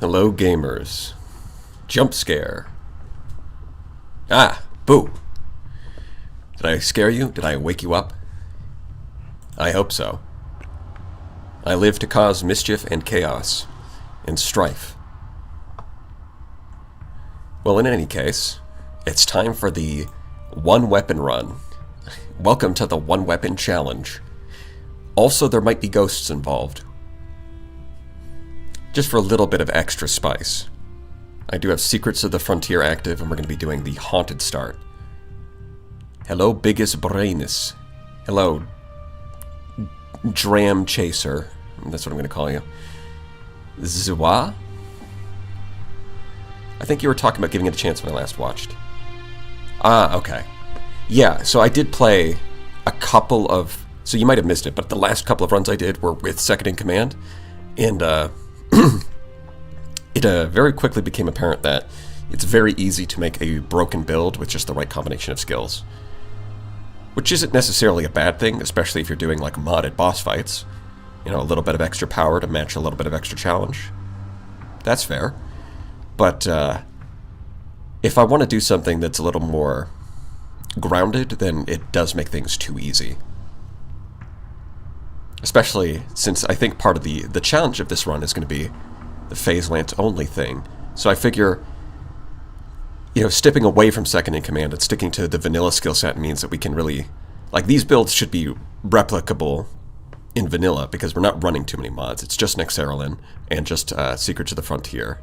Hello, gamers. Jump scare. Ah, boo. Did I scare you? Did I wake you up? I hope so. I live to cause mischief and chaos and strife. Well, in any case, it's time for the one weapon run. Welcome to the one weapon challenge. Also, there might be ghosts involved. Just for a little bit of extra spice. I do have Secrets of the Frontier active, and we're going to be doing the Haunted start. Hello, Biggest Brainus. Hello, Dram Chaser. That's what I'm going to call you. Zwa? I think you were talking about giving it a chance when I last watched. Ah, okay. Yeah, so I did play a couple of... So you might have missed it, but the last couple of runs I did were with Second in Command. And it very quickly became apparent that it's very easy to make a broken build with just the right combination of skills. Which isn't necessarily a bad thing, especially if you're doing like modded boss fights. You know, a little bit of extra power to match a little bit of extra challenge. That's fair. But if I want to do something that's a little more grounded, then it does make things too easy. Especially since I think part of the challenge of this run is going to be the Phase Lance only thing. So I figure, you know, stepping away from Second in Command and sticking to the vanilla skill set means that we can really... Like, these builds should be replicable in vanilla because we're not running too many mods. It's just Nexerelin and just Secrets of the Frontier.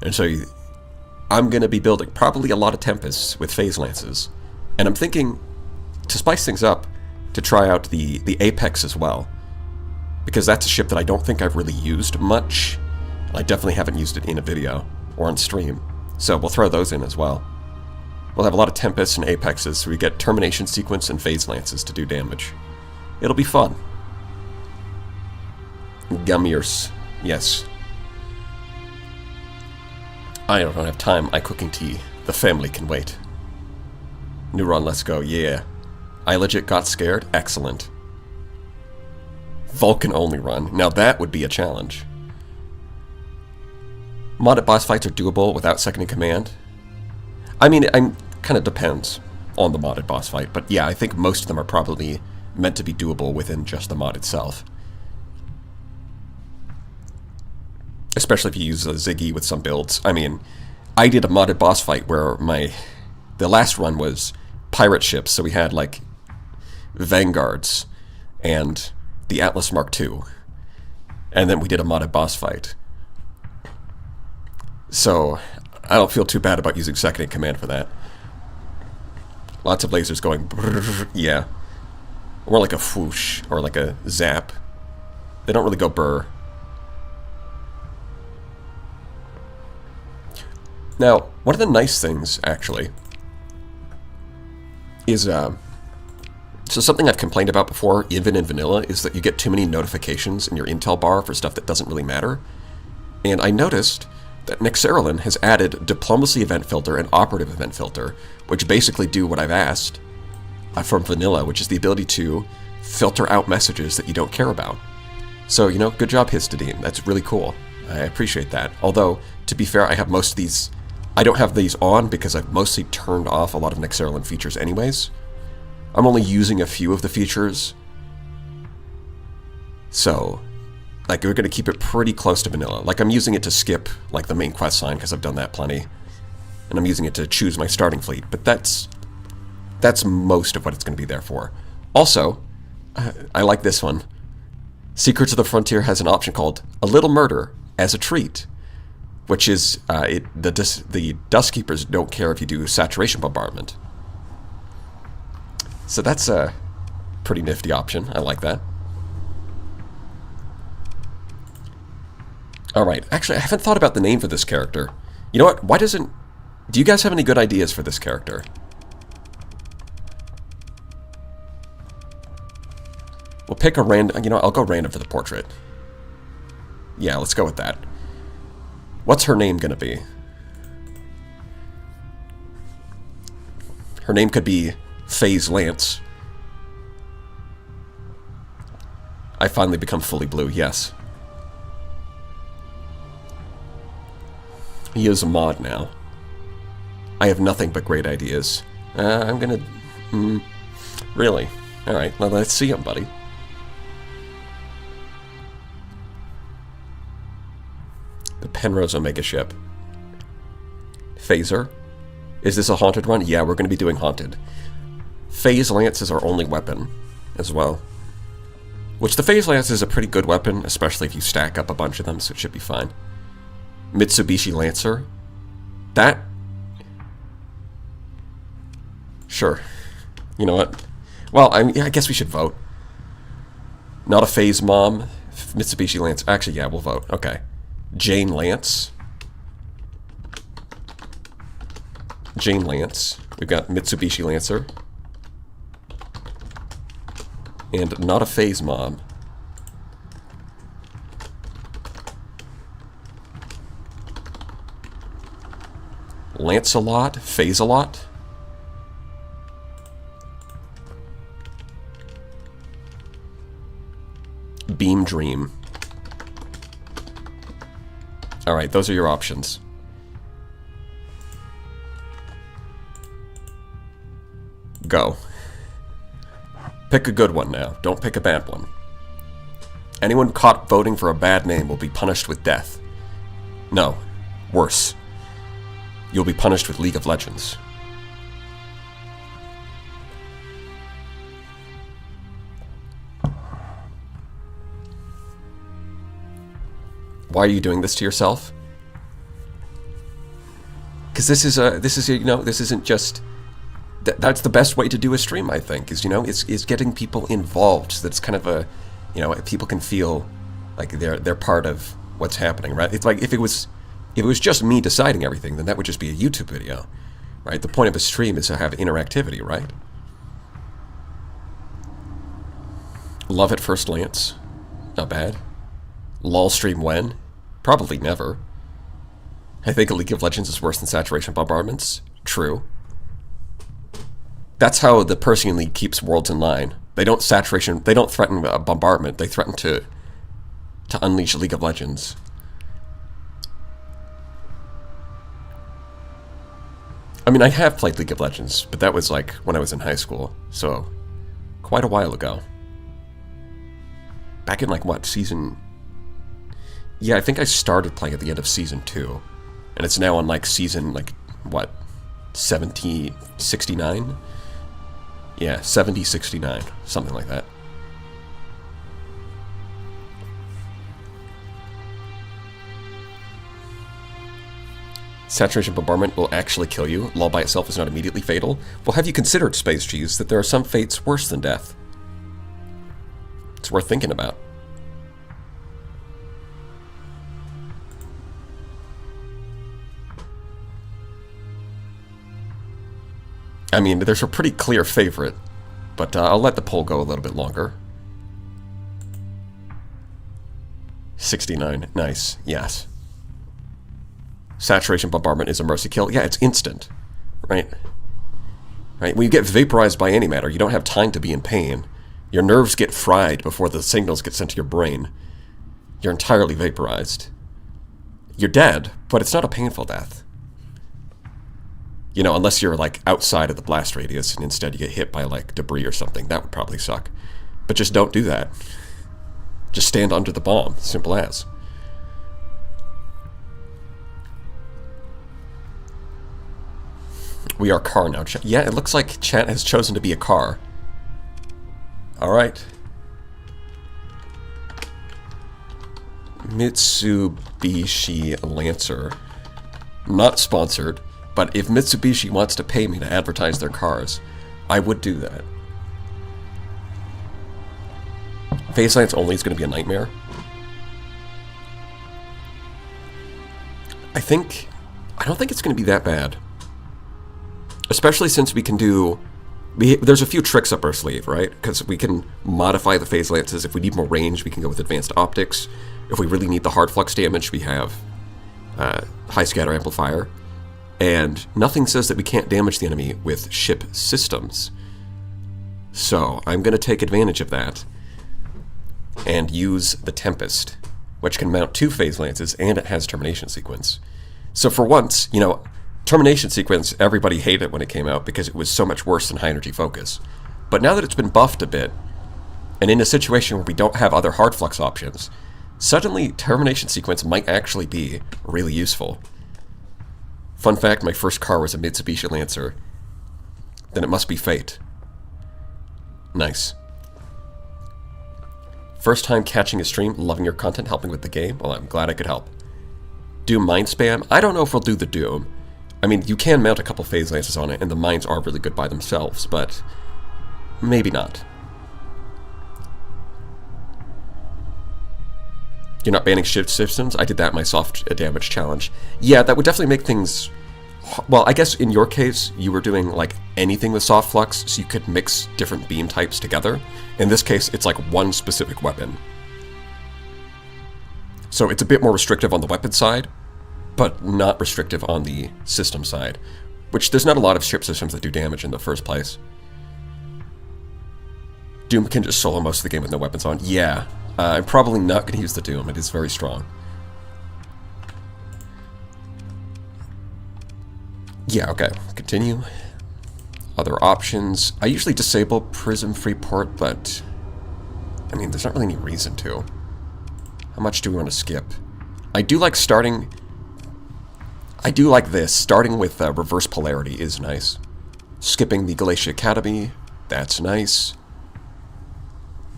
And so I'm going to be building probably a lot of Tempests with Phase Lances. And I'm thinking, to spice things up, to try out the Apex as well. Because that's a ship that I don't think I've really used much. I definitely haven't used it in a video or on stream. So we'll throw those in as well. We'll have a lot of Tempests and Apexes, so we get Termination Sequence and Phase Lances to do damage. It'll be fun. Gummiers. Yes. I don't have time. I'm cooking tea. The family can wait. New run, let's go. Yeah. I legit got scared. Excellent. Vulcan only run. Now that would be a challenge. Modded boss fights are doable without Second in Command. I mean, it kind of depends on the modded boss fight, but yeah, I think most of them are probably meant to be doable within just the mod itself. Especially if you use a Ziggy with some builds. I mean, I did a modded boss fight where the last run was pirate ships, so we had like Vanguards and the Atlas Mark II. And then we did a modded boss fight. So I don't feel too bad about using Second in Command for that. Lots of lasers going brrr, yeah. Or like a whoosh, or like a zap. They don't really go burr. Now, one of the nice things, actually, is, so something I've complained about before, even in vanilla, is that you get too many notifications in your intel bar for stuff that doesn't really matter. And I noticed that Nexerelin has added Diplomacy Event Filter and Operative Event Filter, which basically do what I've asked from vanilla, which is the ability to filter out messages that you don't care about. So, you know, good job, Histidine. That's really cool. I appreciate that. Although, to be fair, I have most of these... I don't have these on because I've mostly turned off a lot of Nexerelin features anyways. I'm only using a few of the features. So, like, we're going to keep it pretty close to vanilla. Like, I'm using it to skip, like, the main quest line, because I've done that plenty. And I'm using it to choose my starting fleet. But that's most of what it's going to be there for. Also, I like this one. Secrets of the Frontier has an option called A Little Murder as a Treat, which is, the Dustkeepers don't care if you do Saturation Bombardment. So that's a pretty nifty option. I like that. Alright, actually, I haven't thought about the name for this character. You know what? Why doesn't... Do you guys have any good ideas for this character? We'll pick a random... You know, I'll go random for the portrait. Yeah, let's go with that. What's her name gonna be? Her name could be Phase Lance. I finally become fully blue, yes. He is a mod now. I have nothing but great ideas. I'm gonna... really? Alright, well, let's see him, buddy. The Penrose Omega ship. Phaser. Is this a haunted run? Yeah, we're going to be doing haunted. Phase Lance is our only weapon as well. Which the Phase Lance is a pretty good weapon, especially if you stack up a bunch of them, so it should be fine. Mitsubishi Lancer. That... Sure. You know what? Well, I guess we should vote. Not a Phase Mom. Mitsubishi Lance. Actually, yeah, we'll vote. Okay. Jane Lance. Jane Lance. We've got Mitsubishi Lancer. And not a Phase Mom. Lancelot? Phase-a-lot? Beam Dream. Alright, those are your options. Go. Pick a good one now. Don't pick a bad one. Anyone caught voting for a bad name will be punished with death. No. Worse. You'll be punished with League of Legends. Why are you doing this to yourself? Because this isn't just... That's the best way to do a stream, I think, is getting people involved, so that's kind of a, people can feel like they're part of what's happening, right? It's like if it was just me deciding everything, then that would just be a YouTube video, right? The point of a stream is to have interactivity, right? Love at First Glance. Not bad. LOL stream when? Probably never. I think League of Legends is worse than saturation bombardments. True. That's how the Persian League keeps worlds in line. They don't threaten a bombardment, they threaten to unleash League of Legends. I mean, I have played League of Legends, but that was like when I was in high school, so quite a while ago. Back in like what, season... Yeah, I think I started playing at the end of season 2, and it's now on like season, like, what, 69? Yeah, 69, something like that. Saturation bombardment will actually kill you. LOL by itself is not immediately fatal. Well, have you considered, Space Cheese, that there are some fates worse than death? It's worth thinking about. I mean, there's a pretty clear favorite, but I'll let the poll go a little bit longer. 69, nice, yes. Saturation bombardment is a mercy kill. Yeah, it's instant, right? Right. When you get vaporized by antimatter, you don't have time to be in pain. Your nerves get fried before the signals get sent to your brain. You're entirely vaporized. You're dead, but it's not a painful death. Unless you're, like, outside of the blast radius and instead you get hit by, like, debris or something. That would probably suck. But just don't do that. Just stand under the bomb. Simple as. We are car now. Yeah, it looks like chat has chosen to be a car. Alright. Mitsubishi Lancer. Not sponsored. But if Mitsubishi wants to pay me to advertise their cars, I would do that. Phase Lance only is going to be a nightmare. I don't think it's going to be that bad. Especially since we can do... there's a few tricks up our sleeve, right? Because we can modify the Phase Lances. If we need more range, we can go with advanced optics. If we really need the hard flux damage, we have high scatter amplifier. And nothing says that we can't damage the enemy with ship systems. So I'm going to take advantage of that and use the Tempest, which can mount 2 Phase Lances and it has termination sequence. So for once, you know, Termination Sequence, everybody hated it when it came out because it was so much worse than High Energy Focus. But now that it's been buffed a bit, and in a situation where we don't have other hard flux options, suddenly Termination Sequence might actually be really useful. Fun fact, my first car was a Mitsubishi Lancer. Then it must be fate. Nice. First time catching a stream, loving your content, helping with the game. Well, I'm glad I could help. Doom Mine Spam. I don't know if we'll do the Doom. I mean, you can mount a couple Phase Lances on it, and the mines are really good by themselves, but maybe not. You're not banning shift systems? I did that in my soft damage challenge. Yeah, that would definitely make things... Well, I guess in your case, you were doing like anything with soft flux, so you could mix different beam types together. In this case, it's like one specific weapon. So it's a bit more restrictive on the weapon side, but not restrictive on the system side, which there's not a lot of ship systems that do damage in the first place. Doom can just solo most of the game with no weapons on. Yeah, I'm probably not going to use the Doom. It is very strong. Yeah, okay. Continue. Other options. I usually disable Prism Freeport, but I mean, there's not really any reason to. How much do we want to skip? I do like starting... I do like this. Starting with reverse polarity is nice. Skipping the Glacier Academy, that's nice.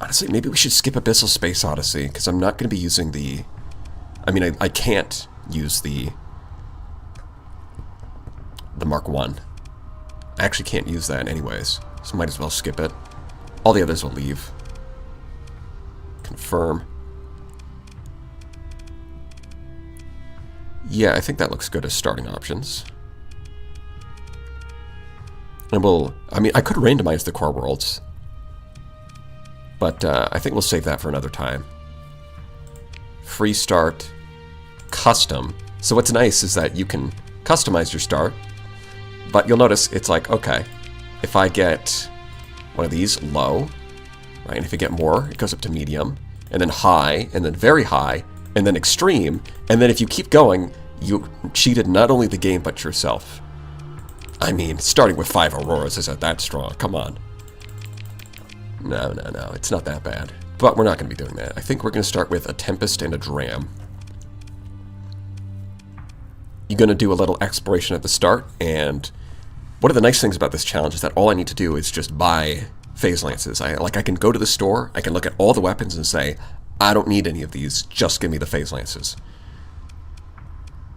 Honestly, maybe we should skip Abyssal Space Odyssey, because I'm not going to be using the... I mean, I can't use the Mark 1. I actually can't use that anyways, so might as well skip it. All the others will leave. Confirm. Yeah, I think that looks good as starting options. And we'll... I mean, I could randomize the core worlds, but I think we'll save that for another time. Free start. Custom. So what's nice is that you can customize your start, but you'll notice it's like, okay, if I get one of these, low, right, and if I get more, it goes up to medium, and then high, and then very high, and then extreme, and then if you keep going, you cheated not only the game, but yourself. I mean, starting with 5 Auroras isn't that strong, come on. No, it's not that bad. But we're not going to be doing that. I think we're going to start with a Tempest and a Dram. You're going to do a little exploration at the start, and one of the nice things about this challenge is that all I need to do is just buy Phase Lances. I can go to the store, I can look at all the weapons and say, I don't need any of these, just give me the Phase Lances.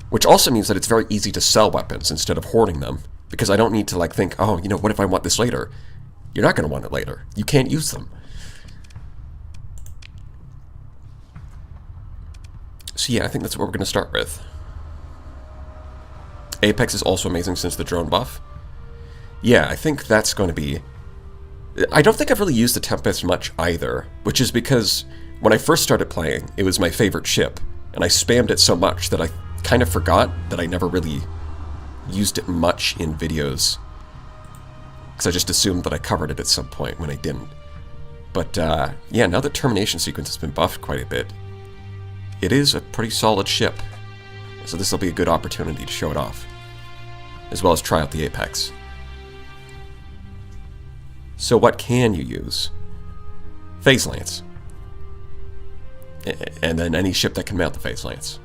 Which also means that it's very easy to sell weapons instead of hoarding them, because I don't need to like think, oh, you know, what if I want this later? You're not going to want it later. You can't use them. So yeah, I think that's what we're going to start with. Apex is also amazing since the drone buff. Yeah, I think that's going to be... I don't think I've really used the Tempest much either, which is because when I first started playing, it was my favorite ship, and I spammed it so much that I kind of forgot that I never really used it much in videos, because I just assumed that I covered it at some point when I didn't. But yeah, now that Termination Sequence has been buffed quite a bit, it is a pretty solid ship, so this will be a good opportunity to show it off, as well as try out the Apex. So what can you use? Phase Lance. And then any ship that can mount the Phase Lance.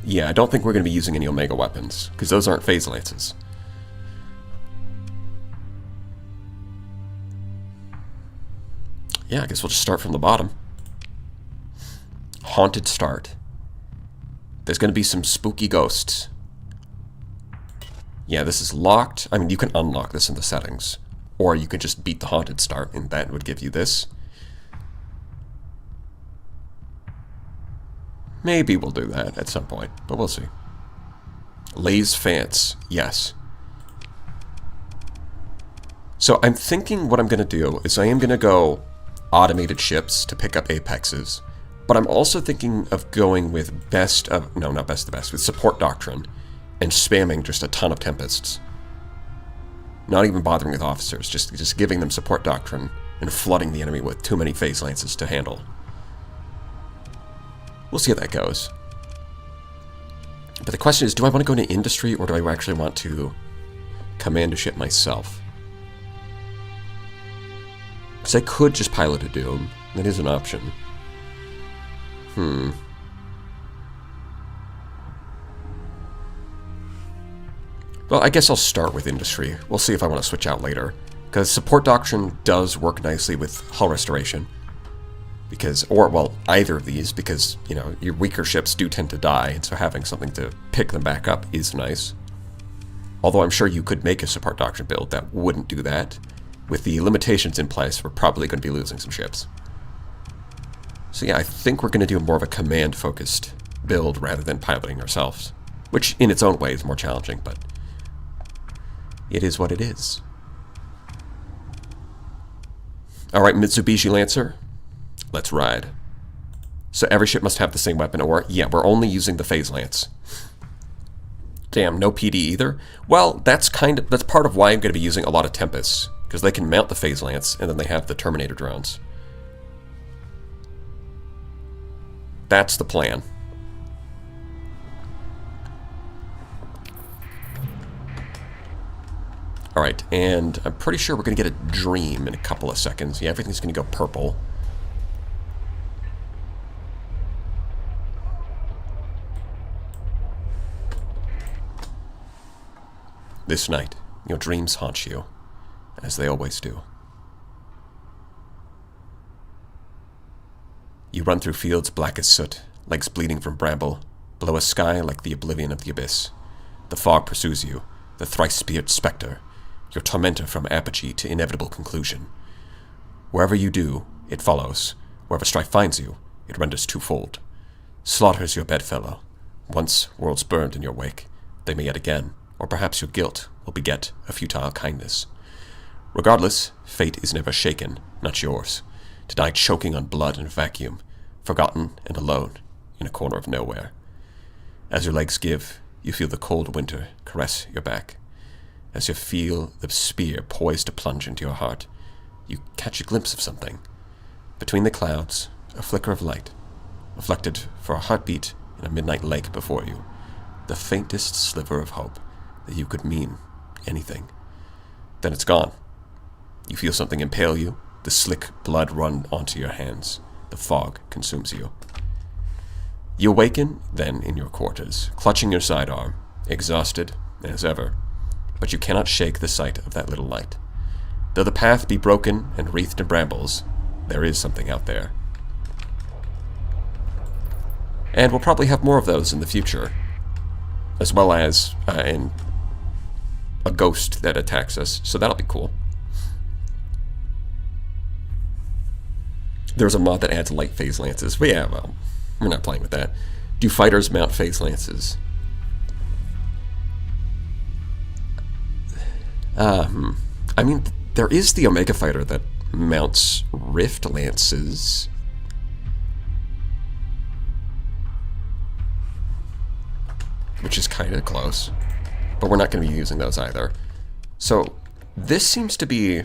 Yeah, I don't think we're going to be using any Omega weapons, because those aren't Phase Lances. Yeah, I guess we'll just start from the bottom. Haunted start. There's going to be some spooky ghosts. Yeah, this is locked. I mean, you can unlock this in the settings, or you can just beat the haunted start, and that would give you this. Maybe we'll do that at some point, but we'll see. Lays Fance, yes. So I'm thinking what I'm going to do is I am going to go automated ships to pick up Apexes, but I'm also thinking of going with with Support Doctrine, and spamming just a ton of Tempests. Not even bothering with officers, just giving them Support Doctrine and flooding the enemy with too many Phase Lances to handle. We'll see how that goes. But the question is, do I want to go into industry, or do I actually want to command a ship myself? Because I could just pilot a Doom. That is an option. Well, I guess I'll start with industry. We'll see if I want to switch out later. Because support doctrine does work nicely with hull restoration. Because, or, well, either of these, because, you know, your weaker ships do tend to die, and so having something to pick them back up is nice. Although I'm sure you could make a support doctrine build that wouldn't do that. With the limitations in place, we're probably going to be losing some ships. So yeah, I think we're going to do more of a command-focused build rather than piloting ourselves. Which, in its own way, is more challenging, but it is what it is. Alright, Mitsubishi Lancer. Let's ride. So every ship must have the same weapon, or, yeah, we're only using the Phase Lance. Damn, no PD either? Well, that's part of why I'm going to be using a lot of Tempests, because they can mount the Phase Lance, and then they have the Terminator drones. That's the plan. Alright, and I'm pretty sure we're going to get a dream in a couple of seconds. Yeah, everything's going to go purple. This night, your dreams haunt you, as they always do. You run through fields black as soot, legs bleeding from bramble, below a sky like the oblivion of the abyss. The fog pursues you, the thrice-speared spectre, your tormentor from apogee to inevitable conclusion. Wherever you do, it follows. Wherever strife finds you, it renders twofold. Slaughters your bedfellow. Once worlds burned in your wake, they may yet again, or perhaps your guilt will beget a futile kindness. Regardless, fate is never shaken, not yours, to die choking on blood and vacuum, forgotten and alone in a corner of nowhere. As your legs give, you feel the cold winter caress your back. As you feel the spear poised to plunge into your heart, you catch a glimpse of something. Between the clouds, a flicker of light, reflected for a heartbeat in a midnight lake before you, the faintest sliver of hope that you could mean anything. Then it's gone. You feel something impale you, the slick blood run onto your hands. The fog consumes you. You awaken, then, in your quarters, clutching your sidearm, exhausted as ever, but you cannot shake the sight of that little light. Though the path be broken and wreathed in brambles, there is something out there. And we'll probably have more of those in the future, as well as in a ghost that attacks us, so that'll be cool. There's a mod that adds light phase lances, but yeah, well, we're not playing with that. Do fighters mount phase lances? I mean, there is the Omega fighter that mounts rift lances. Which is kind of close. But we're not going to be using those either. So, this seems to be...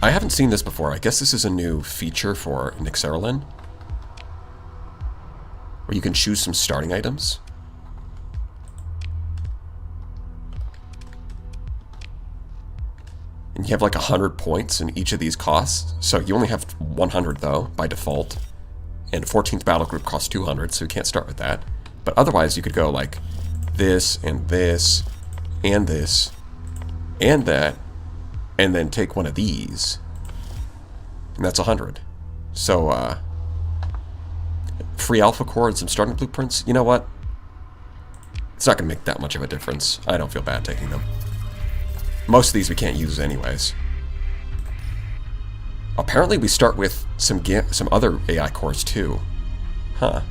I haven't seen this before. I guess this is a new feature for Nexerelin, where you can choose some starting items. And you have like 100 points in each of these costs. So you only have 100 though, by default. And 14th battle group costs 200, so you can't start with that. But otherwise you could go like this, and this, and this, and that, and then take one of these. And that's 100. So, free alpha core and some starting blueprints, you know what? It's not going to make that much of a difference. I don't feel bad taking them. Most of these we can't use anyways. Apparently we start with some other AI cores too. Huh.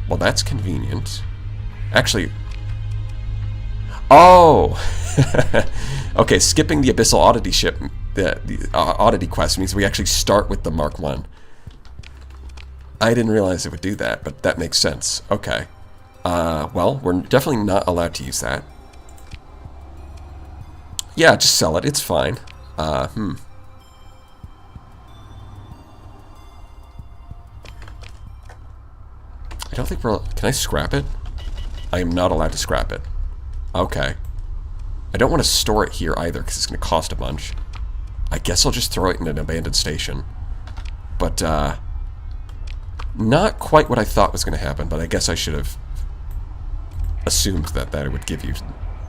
Well, that's convenient. Actually... Oh! Okay, skipping the Abyssal Oddity ship, the Oddity quest means we actually start with the Mark 1. I didn't realize it would do that, but that makes sense. Okay. Well, we're definitely not allowed to use that. Yeah, just sell it. It's fine. don't think we're... Can I scrap it? I am not allowed to scrap it. Okay. I don't want to store it here either, because it's going to cost a bunch. I guess I'll just throw it in an abandoned station. But, not quite what I thought was going to happen, but I guess I should have assumed that it would give you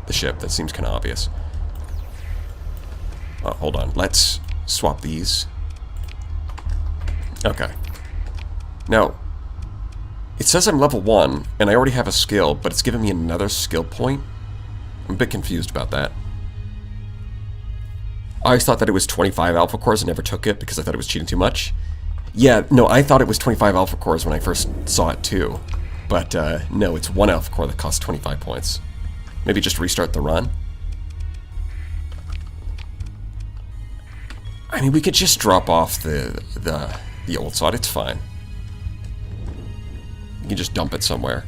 the ship. That seems kind of obvious. Oh, hold on. Let's swap these. Okay. Now, it says I'm level 1, and I already have a skill, but it's giving me another skill point. I'm a bit confused about that. I always thought that it was 25 alpha cores and never took it because I thought it was cheating too much. Yeah, no, I thought it was 25 alpha cores when I first saw it too. But no, it's 1 alpha core that costs 25 points. Maybe just restart the run? I mean, we could just drop off the old sod, it's fine. You can just dump it somewhere.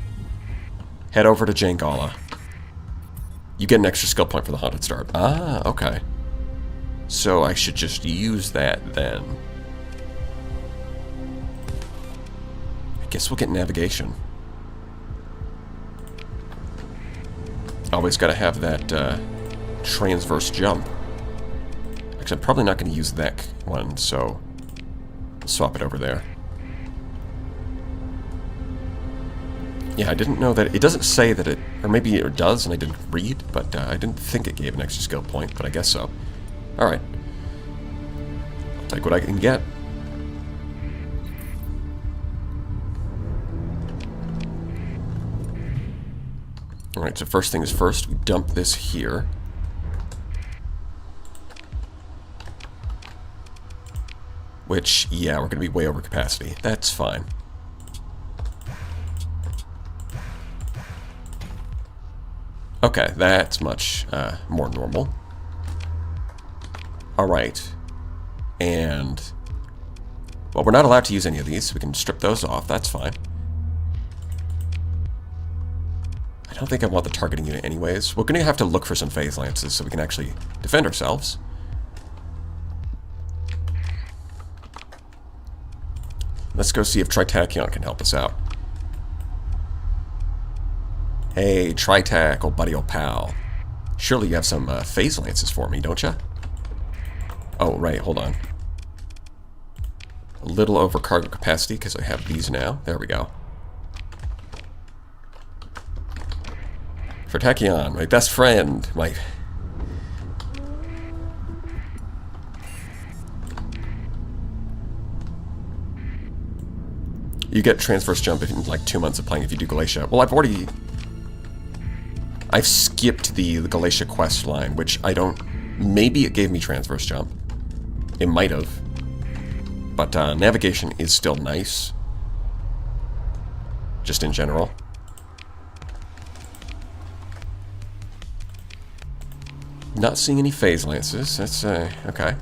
Head over to Jangala. You get an extra skill point for the Haunted Start. Ah, okay. So I should just use that then. I guess we'll get navigation. Always gotta have that transverse jump. Actually, I'm probably not going to use that one, so I'll swap it over there. Yeah, I didn't know that... It doesn't say that it... Or maybe it does, and I didn't read, but I didn't think it gave an extra skill point, but I guess so. Alright. I'll take what I can get. Alright, so first things first, we dump this here. Which, yeah, we're going to be way over capacity. That's fine. Okay, that's much more normal. Alright. And... well, we're not allowed to use any of these, so we can strip those off. That's fine. I don't think I want the targeting unit anyways. We're going to have to look for some phase lances so we can actually defend ourselves. Let's go see if Tritachyon can help us out. Hey, Tritac, old buddy, old pal. Surely you have some phase lances for me, don't you? Oh, right, hold on. A little over cargo capacity because I have these now. There we go. Tritachyon, my best friend, my... You get transverse jump in like 2 months of playing if you do Galatia. Well, I've skipped the Galatia quest line, which I don't... Maybe it gave me transverse jump. It might have. But navigation is still nice. Just in general. Not seeing any phase lances. That's, okay.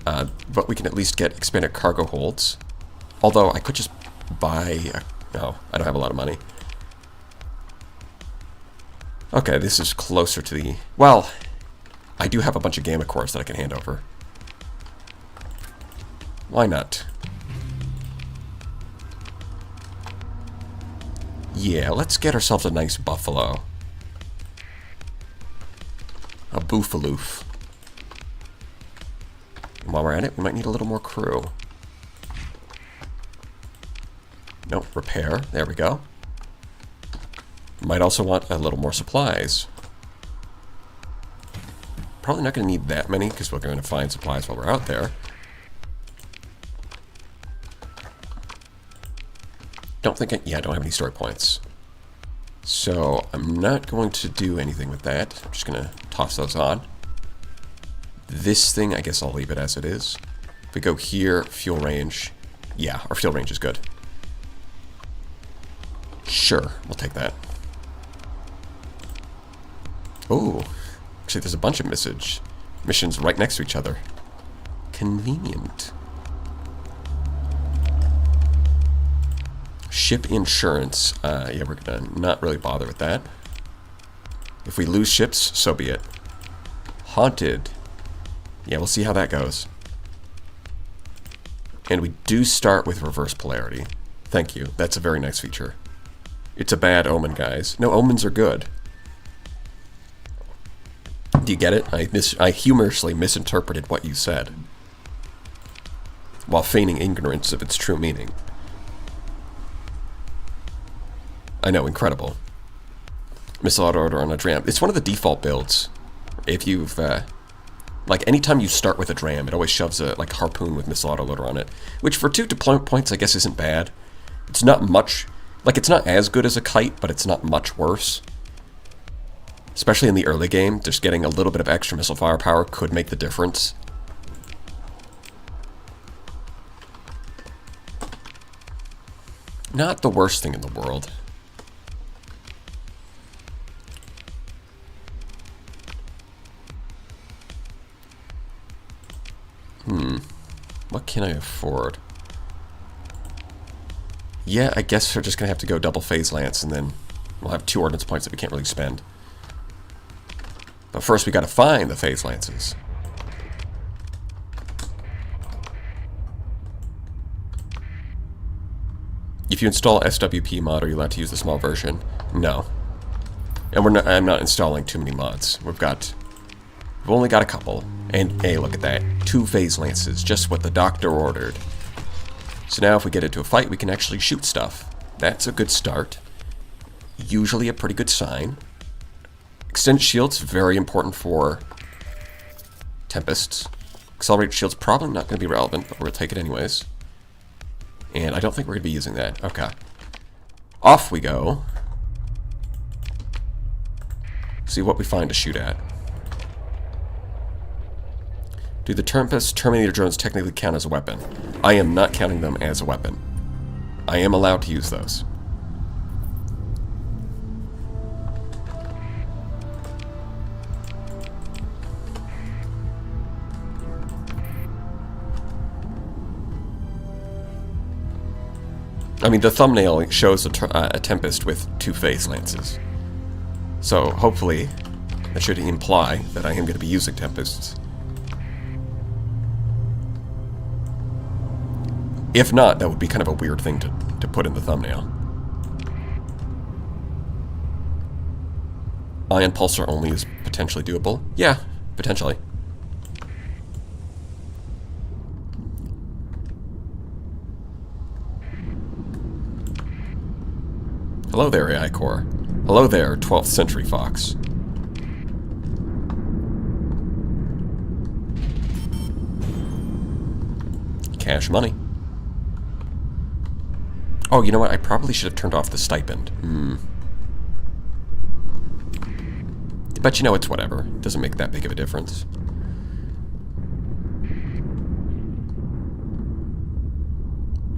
But we can at least get expanded cargo holds. Although I could just buy... no, I don't have a lot of money. Okay, this is closer to the... well, I do have a bunch of gamma cores that I can hand over. Why not? Yeah, let's get ourselves a nice buffalo. A boofaloof. And while we're at it, we might need a little more crew. No, repair. There we go. Might also want a little more supplies. Probably not going to need that many because we're going to find supplies while we're out there. Don't think yeah, I don't have any story points. So I'm not going to do anything with that. I'm just going to toss those on. This thing, I guess I'll leave it as it is. If we go here, fuel range. Yeah, our fuel range is good. Sure, we'll take that. Oh, actually there's a bunch of missions right next to each other. Convenient. Ship insurance. Yeah, we're gonna not really bother with that. If we lose ships, so be it. Haunted. Yeah, we'll see how that goes. And we do start with reverse polarity. Thank you. That's a very nice feature. It's a bad omen, guys. No, omens are good. Do you get it? I humorously misinterpreted what you said, while feigning ignorance of its true meaning. I know, incredible. Missile auto on a dram. It's one of the default builds. If you've, like, anytime you start with a dram, it always shoves a, like, harpoon with missile autoloader on it. Which, for 2 deployment points, I guess isn't bad. It's not much, like, it's not as good as a kite, but it's not much worse. Especially in the early game, just getting a little bit of extra missile firepower could make the difference. Not the worst thing in the world. What can I afford? Yeah, I guess we're just going to have to go double phase lance, and then we'll have 2 ordnance points that we can't really spend. But first we got to find the phase lances. If you install SWP mod, are you allowed to use the small version? No. And I'm not installing too many mods. We've only got a couple. And hey, look at that. 2 phase lances, just what the doctor ordered. So now if we get into a fight, we can actually shoot stuff. That's a good start. Usually a pretty good sign. Extended shields, very important for Tempests. Accelerated shields, probably not going to be relevant, but we'll take it anyways. And I don't think we're going to be using that. Okay. Off we go. See what we find to shoot at. Do the Tempest Terminator drones technically count as a weapon? I am not counting them as a weapon. I am allowed to use those. I mean, the thumbnail shows a Tempest with 2 phase lances. So, hopefully, that should imply that I am going to be using Tempests. If not, that would be kind of a weird thing to put in the thumbnail. Ion pulsar only is potentially doable. Yeah, potentially. Hello there, AI Core. Hello there, 12th Century Fox. Cash money. Oh, you know what? I probably should have turned off the stipend. But you know, it's whatever. It doesn't make that big of a difference.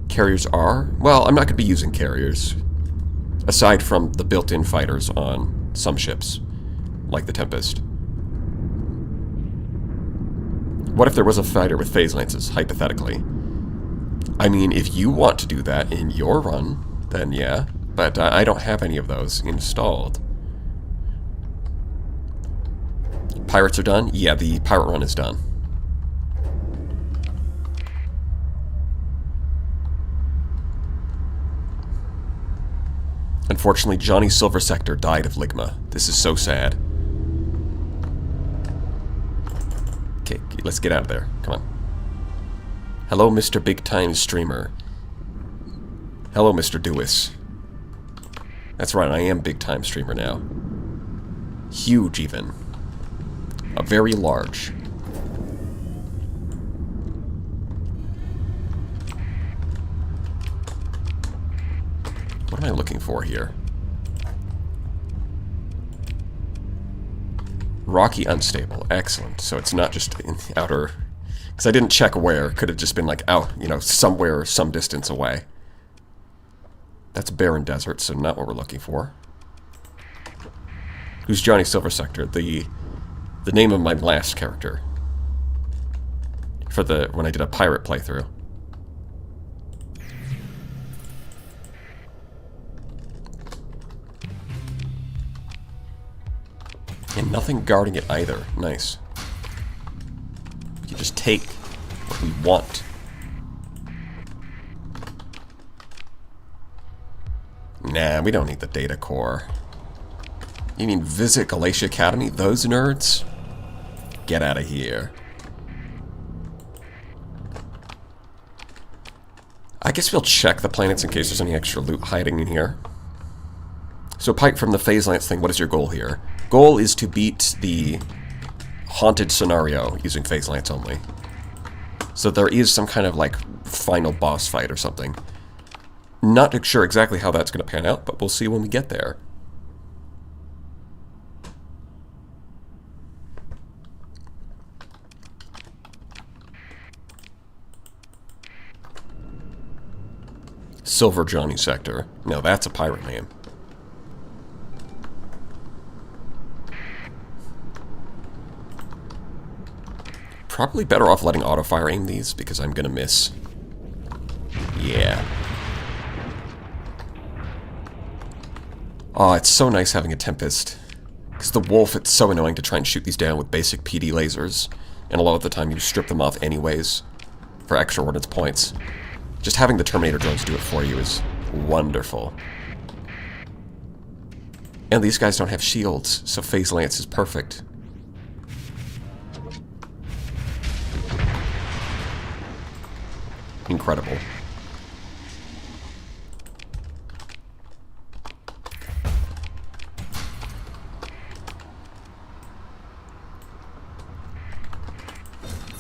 Carriers are? Well, I'm not going to be using carriers. Aside from the built-in fighters on some ships, like the Tempest. What if there was a fighter with phase lances, hypothetically? I mean, if you want to do that in your run, then yeah. But I don't have any of those installed. Pirates are done? Yeah, the pirate run is done. Unfortunately, Johnny Silver Sector died of Ligma. This is so sad. Okay, let's get out of there. Come on. Hello, Mr. Big Time Streamer. Hello, Mr. Dewis. That's right, I am Big Time Streamer now. Huge, even. A very large. What am I looking for here? Rocky unstable. Excellent. So it's not just in the outer... Because I didn't check where. Could have just been like out, you know, somewhere, some distance away. That's barren desert, so not what we're looking for. Who's Johnny Silver Sector? The name of my last character. For when I did a pirate playthrough. And nothing guarding it either. Nice. We can just take what we want. Nah, we don't need the data core. You mean visit Galatia Academy? Those nerds? Get out of here. I guess we'll check the planets in case there's any extra loot hiding in here. So, Pike, from the Phase Lance thing, what is your goal here? Goal is to beat the haunted scenario using Phase Lance only. So there is some kind of, like, final boss fight or something. Not sure exactly how that's going to pan out, but we'll see when we get there. Silver Johnny Sector. No, that's a pirate name. Probably better off letting auto-fire aim these, because I'm gonna miss. Yeah. Oh, it's so nice having a Tempest. Because the Wolf, it's so annoying to try and shoot these down with basic PD lasers. And a lot of the time you strip them off anyways for extra ordnance points. Just having the Terminator drones do it for you is wonderful. And these guys don't have shields, so Phase Lance is perfect. Incredible.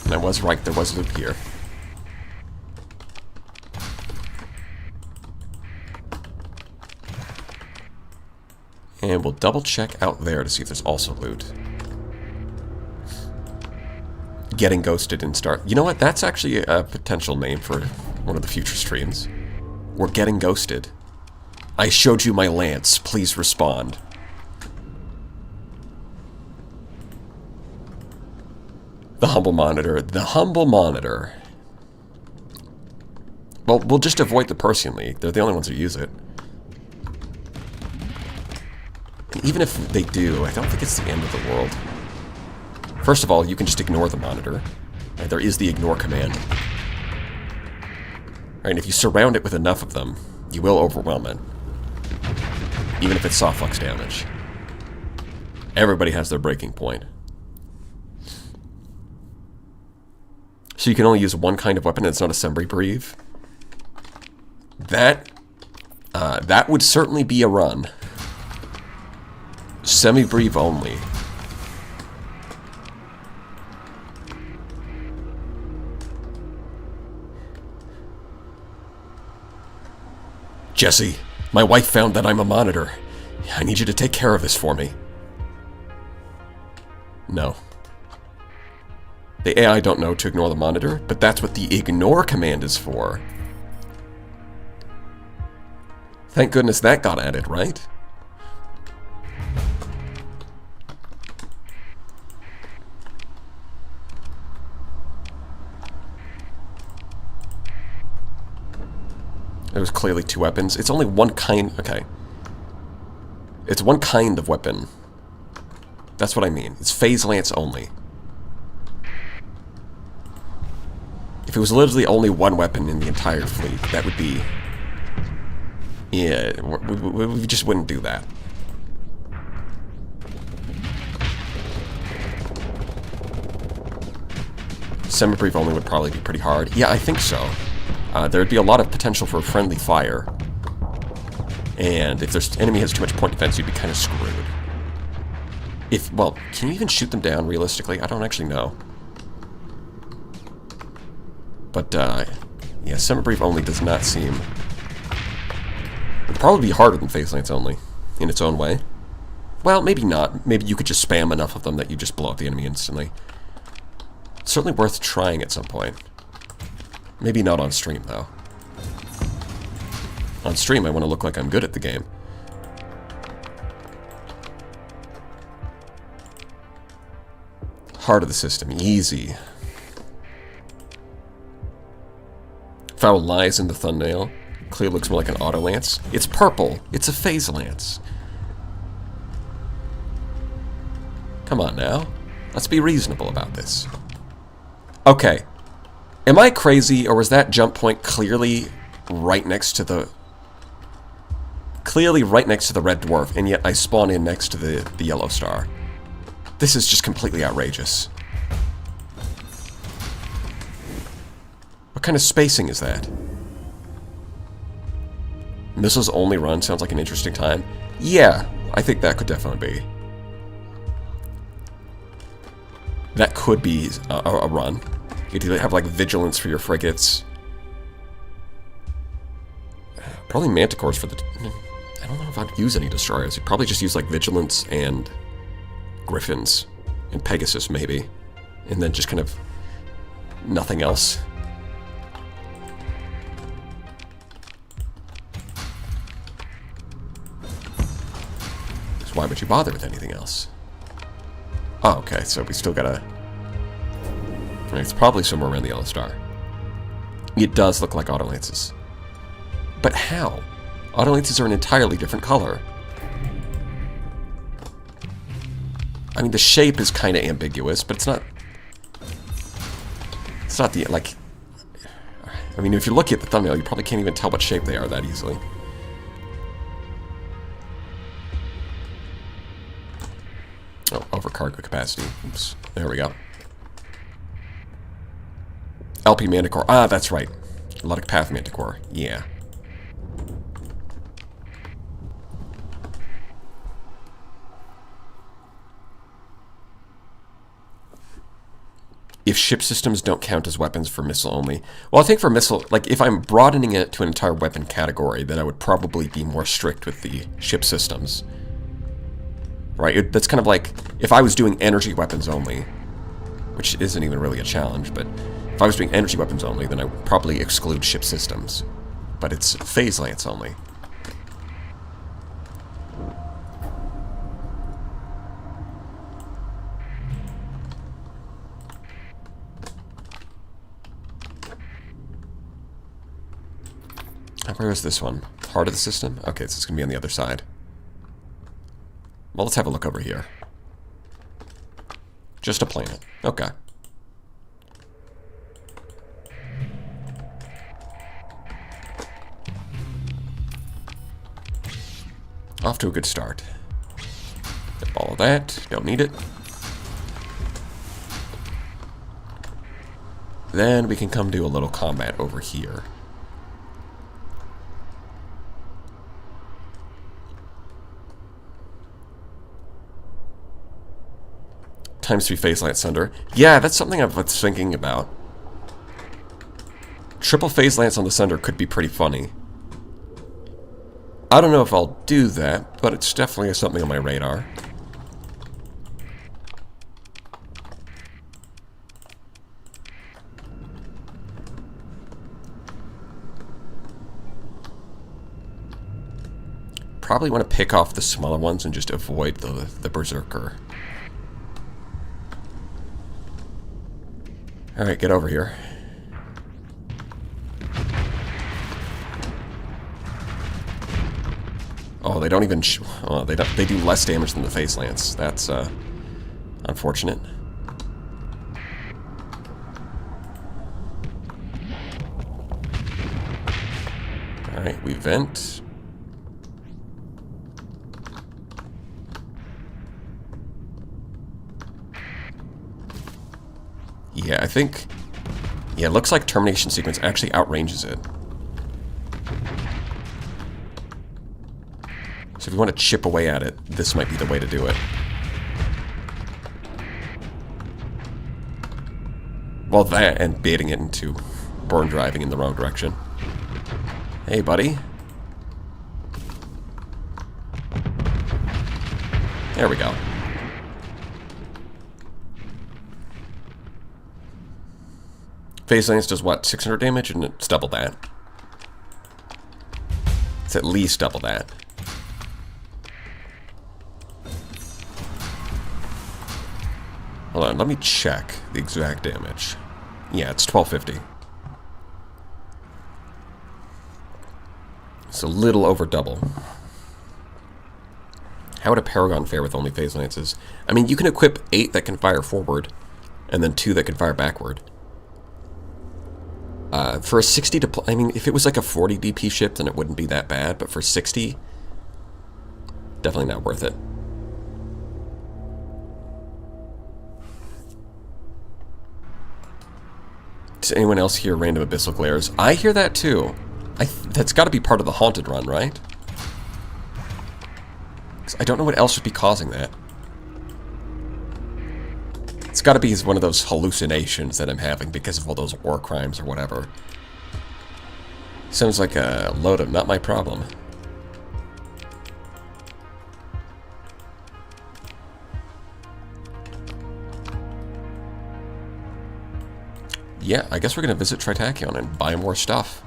And I was right, there was loot here. And we'll double check out there to see if there's also loot. Getting ghosted and start. You know what? That's actually a potential name for one of the future streams. We're getting ghosted. I showed you my lance. Please respond. The Humble Monitor. The Humble Monitor. Well, we'll just avoid the Persian League. They're the only ones who use it. And even if they do, I don't think it's the end of the world. First of all, you can just ignore the monitor. Right, there is the ignore command. Right, and if you surround it with enough of them, you will overwhelm it. Even if it's soft flux damage. Everybody has their breaking point. So you can only use one kind of weapon and it's not a semi-breathe. That would certainly be a run. Semi-breathe only. Jesse, my wife found that I'm a monitor. I need you to take care of this for me. No. The AI don't know to ignore the monitor, but that's what the ignore command is for. Thank goodness that got added, right? There was clearly two weapons. It's only one kind. Okay. It's one kind of weapon. That's what I mean. It's Phase Lance only. If it was literally only one weapon in the entire fleet, that would be... Yeah, we just wouldn't do that. Semi-brief only would probably be pretty hard. Yeah, I think so. There'd be a lot of potential for friendly fire. And if there's enemy has too much point defense, you'd be kind of screwed. Well, can you even shoot them down realistically? I don't actually know. But, yeah, semi-brief only does not seem... It'd probably be harder than Phase Lance only, in its own way. Well, maybe not. Maybe you could just spam enough of them that you just blow up the enemy instantly. It's certainly worth trying at some point. Maybe not on stream, though. On stream, I want to look like I'm good at the game. Heart of the system. Easy. Foul lies in the thumbnail. Clear looks more like an auto lance. It's purple. It's a Phase Lance. Come on now. Let's be reasonable about this. Okay. Am I crazy, or was that jump point clearly right next to the... clearly right next to the red dwarf, and yet I spawn in next to the yellow star. This is just completely outrageous. What kind of spacing is that? Missiles only run sounds like an interesting time. Yeah, I think that could definitely be. That could be a run. You could have like vigilance for your frigates. Probably manticores for the... I don't know if I'd use any destroyers. You'd probably just use like vigilance and griffins and Pegasus maybe. And then just kind of nothing else. So why would you bother with anything else? Oh, okay, so we still gotta... It's probably somewhere around the yellow star. It does look like autolances. But how? Autolances are an entirely different color. I mean, the shape is kind of ambiguous, but it's not... It's not the, like... I mean, if you look at the thumbnail, you probably can't even tell what shape they are that easily. Oh, over cargo capacity. Oops. There we go. LP Manticore. Ah, that's right. A lot of Path Manticore. Yeah. If ship systems don't count as weapons for missile only. Well, I think for missile, like if I'm broadening it to an entire weapon category, then I would probably be more strict with the ship systems. Right? That's kind of like if I was doing energy weapons only, which isn't even really a challenge, but if I was doing energy weapons only, then I would probably exclude ship systems. But it's phase lance only. Where is this one? Part of the system? Okay, so it's going to be on the other side. Well, let's have a look over here. Just a planet. Okay. Off to a good start. All of that. Don't need it. Then we can come do a little combat over here. ×3 phase lance thunder. Yeah, that's something I was thinking about. Triple phase lance on the Sunder could be pretty funny. I don't know if I'll do that, but it's definitely something on my radar. Probably want to pick off the smaller ones and just avoid the Berserker. Alright, get over here. Oh, they don't even... oh, they do less damage than the Phase Lance. That's, unfortunate. Alright, we vent. Yeah, I think... yeah, it looks like Termination Sequence actually outranges it. So if you want to chip away at it, this might be the way to do it. Well, that and baiting it into burn driving in the wrong direction. Hey, buddy. There we go. Phase Lance does what? 600 damage? And it's double that. It's at least double that. Hold on, let me check the exact damage. Yeah, it's 1250. It's a little over double. How would a Paragon fare with only Phase Lances? I mean, you can equip 8 that can fire forward, and then 2 that can fire backward. For a 60 I mean, if it was like a 40 DP ship, then it wouldn't be that bad, but for 60, Definitely not worth it. Does anyone else hear random abyssal glares? I hear that too. That's got to be part of the haunted run, right? 'Cause I don't know what else would be causing that. It's got to be one of those hallucinations that I'm having because of all those war crimes or whatever. Sounds like a load of not my problem. Yeah, I guess we're going to visit Tritachyon and buy more stuff.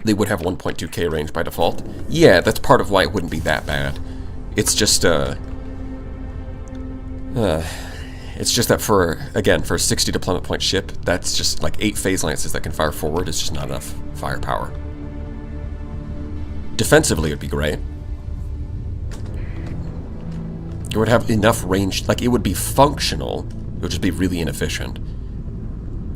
They would have 1.2k range by default. Yeah, that's part of why it wouldn't be that bad. It's just, it's just that for a 60 deployment point ship, that's just like 8 phase lances that can fire forward. It's just not enough firepower. Defensively, it would be great. It would have enough range, like it would be functional, it would just be really inefficient.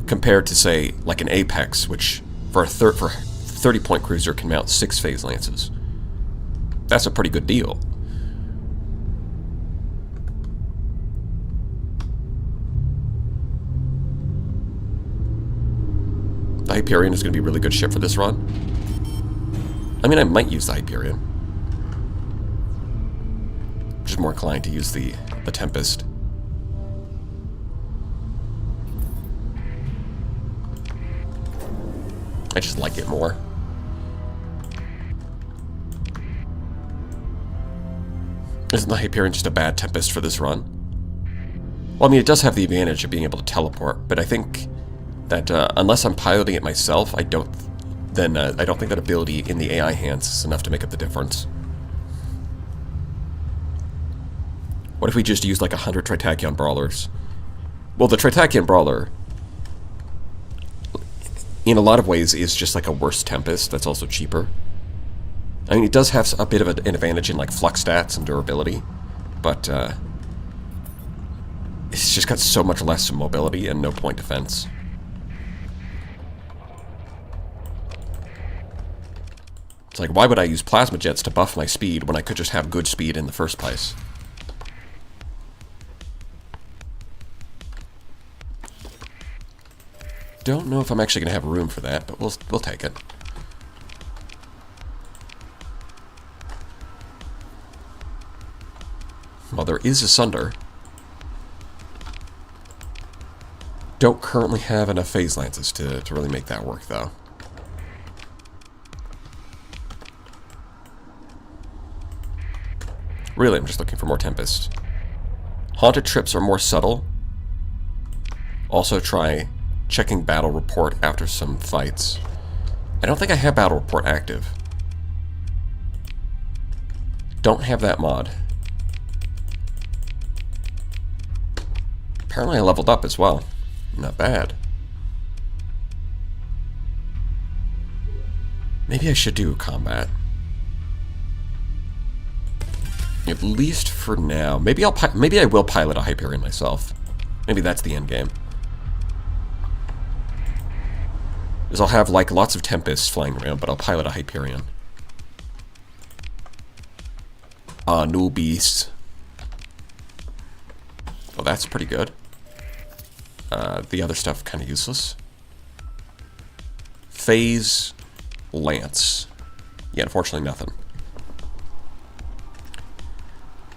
Compared to, say, like an Apex, which for a 30-point cruiser can mount 6 phase lances. That's a pretty good deal. The Hyperion is going to be a really good ship for this run. I mean, I might use the Hyperion. Just more inclined to use the Tempest. I just like it more. Isn't the Hyperion just a bad Tempest for this run? Well, I mean, it does have the advantage of being able to teleport, but I think that unless I'm piloting it myself, I don't think that ability in the AI hands is enough to make up the difference. What if we just used like 100 Tritachyon brawlers? Well, the Tritachyon brawler, in a lot of ways, is just like a worse Tempest that's also cheaper. I mean, it does have a bit of an advantage in like flux stats and durability, but it's just got so much less mobility and no point defense. It's like, why would I use plasma jets to buff my speed when I could just have good speed in the first place? Don't know if I'm actually going to have room for that, but we'll take it. Well, there is a Sunder. Don't currently have enough phase lances to really make that work, though. Really, I'm just looking for more Tempest. Haunted trips are more subtle. Also try checking battle report after some fights. I don't think I have battle report active. Don't have that mod. Apparently I leveled up as well. Not bad. Maybe I should do combat. At least for now. Maybe I will pilot a Hyperion myself. Maybe that's the end game. Is I'll have like lots of Tempests flying around, but I'll pilot a Hyperion. New beast. Oh, that's pretty good. The other stuff kind of useless. Phase Lance. Yeah, unfortunately nothing.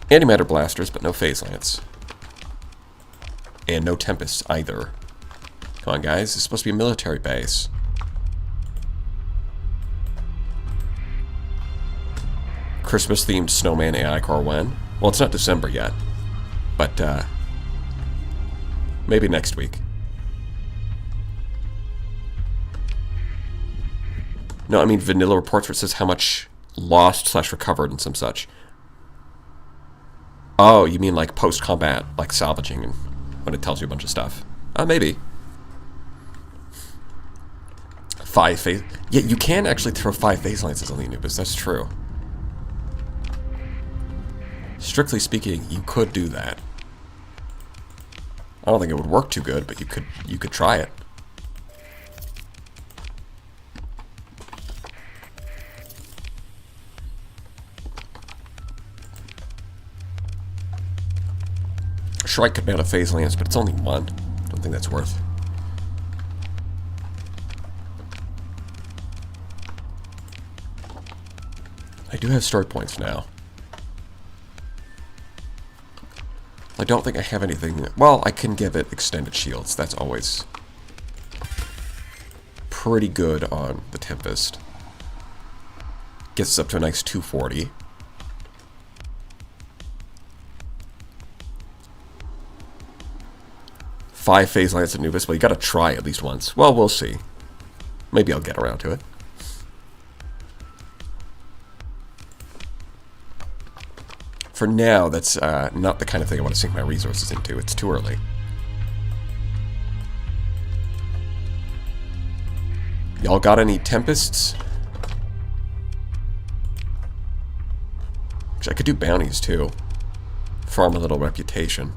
Antimatter blasters, but no phase lance. And no Tempests either. Come on, guys. It's supposed to be a military base. Christmas-themed snowman AI car when? Well, it's not December yet. But, maybe next week. No, I mean vanilla reports where it says how much lost/recovered and some such. Oh, you mean like post-combat, like salvaging, and when it tells you a bunch of stuff. Maybe. 5 phase... Yeah, you can actually throw 5 phase lances on the Anubis, that's true. Strictly speaking, you could do that. I don't think it would work too good, but you could try it. Shrike could mount a Phase Lance, but it's only one. Don't think that's worth. I do have story points now. I don't think I have anything. Well, I can give it extended shields. That's always pretty good on the Tempest. Gets us up to a nice 240. Five Phase Lance Anubis. Well, you gotta try at least once. Well, we'll see. Maybe I'll get around to it. For now, that's not the kind of thing I want to sink my resources into. It's too early. Y'all got any Tempests? Actually, I could do bounties, too. Farm a little reputation.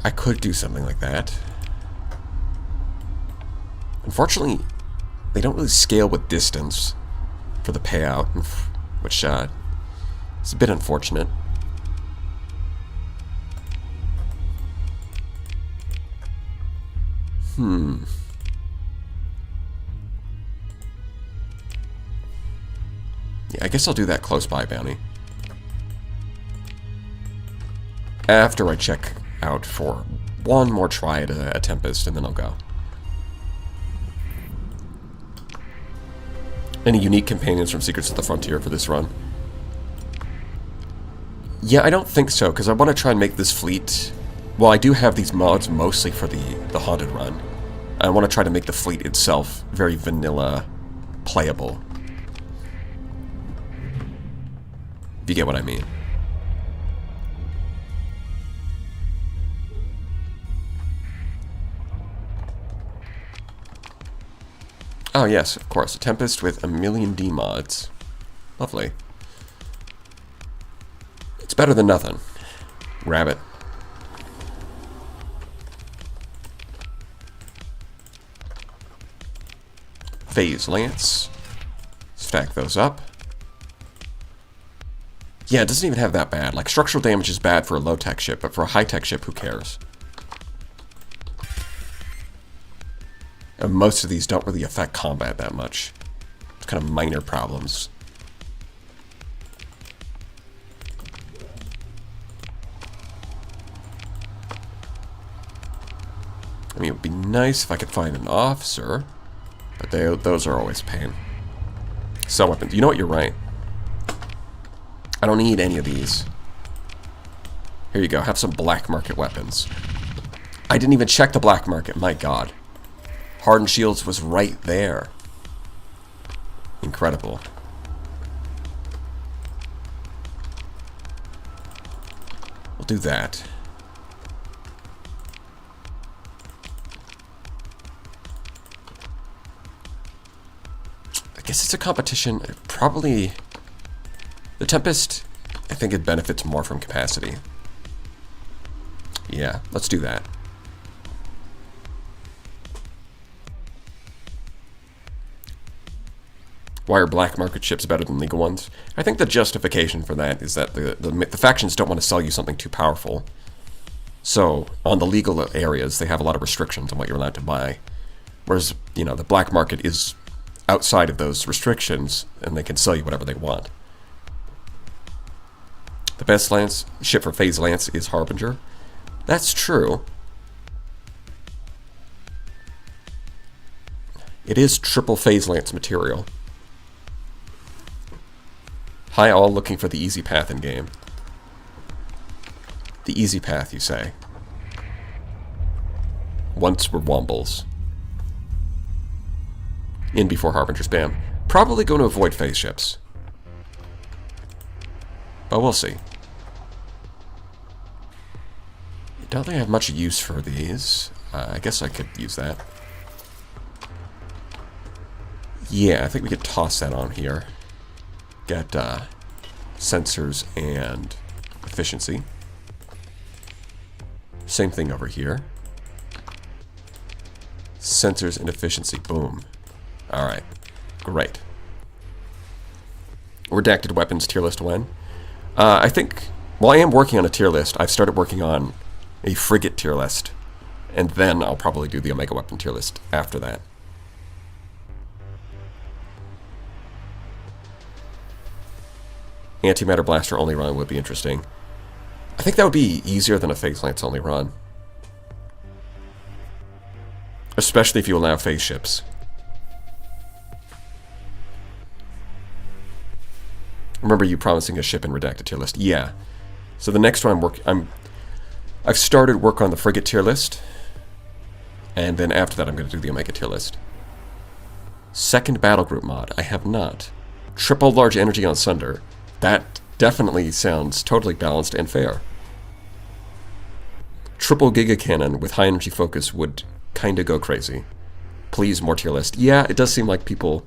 I could do something like that. Unfortunately, they don't really scale with distance for the payout, which is a bit unfortunate. Yeah, I guess I'll do that close by bounty. After I check out for one more try at a Tempest, and then I'll go. Any unique companions from Secrets of the Frontier for this run? Yeah, I don't think so, because I want to try and make this fleet... Well, I do have these mods mostly for the Haunted run. I want to try to make the fleet itself very vanilla playable. If you get what I mean. Oh yes, of course. A Tempest with 1,000,000 D mods. Lovely. It's better than nothing. Rabbit. Phase Lance. Stack those up. Yeah, it doesn't even have that bad. Like, structural damage is bad for a low-tech ship, but for a high-tech ship, who cares? And most of these don't really affect combat that much. It's kind of minor problems. I mean, it would be nice if I could find an officer, but those are always a pain. Sell weapons. You know what? You're right. I don't need any of these. Here you go. Have some black market weapons. I didn't even check the black market. My God. Hardened Shields was right there. Incredible. We'll do that. I guess it's a competition. Probably... The Tempest, I think it benefits more from capacity. Yeah, let's do that. Why are black market ships better than legal ones? I think the justification for that is that the factions don't want to sell you something too powerful. So, on the legal areas, they have a lot of restrictions on what you're allowed to buy. Whereas, you know, the black market is outside of those restrictions, and they can sell you whatever they want. The best lance ship for Phase Lance is Harbinger. That's true. It is triple Phase Lance material. Hi all, looking for the easy path in game. The easy path, you say. Once we're Wombles. In before Harbinger spam. Probably going to avoid phase ships. But we'll see. I don't think I have much use for these. I guess I could use that. Yeah, I think we could toss that on here. Get sensors and efficiency. Same thing over here. Sensors and efficiency. Boom. Alright. Great. We're redacted weapons tier list when? I think, well, I am working on a tier list. I've started working on a frigate tier list. And then I'll probably do the Omega weapon tier list after that. Antimatter blaster only run would be interesting. I think that would be easier than a phase lance only run. Especially if you allow phase ships. Remember you promising a ship in redacted tier list? Yeah. So the next one I've started work on the frigate tier list. And then after that I'm going to do the Omega tier list. Second battle group mod. I have not. Triple large energy on Sunder. That definitely sounds totally balanced and fair. Triple Giga Cannon with high energy focus would kinda go crazy. Please, more tier list. Yeah, it does seem like people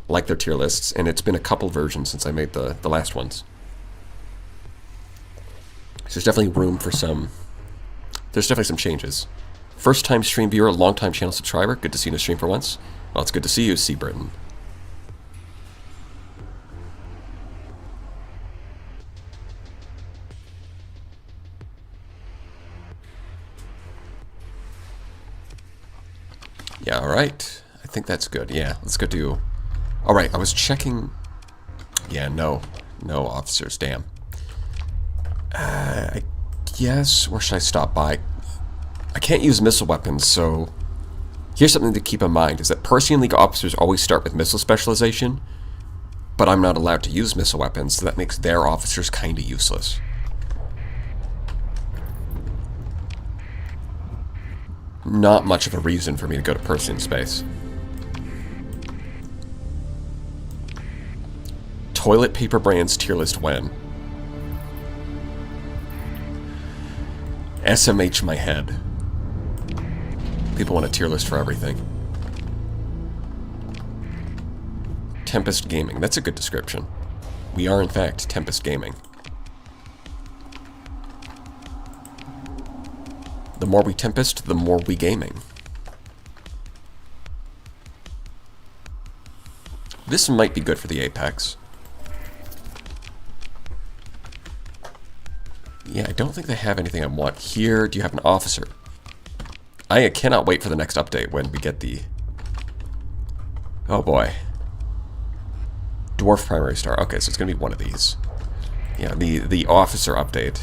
like their tier lists, and it's been a couple versions since I made the last ones. So there's definitely room for some... There's definitely some changes. First time stream viewer, long time channel subscriber. Good to see you in the stream for once. Well, it's good to see you, C. Britain. Yeah, alright. I think that's good. Yeah, let's go do... Alright, I was checking... Yeah, no. No officers, damn. I guess... Where should I stop by? I can't use missile weapons, so... Here's something to keep in mind, is that Persean League officers always start with missile specialization, but I'm not allowed to use missile weapons, so that makes their officers kinda useless. Not much of a reason for me to go to Persean space. Toilet paper brands tier list when? SMH my head. People want a tier list for everything. Tempest Gaming. That's a good description. We are, in fact, Tempest Gaming. The more we Tempest, the more we gaming. This might be good for the Apex. Yeah, I don't think they have anything I want here. Do you have an officer? I cannot wait for the next update when we get the... Oh boy. Dwarf Primary Star. Okay, so it's going to be one of these. Yeah, the officer update.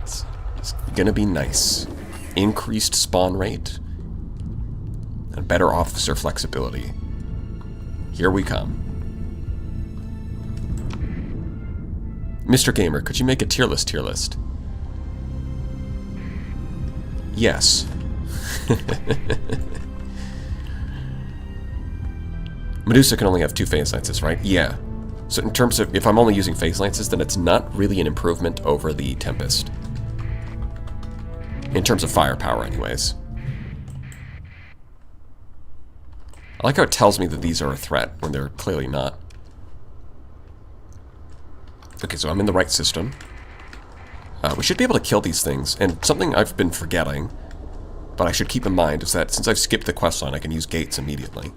It's going to be nice. Increased spawn rate. And better officer flexibility. Here we come. Mr. Gamer, could you make a tier list? Yes. Medusa can only have 2 phase lances, right? Yeah. So in terms of, if I'm only using phase lances, then it's not really an improvement over the Tempest. In terms of firepower, anyways. I like how it tells me that these are a threat when they're clearly not. Okay, so I'm in the right system. We should be able to kill these things, and something I've been forgetting, but I should keep in mind, is that since I've skipped the questline, I can use gates immediately.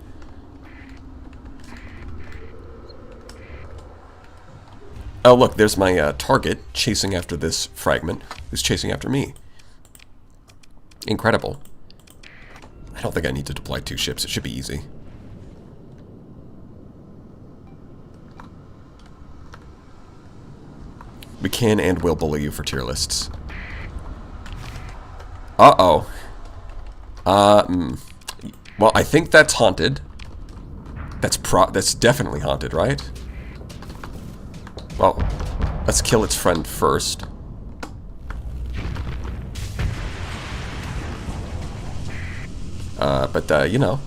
Oh look, there's my target chasing after this fragment, who's chasing after me. Incredible. I don't think I need to deploy 2 ships, it should be easy. We can and will bully you for tier lists. Uh-oh. Well, I think that's haunted. That's definitely haunted, right? Well, let's kill its friend first. You know.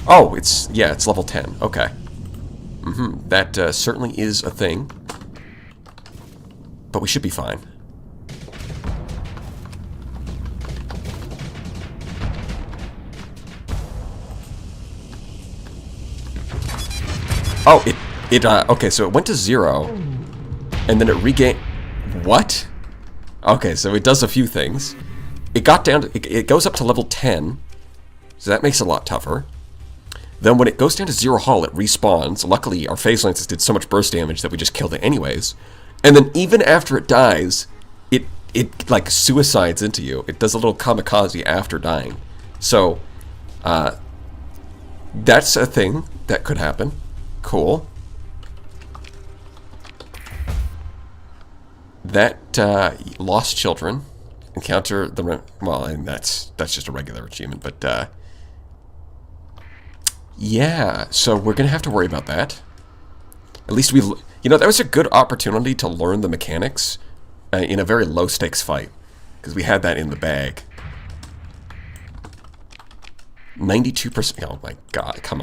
Oh, it's level 10. Okay. That certainly is a thing. But we should be fine. Oh, okay, so it went to 0, and then it regained... What? Okay, so it does a few things. It got down to... It goes up to level 10, so that makes it a lot tougher. Then when it goes down to 0 hull, it respawns. Luckily, our phase lances did so much burst damage that we just killed it anyways. And then even after it dies, it like suicides into you. It does a little kamikaze after dying. So, that's a thing that could happen. Cool. That lost children encounter the well, and that's just a regular achievement, but yeah. So we're gonna have to worry about that. At least we, that was a good opportunity to learn the mechanics in a very low stakes fight because we had that in the bag. 92%. Oh my god! Come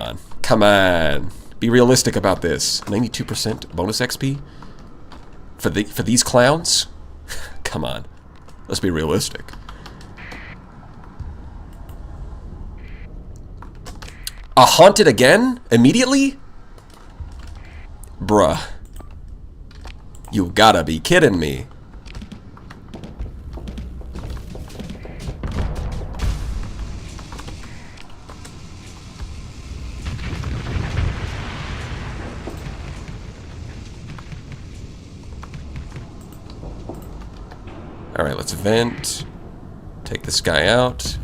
on! Be realistic about this. 92% bonus XP for these clowns. Come on, let's be realistic. A haunted again? Immediately? Bruh. You gotta be kidding me. Alright, let's vent. Take this guy out.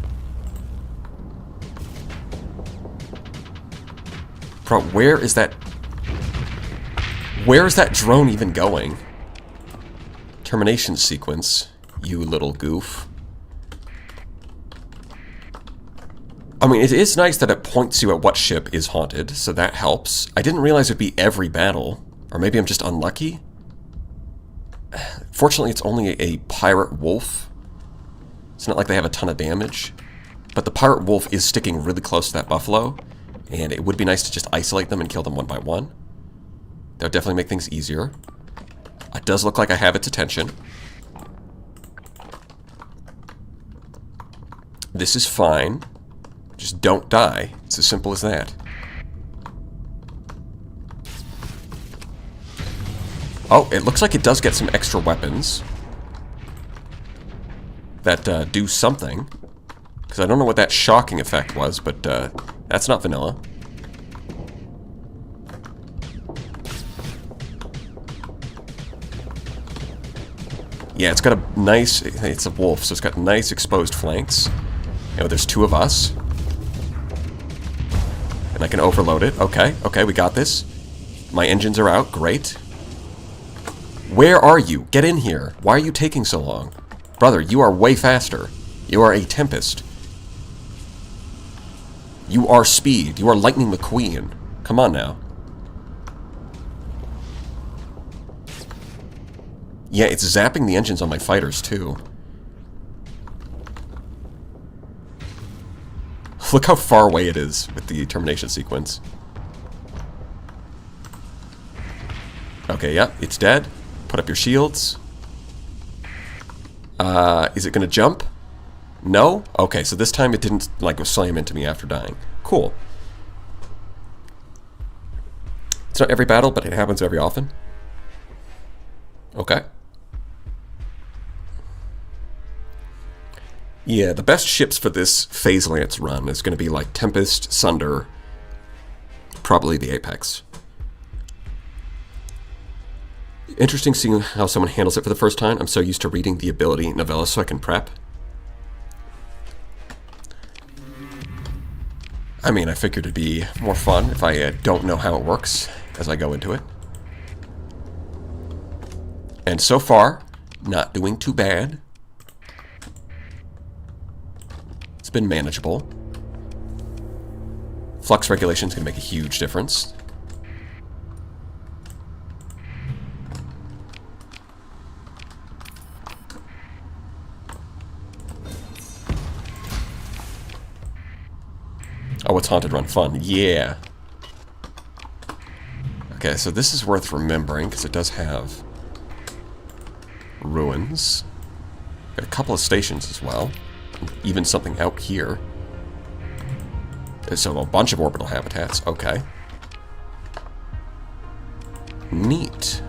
Bro, where is that drone even going? Termination sequence, you little goof. I mean, it is nice that it points you at what ship is haunted, so that helps. I didn't realize it'd be every battle. Or maybe I'm just unlucky? Fortunately, it's only a pirate wolf. It's not like they have a ton of damage. But the pirate wolf is sticking really close to that buffalo. And it would be nice to just isolate them and kill them one by one. That would definitely make things easier. It does look like I have its attention. This is fine. Just don't die. It's as simple as that. Oh, it looks like it does get some extra weapons that do something. Because I don't know what that shocking effect was, but that's not vanilla. Yeah, it's got a nice... It's a wolf, so it's got nice exposed flanks. There's 2 of us. And I can overload it. Okay, we got this. My engines are out. Great. Where are you? Get in here. Why are you taking so long? Brother, you are way faster. You are a Tempest. You are speed. You are Lightning McQueen. Come on now. Yeah, it's zapping the engines on my fighters, too. Look how far away it is with the termination sequence. Okay, yeah, it's dead. Put up your shields. Is it going to jump? No? Okay, so this time it didn't, like, slam into me after dying. Cool. It's not every battle, but it happens every often. Okay. Yeah, the best ships for this Phase Lance run is going to be like Tempest, Sunder, probably the Apex. Interesting seeing how someone handles it for the first time. I'm so used to reading the ability novella so I can prep. I mean, I figured it'd be more fun if I don't know how it works as I go into it. And so far, not doing too bad. It's been manageable. Flux regulation is going to make a huge difference. Oh, it's Haunted Run fun. Yeah. Okay, so this is worth remembering because it does have ruins. Got a couple of stations as well. Even something out here. So a bunch of orbital habitats. Okay. Neat.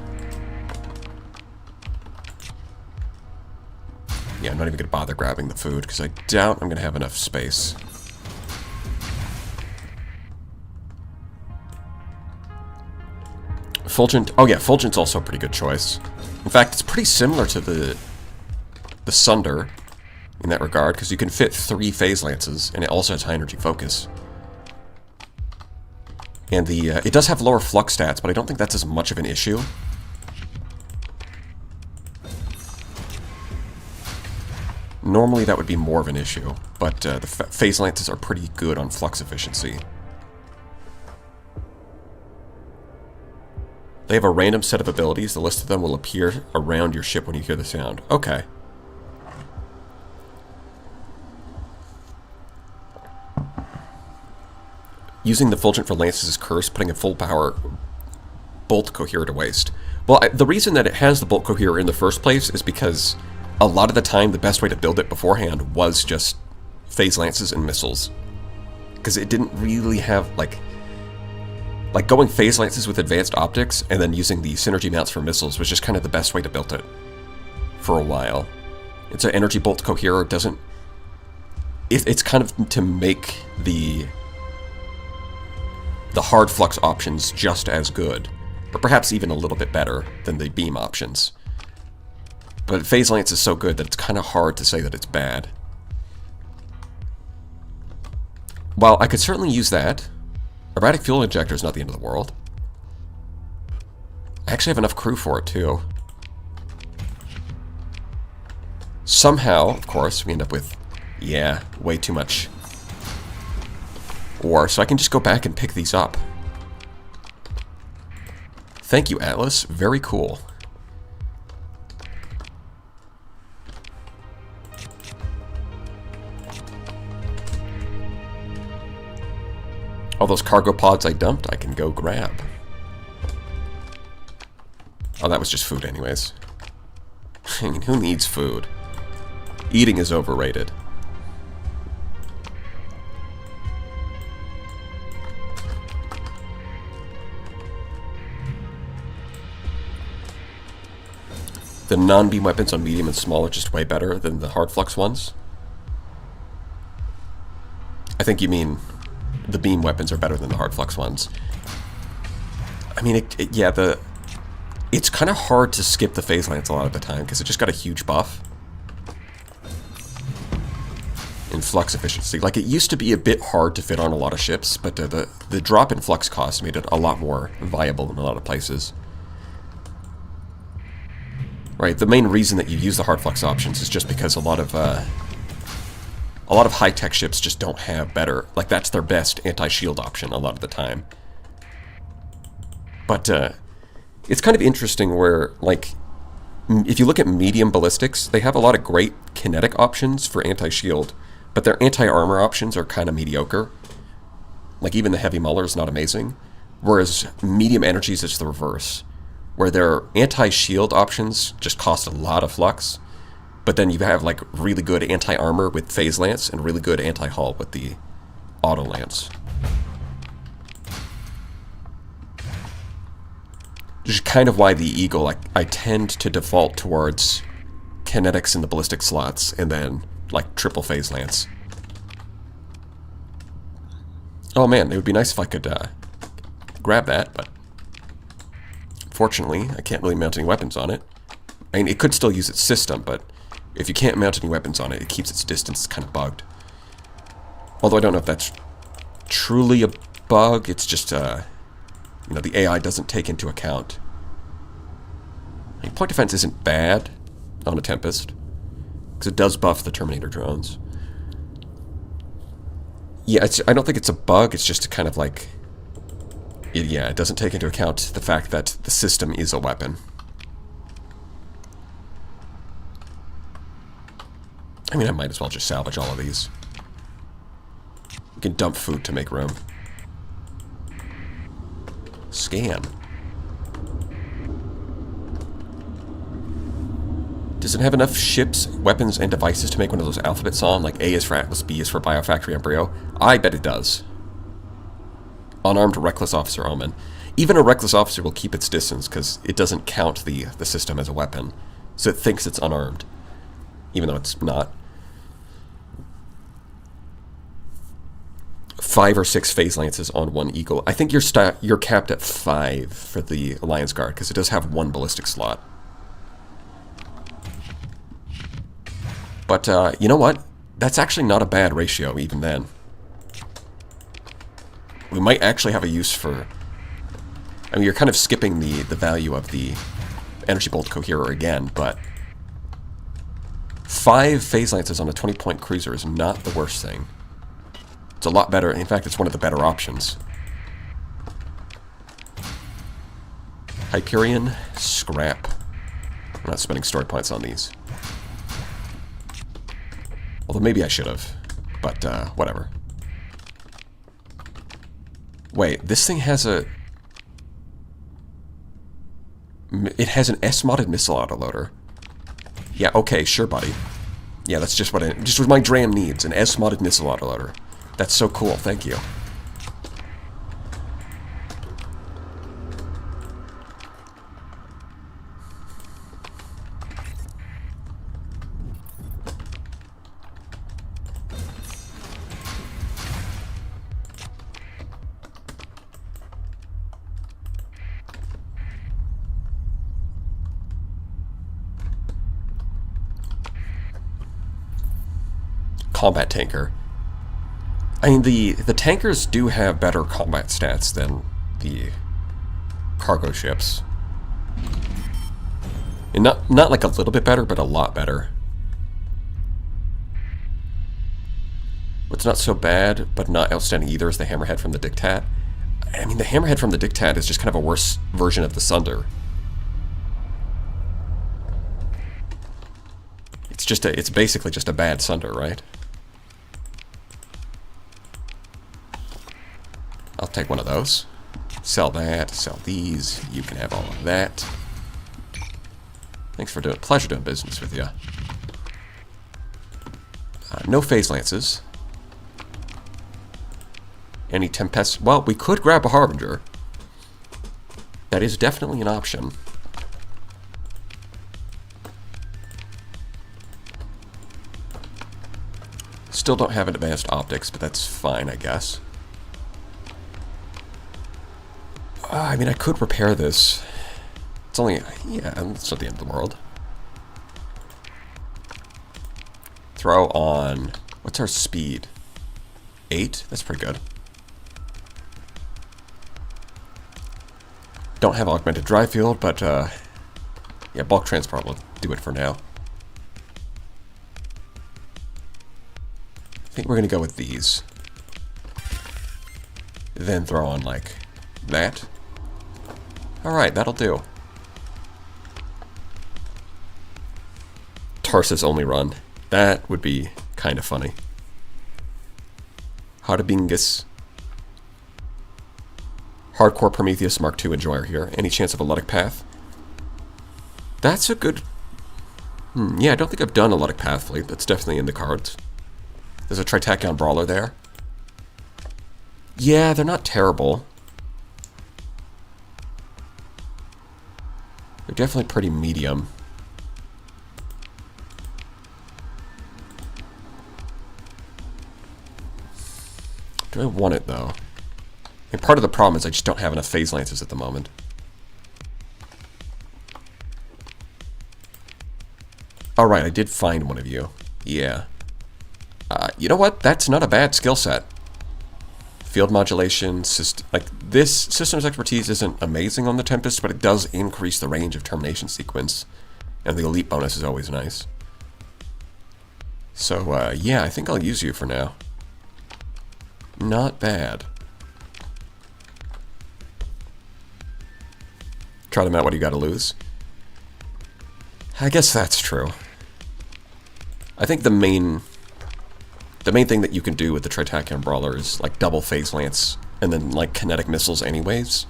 Yeah, I'm not even going to bother grabbing the food because I doubt I'm going to have enough space. Fulgent. Oh yeah, Fulgent's also a pretty good choice. In fact, it's pretty similar to the Sunder in that regard, because you can fit 3 Phase Lances, and it also has high energy focus. And the it does have lower flux stats, but I don't think that's as much of an issue. Normally that would be more of an issue, but the Phase Lances are pretty good on flux efficiency. They have a random set of abilities. The list of them will appear around your ship when you hear the sound. Okay. Using the Fulgent for Lances is cursed, putting a full power bolt coherer to waste. Well, the reason that it has the bolt coherer in the first place is because a lot of the time the best way to build it beforehand was just Phase Lances and missiles. Because it didn't really have, like going Phase Lances with advanced optics and then using the synergy mounts for missiles was just kind of the best way to build it for a while. It's an energy bolt coherer. Doesn't... It's kind of to make the hard flux options just as good, or perhaps even a little bit better than the beam options. But Phase Lance is so good that it's kind of hard to say that it's bad. While I could certainly use that, erratic fuel injector is not the end of the world. I actually have enough crew for it too. Somehow, of course, we end up with, yeah, way too much ore, so I can just go back and pick these up. Thank you, Atlas. Very cool. All those cargo pods I dumped, I can go grab. Oh, that was just food anyways. I mean, who needs food? Eating is overrated. The non-beam weapons on medium and small are just way better than the hard flux ones. I think you mean the beam weapons are better than the hard flux ones. I mean, it's kind of hard to skip the Phase Lance a lot of the time because it just got a huge buff in flux efficiency. Like, it used to be a bit hard to fit on a lot of ships, but the drop in flux cost made it a lot more viable in a lot of places. Right, the main reason that you use the hard flux options is just because a lot of high-tech ships just don't have better, like, that's their best anti-shield option a lot of the time. But it's kind of interesting where, like, if you look at medium ballistics, they have a lot of great kinetic options for anti-shield, but their anti-armor options are kind of mediocre. Like, even the Heavy Mauler is not amazing, whereas medium energies is the reverse, where their anti-shield options just cost a lot of flux, but then you have like really good anti-armor with Phase Lance and really good anti-hull with the Auto Lance. Which is kind of why the Eagle, I tend to default towards kinetics in the ballistic slots and then like triple Phase Lance. Oh man, it would be nice if I could grab that, but fortunately, I can't really mount any weapons on it. I mean, it could still use its system, but if you can't mount any weapons on it, it keeps its distance kind of bugged. Although I don't know if that's truly a bug, it's just, you know, the AI doesn't take into account. I mean, point defense isn't bad on a Tempest, because it does buff the Terminator drones. Yeah, I don't think it's a bug, it's just kind of like... it doesn't take into account the fact that the system is a weapon. I mean, I might as well just salvage all of these. You can dump food to make room. Scan. Does it have enough ships, weapons, and devices to make one of those alphabet songs, like A is for Atlas, B is for Biofactory Embryo? I bet it does. Unarmed Reckless Officer Omen. Even a Reckless Officer will keep its distance because it doesn't count the system as a weapon. So it thinks it's unarmed, even though it's not. 5 or 6 phase lances on one eagle. I think you're capped at 5 for the Alliance Guard, because it does have 1 ballistic slot. But you know what? That's actually not a bad ratio, even then. We might actually have a use for... I mean, you're kind of skipping the value of the Energy Bolt Coherer again, but 5 phase lances on a 20-point cruiser is not the worst thing. It's a lot better. In fact, it's one of the better options. Hyperion, scrap. I'm not spending story points on these. Although maybe I should have, but whatever. Wait, this thing has a... It has an S-modded missile autoloader. Yeah, okay, sure, buddy. Yeah, that's just what my Dram needs, an S-modded missile autoloader. That's so cool, thank you. Combat tanker. I mean, the tankers do have better combat stats than the cargo ships. And not like a little bit better, but a lot better. What's not so bad, but not outstanding either, is the Hammerhead from the Diktat. I mean, the Hammerhead from the Diktat is just kind of a worse version of the Sunder. It's basically just a bad Sunder, right? I'll take one of those. Sell that, sell these. You can have all of that. Thanks for doing... Pleasure doing business with you. No phase lances. Any Tempest... Well, we could grab a Harbinger. That is definitely an option. Still don't have an advanced optics, but that's fine, I guess. I mean, I could repair this. It's only... Yeah, it's not the end of the world. Throw on... What's our speed? 8? That's pretty good. Don't have augmented drive field, but... yeah, bulk transport will do it for now. I think we're going to go with these. Then throw on, like, that. Alright, that'll do. Tarsus only run. That would be kind of funny. Hardabingus. Hardcore Prometheus Mark II Enjoyer here. Any chance of a Ludic Path? That's a good... yeah, I don't think I've done a Ludic Path fleet. That's definitely in the cards. There's a Tritachyon Brawler there. Yeah, they're not terrible. They're definitely pretty medium. Do I want it, though? I mean, part of the problem is I just don't have enough phase lances at the moment. Alright, I did find one of you. Yeah. You know what? That's not a bad skill set. Field modulation, like this systems expertise isn't amazing on the Tempest, but it does increase the range of termination sequence, and the elite bonus is always nice. So yeah, I think I'll use you for now. Not bad. Try them out. What do you got to lose? I guess that's true. I think the main thing that you can do with the Tritachyon Brawler is like double phase lance and then like kinetic missiles anyways.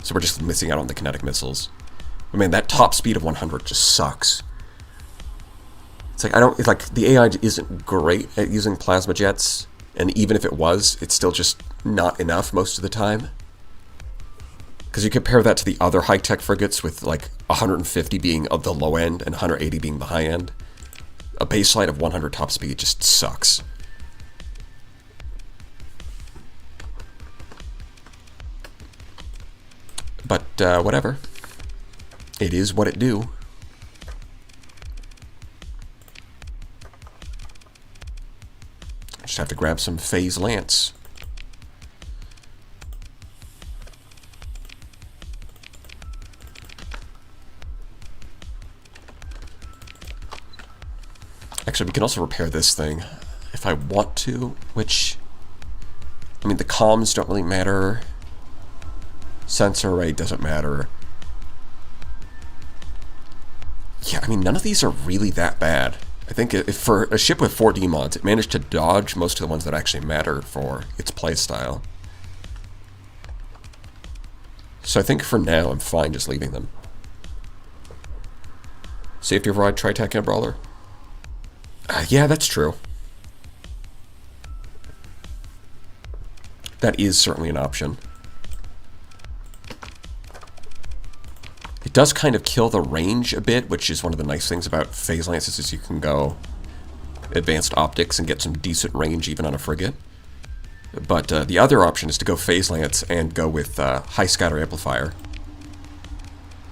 So we're just missing out on the kinetic missiles. I mean, that top speed of 100 just sucks. It's like it's like the AI isn't great at using plasma jets, and even if it was, it's still just not enough most of the time. Because you compare that to the other high-tech frigates with like 150 being of the low end and 180 being the high end. A baseline of 100 top speed just sucks. But whatever. It is what it do. Just have to grab some Phase Lance. Actually, we can also repair this thing if I want to, which, I mean, the comms don't really matter. Sensor array doesn't matter. Yeah, I mean, none of these are really that bad. I think if for a ship with 4D mods, it managed to dodge most of the ones that actually matter for its playstyle. So I think for now, I'm fine just leaving them. Safety override, Tri-Tac, and Brawler. Yeah, that's true. That is certainly an option. It does kind of kill the range a bit, which is one of the nice things about Phase Lances, is you can go advanced optics and get some decent range even on a frigate. But the other option is to go Phase Lance and go with high scatter amplifier.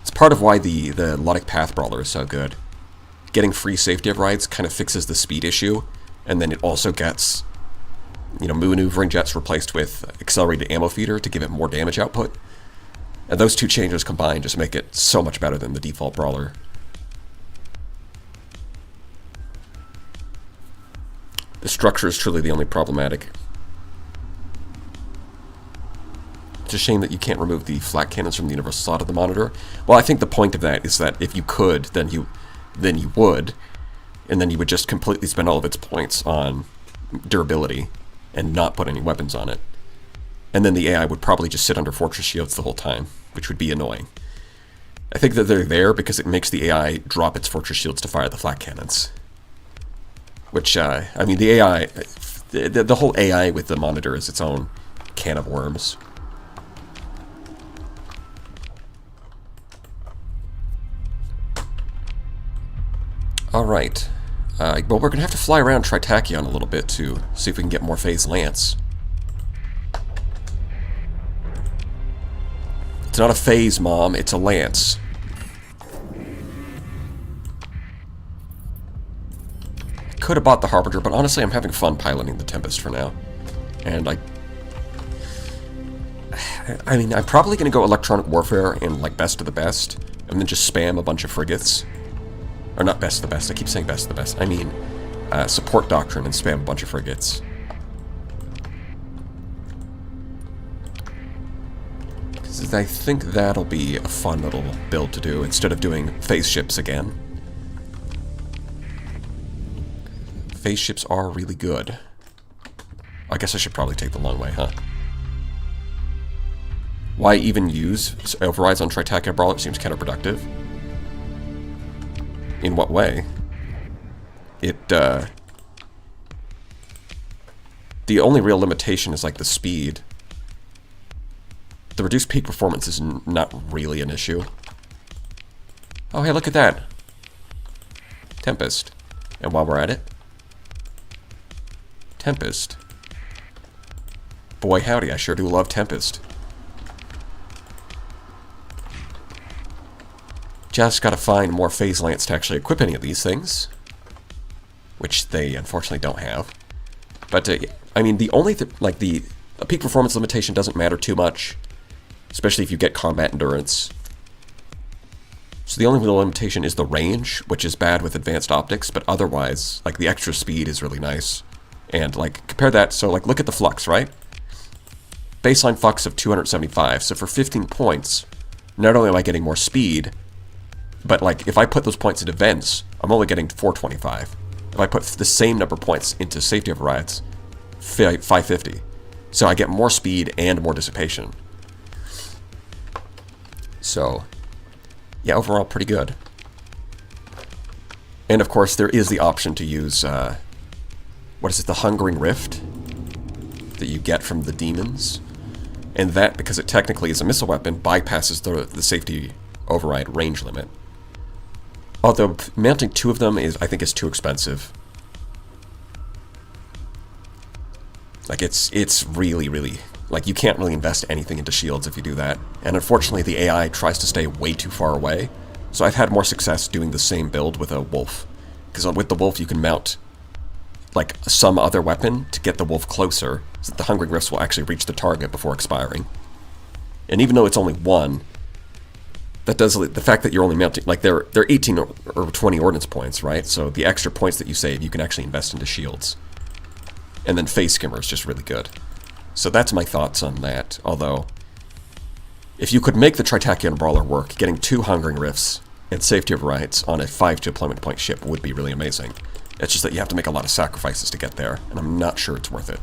It's part of why the Luddic Path Brawler is so good. Getting free safety overrides kind of fixes the speed issue, and then it also gets, you know, maneuvering jets replaced with accelerated ammo feeder to give it more damage output. And those two changes combined just make it so much better than the default Brawler. The structure is truly the only problematic. It's a shame that you can't remove the flak cannons from the universal slot of the monitor. Well, I think the point of that is that if you could, then you would, and then you would just completely spend all of its points on durability and not put any weapons on it. And then the AI would probably just sit under fortress shields the whole time, which would be annoying. I think that they're there because it makes the AI drop its fortress shields to fire the flak cannons. Which, I mean, the AI, the whole AI with the monitor is its own can of worms. Alright, well, we're going to have to fly around Tritachyon a little bit to see if we can get more Phase Lance. It's not a phase, Mom, it's a lance. I could have bought the Harbinger, but honestly I'm having fun piloting the Tempest for now. And I mean, I'm probably going to go Electronic Warfare and, like, Best of the Best, and then just spam a bunch of frigates. Or not Best of the Best, I keep saying Best of the Best. I mean, Support Doctrine and spam a bunch of frigates. Because I think that'll be a fun little build to do, instead of doing phase ships again. Phase ships are really good. I guess I should probably take the long way, huh? Why even use overrides on Tritachyon Brawler? It seems counterproductive. In what way? The only real limitation is, like, the speed. The reduced peak performance is not really an issue. Oh, hey, look at that. Tempest. And while we're at it, Tempest. Boy, howdy, I sure do love Tempest. Just gotta find more Phase Lance to actually equip any of these things. Which they, unfortunately, don't have. But, I mean, the only like, the peak performance limitation doesn't matter too much. Especially if you get combat endurance. So the only real limitation is the range, which is bad with advanced optics, but otherwise, like, the extra speed is really nice. And, like, compare that, so, like, look at the flux, right? Baseline flux of 275, so for 15 points, not only am I getting more speed, but, like, if I put those points into vents, I'm only getting 425. If I put the same number of points into safety overrides, 550. So I get more speed and more dissipation. So, yeah, overall pretty good. And of course, there is the option to use, what is it, the Hungering Rift that you get from the demons. And that, because it technically is a missile weapon, bypasses the safety override range limit. Although mounting 2 of them I think is too expensive. Like, it's really, really, Like, you can't really invest anything into shields if you do that. And unfortunately, the AI tries to stay way too far away. So I've had more success doing the same build with a wolf. Because with the wolf, you can mount, like, some other weapon to get the wolf closer, so that the Hungering Rifts will actually reach the target before expiring. And even though it's only one, that does, the fact that you're only mounting, like, they're 18 or 20 ordnance points, right? So the extra points that you save, you can actually invest into shields. And then Phase Skimmer is just really good. So that's my thoughts on that. Although, if you could make the Tritakian Brawler work, getting 2 Hungering Rifts and Safety Overrides on a 5 deployment point ship would be really amazing. It's just that you have to make a lot of sacrifices to get there, and I'm not sure it's worth it.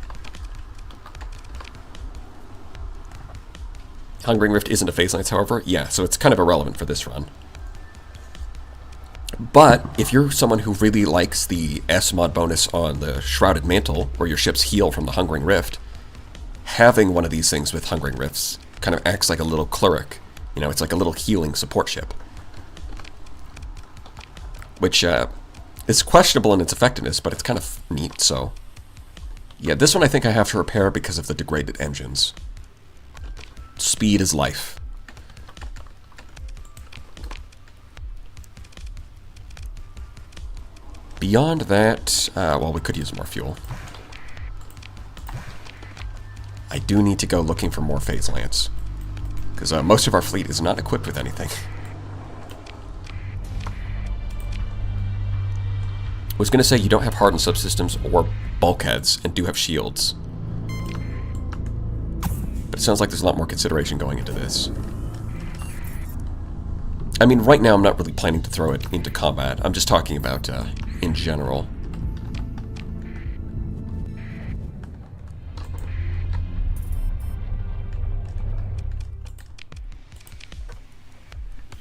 Hungering Rift isn't a Phase Lance, however. Yeah, so it's kind of irrelevant for this run. But if you're someone who really likes the S mod bonus on the Shrouded Mantle, where your ships heal from the Hungering Rift, having one of these things with Hungering Rifts kind of acts like a little cleric. You know, it's like a little healing support ship. Which is questionable in its effectiveness, but it's kind of neat, so... Yeah, this one I think I have to repair because of the degraded engines. Speed is life. Beyond that, well, we could use more fuel. I do need to go looking for more Phase Lance, because most of our fleet is not equipped with anything. I was going to say you don't have hardened subsystems or bulkheads, and do have shields. But it sounds like there's a lot more consideration going into this. I mean, right now I'm not really planning to throw it into combat. I'm just talking about in general.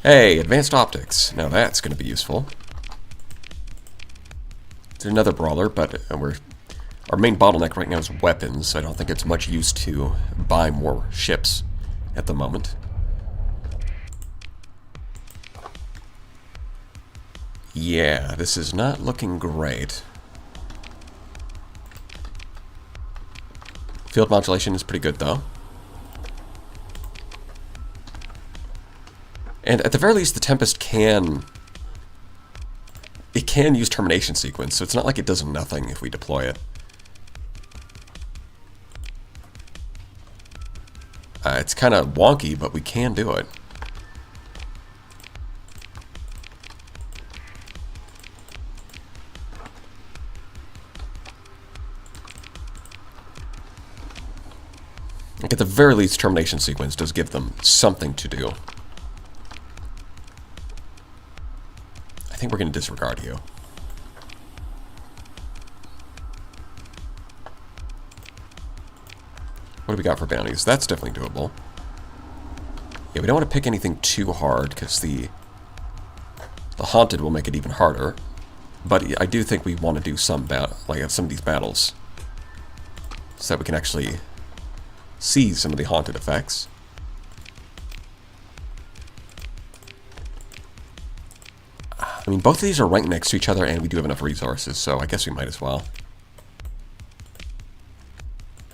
Hey, advanced optics. Now that's going to be useful. There's another brawler, but our main bottleneck right now is weapons, so I don't think it's much use to buy more ships at the moment. Yeah, this is not looking great. Field modulation is pretty good, though. And at the very least, the Tempest can use termination sequence, so it's not like it does nothing if we deploy it. It's kind of wonky, but we can do it. Like, at the very least, termination sequence does give them something to do. I think we're going to disregard you. What do we got for bounties? That's definitely doable. Yeah, we don't want to pick anything too hard, because the Haunted will make it even harder. But I do think we want to do some of these battles, so that we can actually see some of the Haunted effects. I mean, both of these are right next to each other, and we do have enough resources, so I guess we might as well.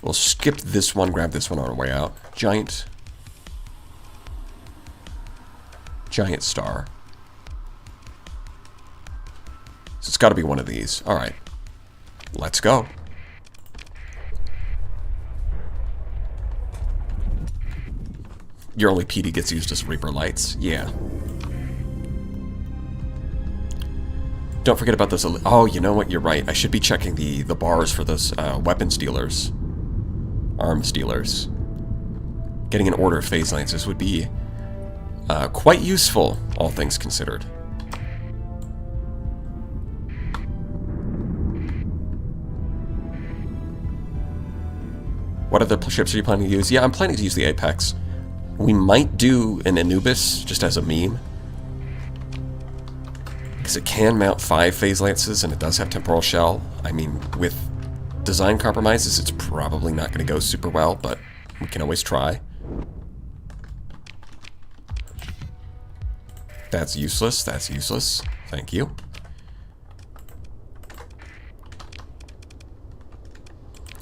We'll skip this one, grab this one on our way out. Giant star. So it's got to be one of these. Alright. Let's go. Your only PD gets used as Reaper Lights. Yeah. Don't forget about those... Oh, you know what? You're right. I should be checking the bars for those weapons dealers. Arms dealers. Getting an order of Phase Lances would be quite useful, all things considered. What other ships are you planning to use? Yeah, I'm planning to use the Apex. We might do an Anubis, just as a meme. Because it can mount 5 Phase Lances, and it does have Temporal Shell. I mean, with design compromises, it's probably not going to go super well, but we can always try. That's useless. That's useless. Thank you.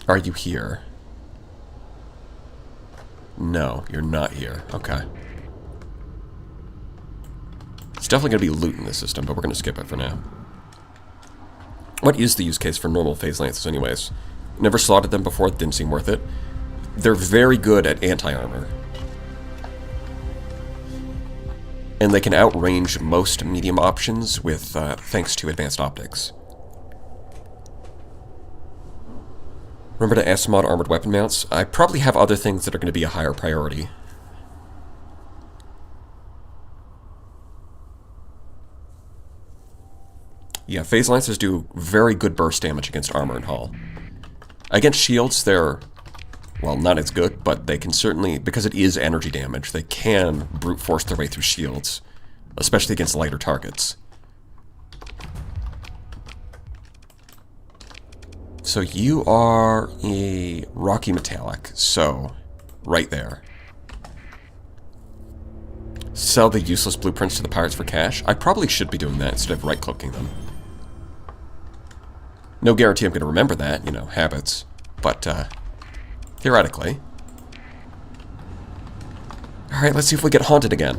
Are you here? No, you're not here. Okay. It's definitely going to be loot in this system, but we're going to skip it for now. What is the use case for normal phase lances anyways? Never slotted them before, it didn't seem worth it. They're very good at anti-armor. And they can outrange most medium options with thanks to advanced optics. Remember to ask mod armored weapon mounts? I probably have other things that are going to be a higher priority. Yeah, phase lancers do very good burst damage against armor and hull. Against shields, they're, well, not as good, but they can certainly, because it is energy damage, they can brute force their way through shields, especially against lighter targets. So you are a rocky metallic, so right there. Sell the useless blueprints to the pirates for cash? I probably should be doing that instead of right-clicking them. No guarantee I'm going to remember that, you know, habits, but theoretically. Alright, let's see if we get haunted again.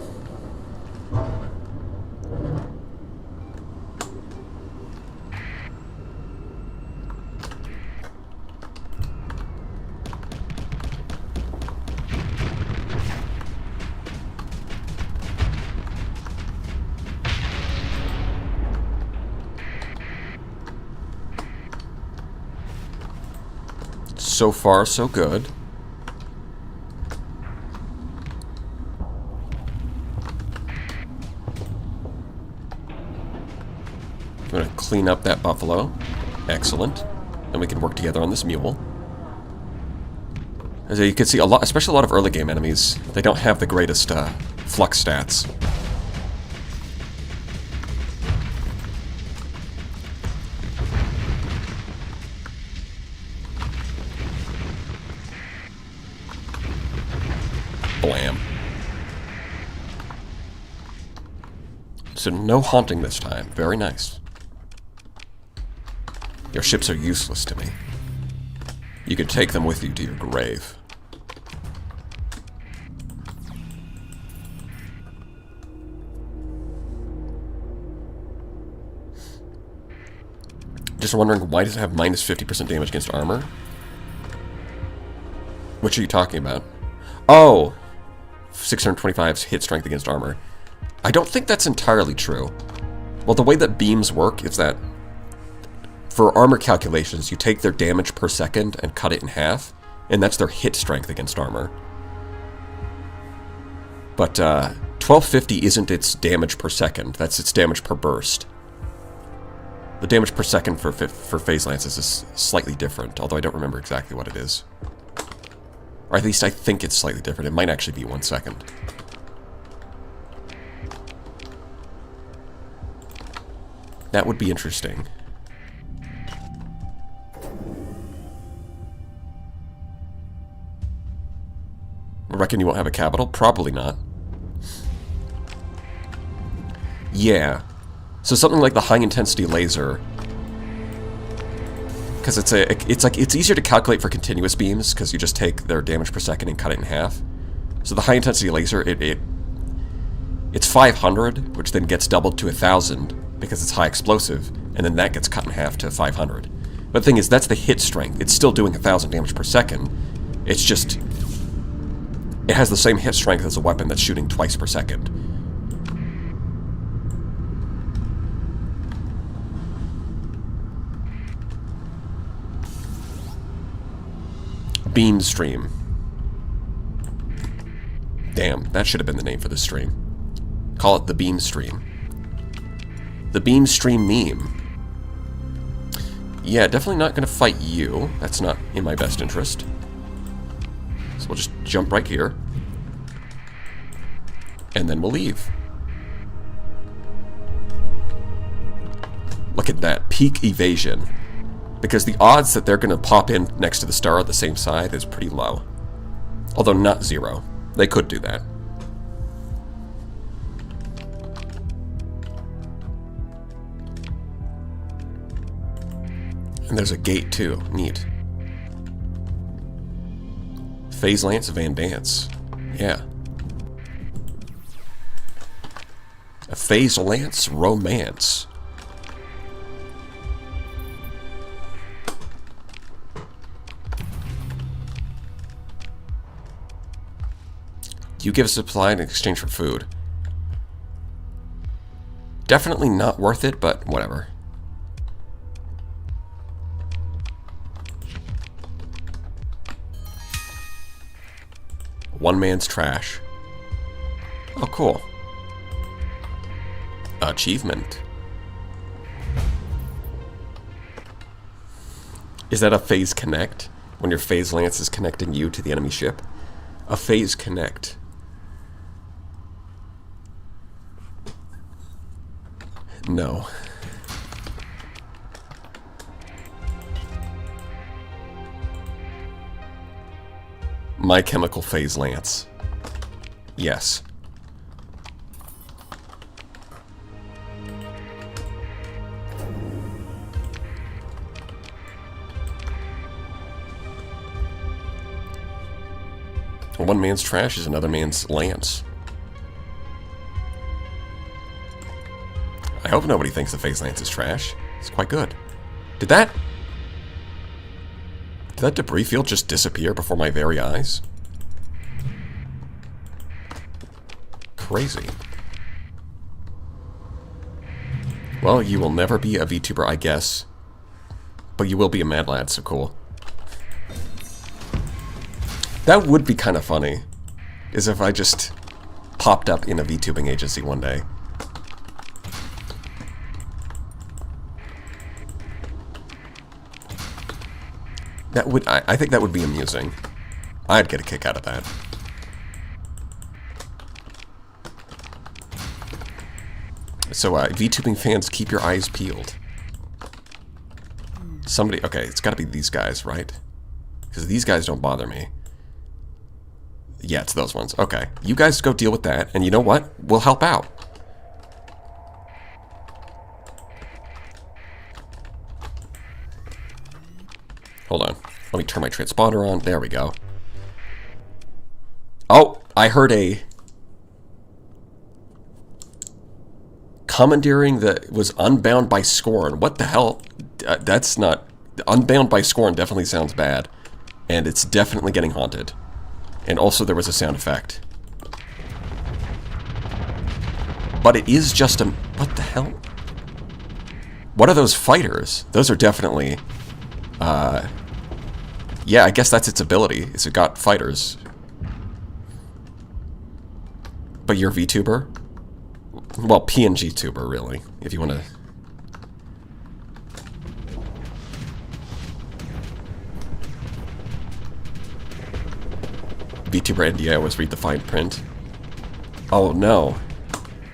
So far, so good. I'm going to clean up that buffalo. Excellent. Then we can work together on this mule. As you can see, a lot, especially a lot of early game enemies, they don't have the greatest flux stats. Blam. So no haunting this time. Very nice. Your ships are useless to me. You can take them with you to your grave. Just wondering, why does it have minus 50% damage against armor? Which are you talking about? Oh! 625's hit strength against armor. I don't think that's entirely true. Well, the way that beams work is that for armor calculations, you take their damage per second and cut it in half, and that's their hit strength against armor. But 1250 isn't its damage per second, that's its damage per burst. The damage per second for phase lances is slightly different, although I don't remember exactly what it is. Or at least I think it's slightly different. It might actually be 1 second. That would be interesting. I reckon you won't have a capital? Probably not. Yeah. So something like the high-intensity laser, because it's easier to calculate for continuous beams because you just take their damage per second and cut it in half. So the high-intensity laser, it's 500, which then gets doubled to 1,000 because it's high explosive, and then that gets cut in half to 500. But the thing is, that's the hit strength. It's still doing 1,000 damage per second. It's just, it has the same hit strength as a weapon that's shooting twice per second. Beam stream. Damn, that should have been the name for this stream. Call it the beam stream. The beam stream meme. Yeah, definitely not going to fight you. That's not in my best interest. So we'll just jump right here. And then we'll leave. Look at that. Peak evasion. Because the odds that they're going to pop in next to the star at the same side is pretty low. Although not zero. They could do that. And there's a gate too. Neat. Phase Lance Van Dance. Yeah. A Phase Lance romance. You give a supply in exchange for food. Definitely not worth it, but whatever. One man's trash. Oh, cool. Achievement. Is that a phase connect? When your phase lance is connecting you to the enemy ship? A phase connect. No. My chemical phase lance. Yes. One man's trash is another man's lance. I hope nobody thinks the phase lance is trash. It's quite good. Did that debris field just disappear before my very eyes? Crazy. Well, you will never be a VTuber, I guess. But you will be a mad lad, so cool. That would be kind of funny, is if I just popped up in a VTubing agency one day. That would, I think that would be amusing. I'd get a kick out of that. So, VTubing fans, keep your eyes peeled. Somebody, okay, it's gotta be these guys, right? Because these guys don't bother me. Yeah, it's those ones. Okay, you guys go deal with that, and you know what? We'll help out. Hold on. Let me turn my transponder on. There we go. Oh, I heard a commandeering that was unbound by scorn. What the hell? That's not... Unbound by scorn definitely sounds bad. And it's definitely getting haunted. And also there was a sound effect. But it is just a... What the hell? What are those fighters? Those are definitely... yeah, I guess that's its ability, is it got fighters. But you're VTuber? Well, PNG tuber, really, if you want to... VTuber NDA, I always read the fine print. Oh, no.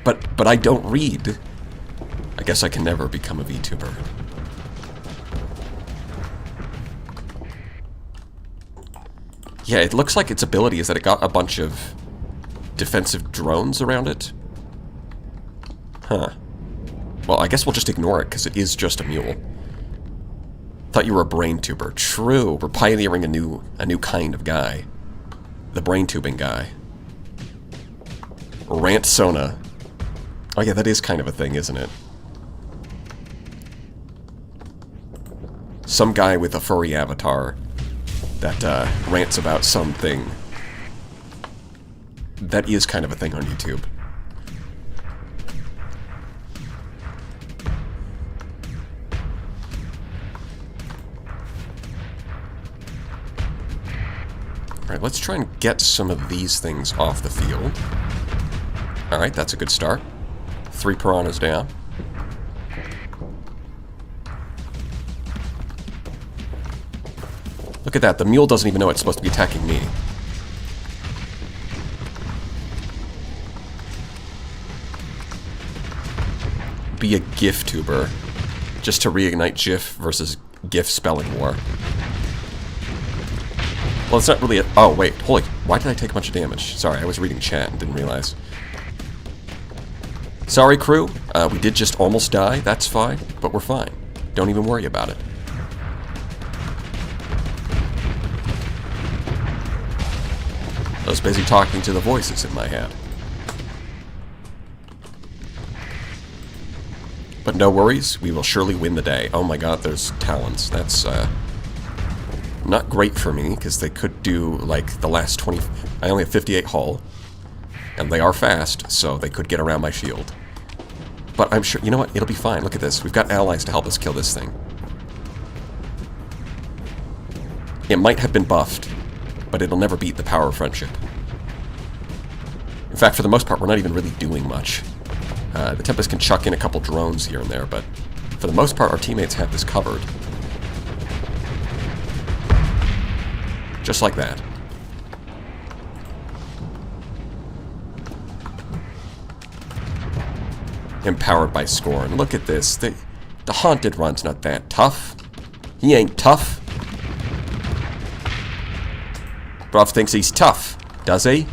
But I don't read. I guess I can never become a VTuber. Yeah, it looks like its ability is that it got a bunch of defensive drones around it. Huh. Well, I guess we'll just ignore it, because it is just a mule. Thought you were a brain tuber. True, we're pioneering a new kind of guy. The brain tubing guy. Rant Sona. Oh yeah, that is kind of a thing, isn't it? Some guy with a furry avatar that rants about something. That is kind of a thing on YouTube. Alright, let's try and get some of these things off the field. Alright, that's a good start. 3 piranhas down. Look at that, the mule doesn't even know it's supposed to be attacking me. Be a GIF tuber. Just to reignite GIF versus GIF spelling war. Well, it's not really a... Oh, wait. Holy... Why did I take a bunch of damage? Sorry, I was reading chat and didn't realize. Sorry, crew. We did just almost die. That's fine. But we're fine. Don't even worry about it. I was busy talking to the voices in my head. But no worries, we will surely win the day. Oh my god, there's talons. That's not great for me, because they could do, like, the last 20... I only have 58 hull, and they are fast, so they could get around my shield. But I'm sure... You know what? It'll be fine. Look at this. We've got allies to help us kill this thing. It might have been buffed, but it'll never beat the power of friendship. In fact, for the most part, we're not even really doing much. The Tempest can chuck in a couple drones here and there, but for the most part, our teammates have this covered. Just like that. Empowered by Scorn. Look at this. The Haunted run's not that tough. He ain't tough. Bruv thinks he's tough, does he?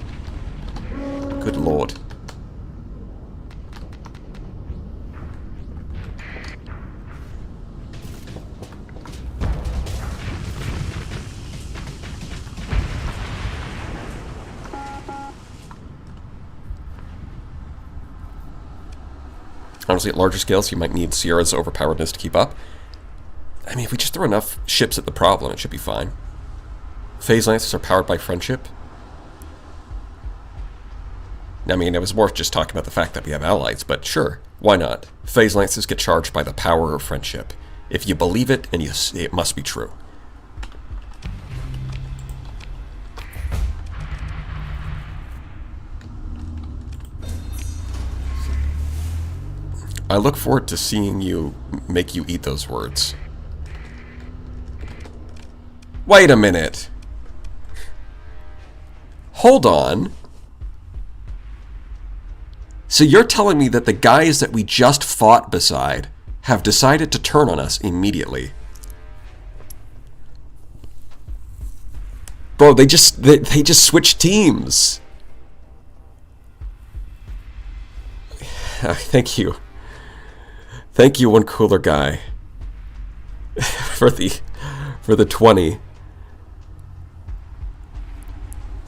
Good lord. Honestly, at larger scales, you might need Sierra's overpoweredness to keep up. I mean, if we just throw enough ships at the problem, it should be fine. Phase Lances are powered by friendship. I mean, it was more just talking about the fact that we have allies, but sure, why not? Phase Lances get charged by the power of friendship. If you believe it, and it must be true. I look forward to seeing you make you eat those words. Wait a minute. Hold on. So you're telling me that the guys that we just fought beside have decided to turn on us immediately? Bro, they just switched teams. Thank you. Thank you, one cooler guy, for the 20.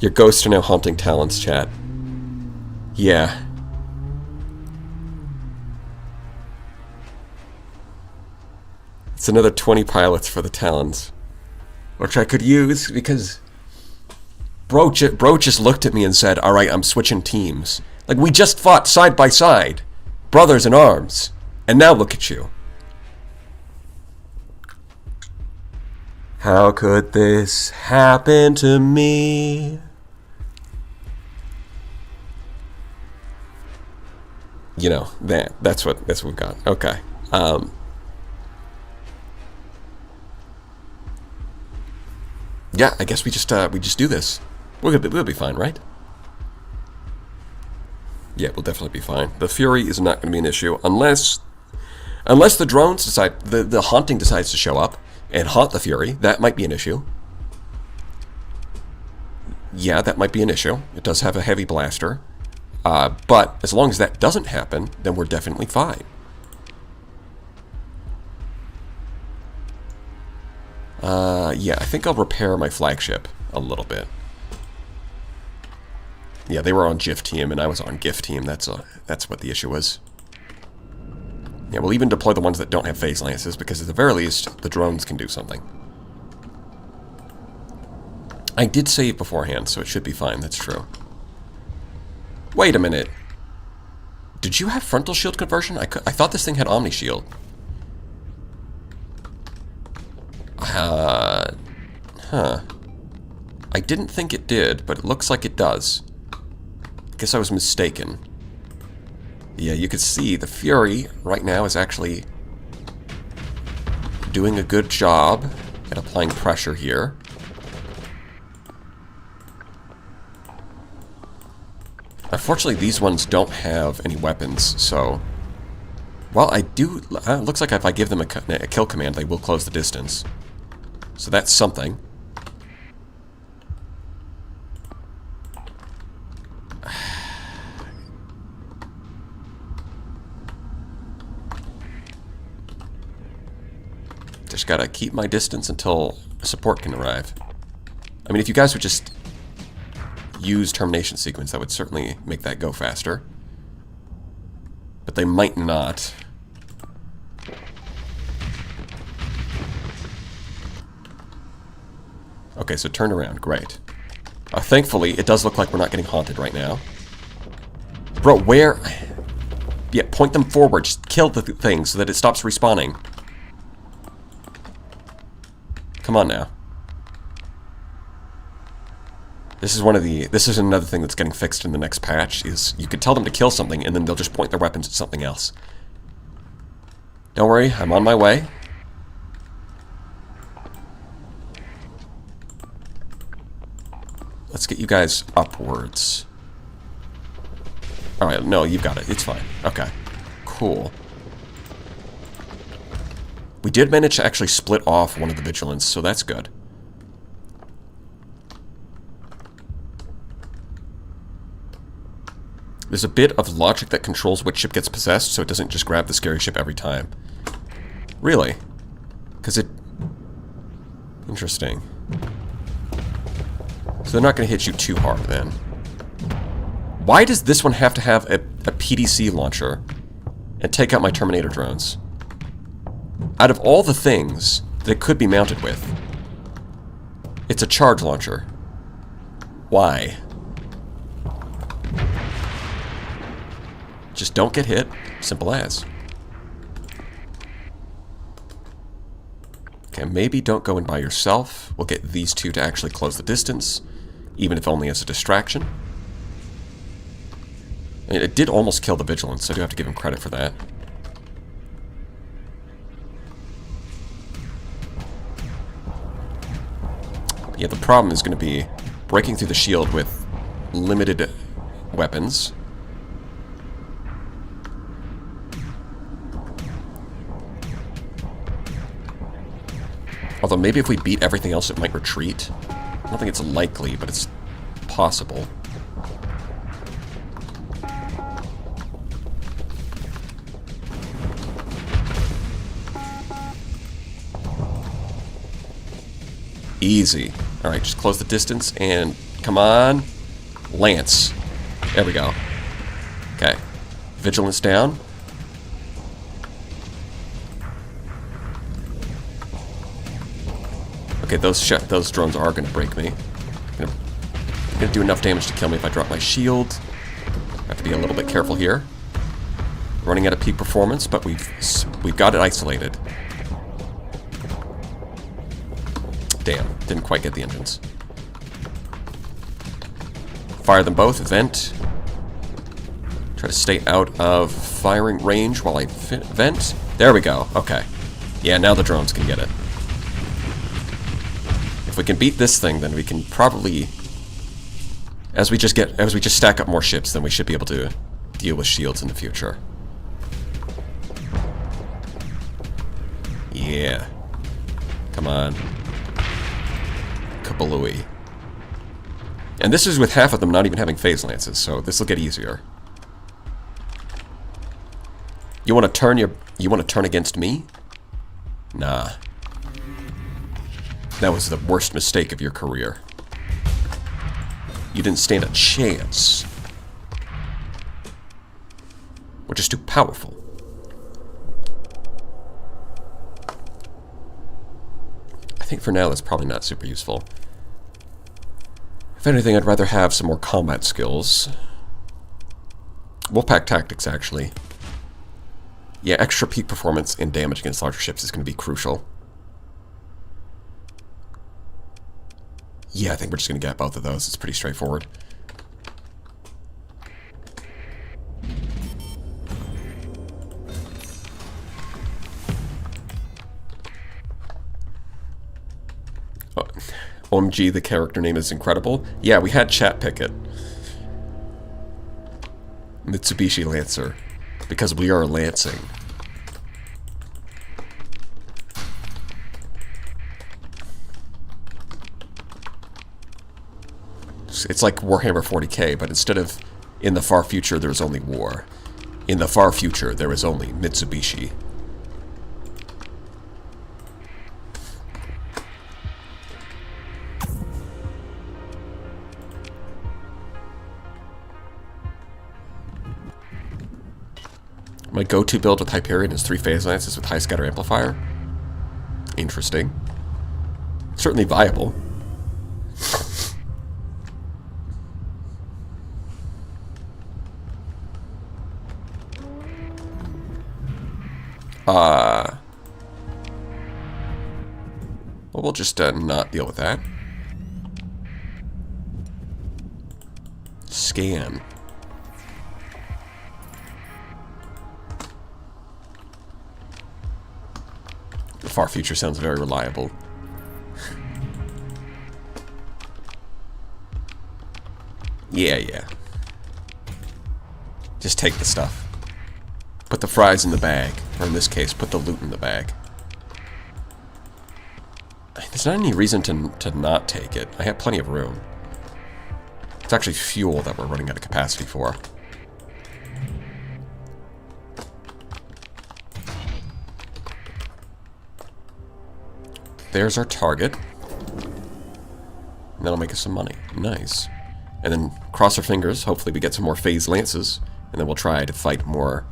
Your ghosts are now haunting Talon's chat. Yeah. It's another 20 pilots for the Talons, which I could use because Bro just looked at me and said, "All right, I'm switching teams." Like, we just fought side by side, brothers in arms. And now look at you. How could this happen to me? You know, that's what we've got. Okay. Yeah, I guess we just do this. We'll be fine, right? Yeah, we'll definitely be fine. The Fury is not going to be an issue unless the drones decide, the haunting decides to show up and haunt the Fury. That might be an issue. Yeah, that might be an issue. It does have a heavy blaster. But as long as that doesn't happen, then we're definitely fine. Yeah, I think I'll repair my flagship a little bit. Yeah, they were on GIF team and I was on GIF team. That's what the issue was. Yeah, we'll even deploy the ones that don't have phase lances, because at the very least, the drones can do something. I did save beforehand, so it should be fine, that's true. Wait a minute. Did you have frontal shield conversion? I thought this thing had Omni Shield. Huh. I didn't think it did, but it looks like it does. Guess I was mistaken. Yeah, you can see the Fury right now is actually doing a good job at applying pressure here. Unfortunately, these ones don't have any weapons, so... Well, I do... It looks like if I give them a kill command, they will close the distance. So that's something. Just gotta keep my distance until support can arrive. I mean, if you guys would just... use termination sequence, that would certainly make that go faster. But they might not. Okay, so turn around. Great. Thankfully, it does look like we're not getting haunted right now. Bro, where... Yeah, point them forward. Just kill the thing so that it stops respawning. Come on now. This is another thing that's getting fixed in the next patch, is you could tell them to kill something and then they'll just point their weapons at something else. Don't worry, I'm on my way. Let's get you guys upwards. Alright, no, you've got it. It's fine. Okay. Cool. We did manage to actually split off one of the vigilants, so that's good. There's a bit of logic that controls which ship gets possessed, so it doesn't just grab the scary ship every time. Really? Because it... Interesting. So they're not going to hit you too hard, then. Why does this one have to have a PDC launcher and take out my Terminator drones? Out of all the things that it could be mounted with, it's a charge launcher. Why? Just don't get hit. Simple as. Okay, maybe don't go in by yourself. We'll get these two to actually close the distance, even if only as a distraction. I mean, it did almost kill the Vigilance, so I do have to give him credit for that. Yeah, the problem is going to be breaking through the shield with limited weapons. Although maybe if we beat everything else, it might retreat. I don't think it's likely, but it's possible. Easy. Alright, just close the distance and come on. Lance. There we go. Okay. Vigilance down. Okay, those drones are going to break me. Going to do enough damage to kill me if I drop my shield. Have to be a little bit careful here. Running at a peak performance, but we've got it isolated. Damn, didn't quite get the engines. Fire them both, vent. Try to stay out of firing range while I vent. There we go, okay. Yeah, now the drones can get it. If we can beat this thing, then we can probably, as we just stack up more ships, then we should be able to deal with shields in the future. Yeah. Come on. Kabalooey. And this is with half of them not even having phase lances, so this will get easier. You want to turn against me? Nah. That was the worst mistake of your career. You didn't stand a chance. We're just too powerful. I think for now that's probably not super useful. If anything, I'd rather have some more combat skills. Wolfpack tactics, actually. Yeah, extra peak performance and damage against larger ships is going to be crucial. Yeah, I think we're just going to get both of those. It's pretty straightforward. Oh, OMG, the character name is incredible. Yeah, we had chat pick it. Mitsubishi Lancer. Because we are lancing. It's like Warhammer 40k, but instead of in the far future there's only war, in the far future there is only Mitsubishi. My go-to build with Hyperion is 3 Phase Lances with high scatter amplifier. Interesting. Certainly viable. Well, we'll just not deal with that. Scan. The far future sounds very reliable. Yeah. Just take the stuff. Put the fries in the bag. Or in this case, put the loot in the bag. There's not any reason to not take it. I have plenty of room. It's actually fuel that we're running out of capacity for. There's our target. And that'll make us some money. Nice. And then cross our fingers. Hopefully we get some more Phase Lances. And then we'll try to fight more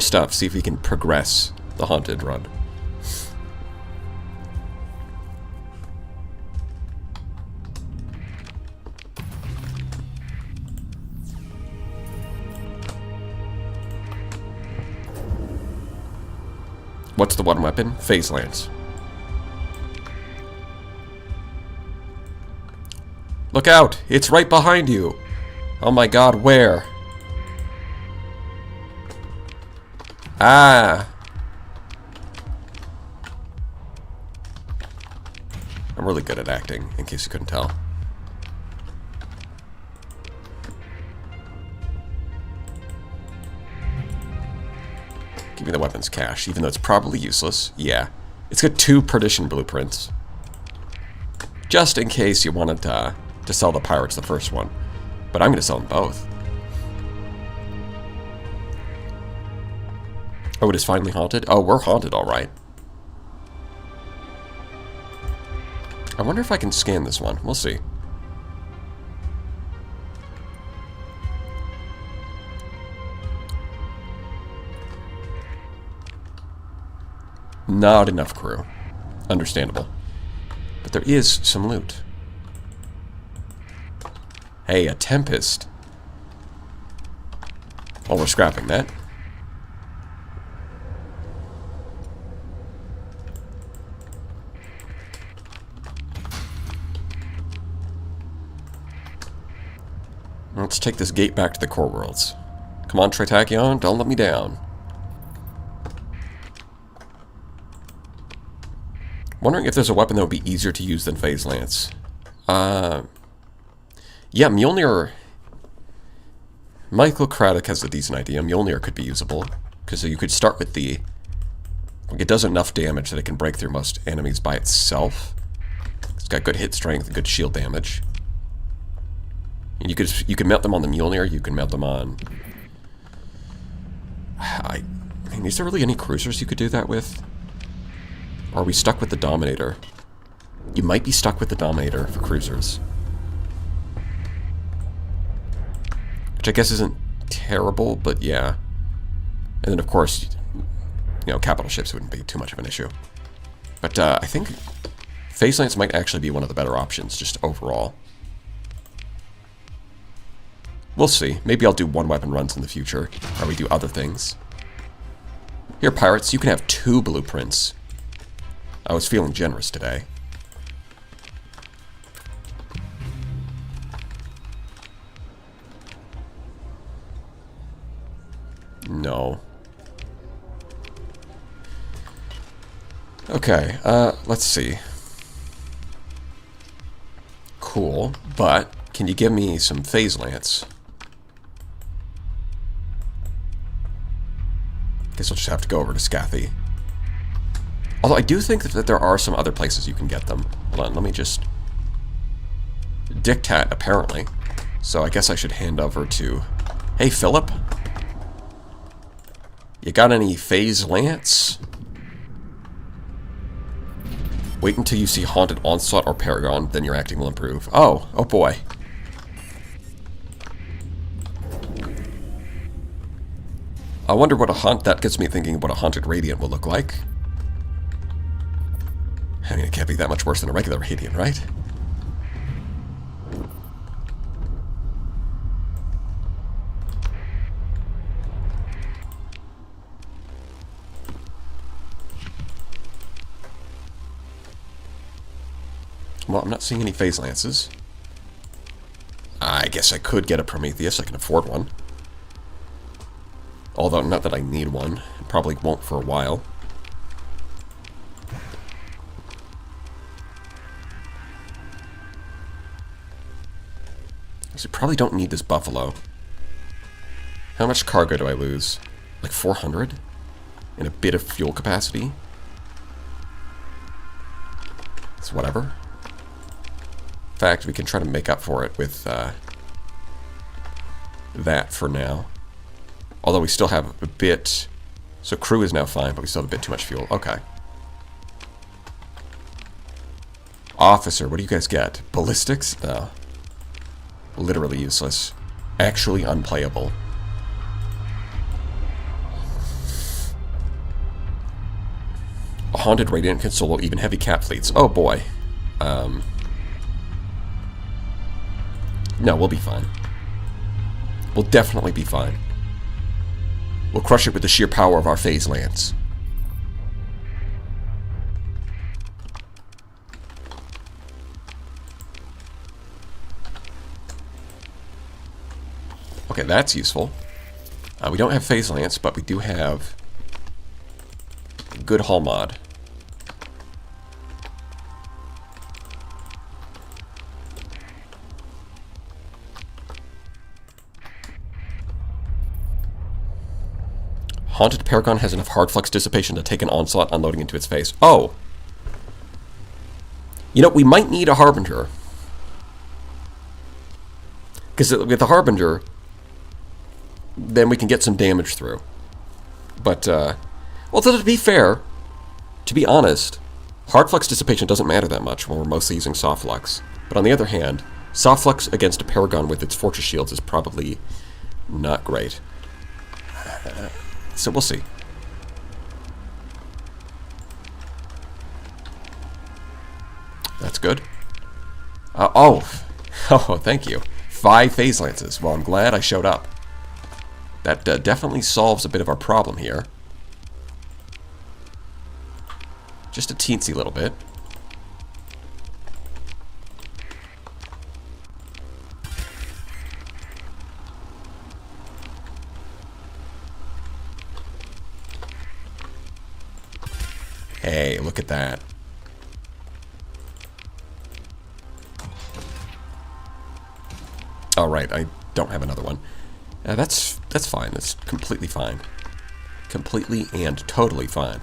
stuff. See if we can progress the Haunted run. What's the one weapon? Phase Lance. Look out! It's right behind you! Oh my god, where? Ah! I'm really good at acting, in case you couldn't tell. Give me the weapons cache, even though it's probably useless. Yeah. It's got 2 Perdition blueprints. Just in case you wanted to sell the pirates the first one. But I'm going to sell them both. Oh, it is finally haunted? Oh, we're haunted, alright. I wonder if I can scan this one. We'll see. Not enough crew. Understandable. But there is some loot. Hey, a Tempest. Well, we're scrapping that. Let's take this gate back to the core worlds. Come on, Tritachyon, don't let me down. Wondering if there's a weapon that would be easier to use than Phase Lance. Yeah, Mjolnir... Michael Craddock has a decent idea. Mjolnir could be usable. Because you could start with the... Like, it does enough damage that it can break through most enemies by itself. It's got good hit strength and good shield damage. And you can mount them on the Mjolnir, you can mount them on... I mean, is there really any cruisers you could do that with? Or are we stuck with the Dominator? You might be stuck with the Dominator for cruisers. Which I guess isn't terrible, but yeah. And then, of course, you know, capital ships wouldn't be too much of an issue. But I think Phase Lance might actually be one of the better options, just overall. We'll see. Maybe I'll do one-weapon runs in the future, or we do other things. Here, pirates, you can have 2 blueprints. I was feeling generous today. No. Okay, let's see. Cool, but can you give me some Phase Lance? Guess I'll just have to go over to Scathy. Although I do think that there are some other places you can get them. Hold on, let me just... Dictat, apparently. So I guess I should hand over to... Hey, Philip? You got any Phase Lance? Wait until you see Haunted Onslaught or Paragon, then your acting will improve. Oh boy. I wonder what that gets me thinking what a haunted radiant will look like. I mean, it can't be that much worse than a regular radiant, right? Well, I'm not seeing any phase lances. I guess I could get a Prometheus. I can afford one. Although, not that I need one. Probably won't for a while. So probably don't need this Buffalo. How much cargo do I lose? Like 400? And a bit of fuel capacity? It's whatever. In fact, we can try to make up for it with that for now. Although we still have a bit... So crew is now fine, but we still have a bit too much fuel. Okay. Officer, what do you guys get? Ballistics? No. Literally useless. Actually unplayable. A haunted radiant can solo even heavy cap fleets. Oh boy. No, we'll be fine. We'll definitely be fine. We'll crush it with the sheer power of our phase lance. Okay, that's useful. We don't have phase lance, but we do have good hull mod. Haunted Paragon has enough hard flux dissipation to take an onslaught unloading into its face. Oh! You know, we might need a Harbinger. Because with the Harbinger, then we can get some damage through. But, well, to be fair, to be honest, hard flux dissipation doesn't matter that much when we're mostly using soft flux. But on the other hand, soft flux against a Paragon with its fortress shields is probably not great. So we'll see. That's good. Oh, thank you. 5 phase lances. Well, I'm glad I showed up. That definitely solves a bit of our problem here. Just a teensy little bit. Hey, look at that. All right, I don't have another one. That's fine. That's completely fine. Completely and totally fine.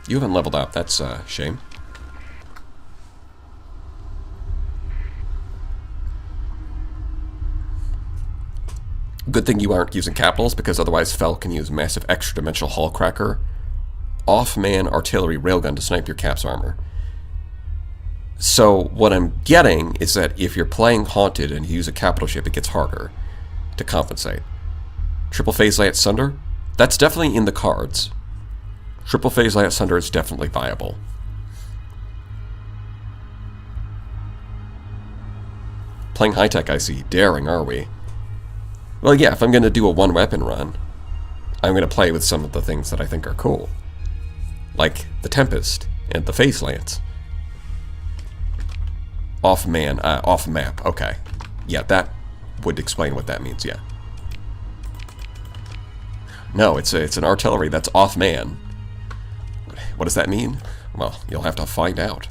You haven't leveled up. That's a shame. Good thing you aren't using capitals, because otherwise Fel can use massive extra-dimensional hull cracker, off-man artillery railgun to snipe your cap's armor. So what I'm getting is that if you're playing Haunted and you use a capital ship, it gets harder to compensate. Triple phase Lance Sunder? That's definitely in the cards. Triple phase Lance Sunder is definitely viable. Playing high-tech, I see. Daring, are we? Well, yeah, if I'm going to do a one-weapon run, I'm going to play with some of the things that I think are cool. Like the Tempest and the Phase Lance. Off-map, okay. Yeah, that would explain what that means, yeah. No, it's an artillery that's off-man. What does that mean? Well, you'll have to find out.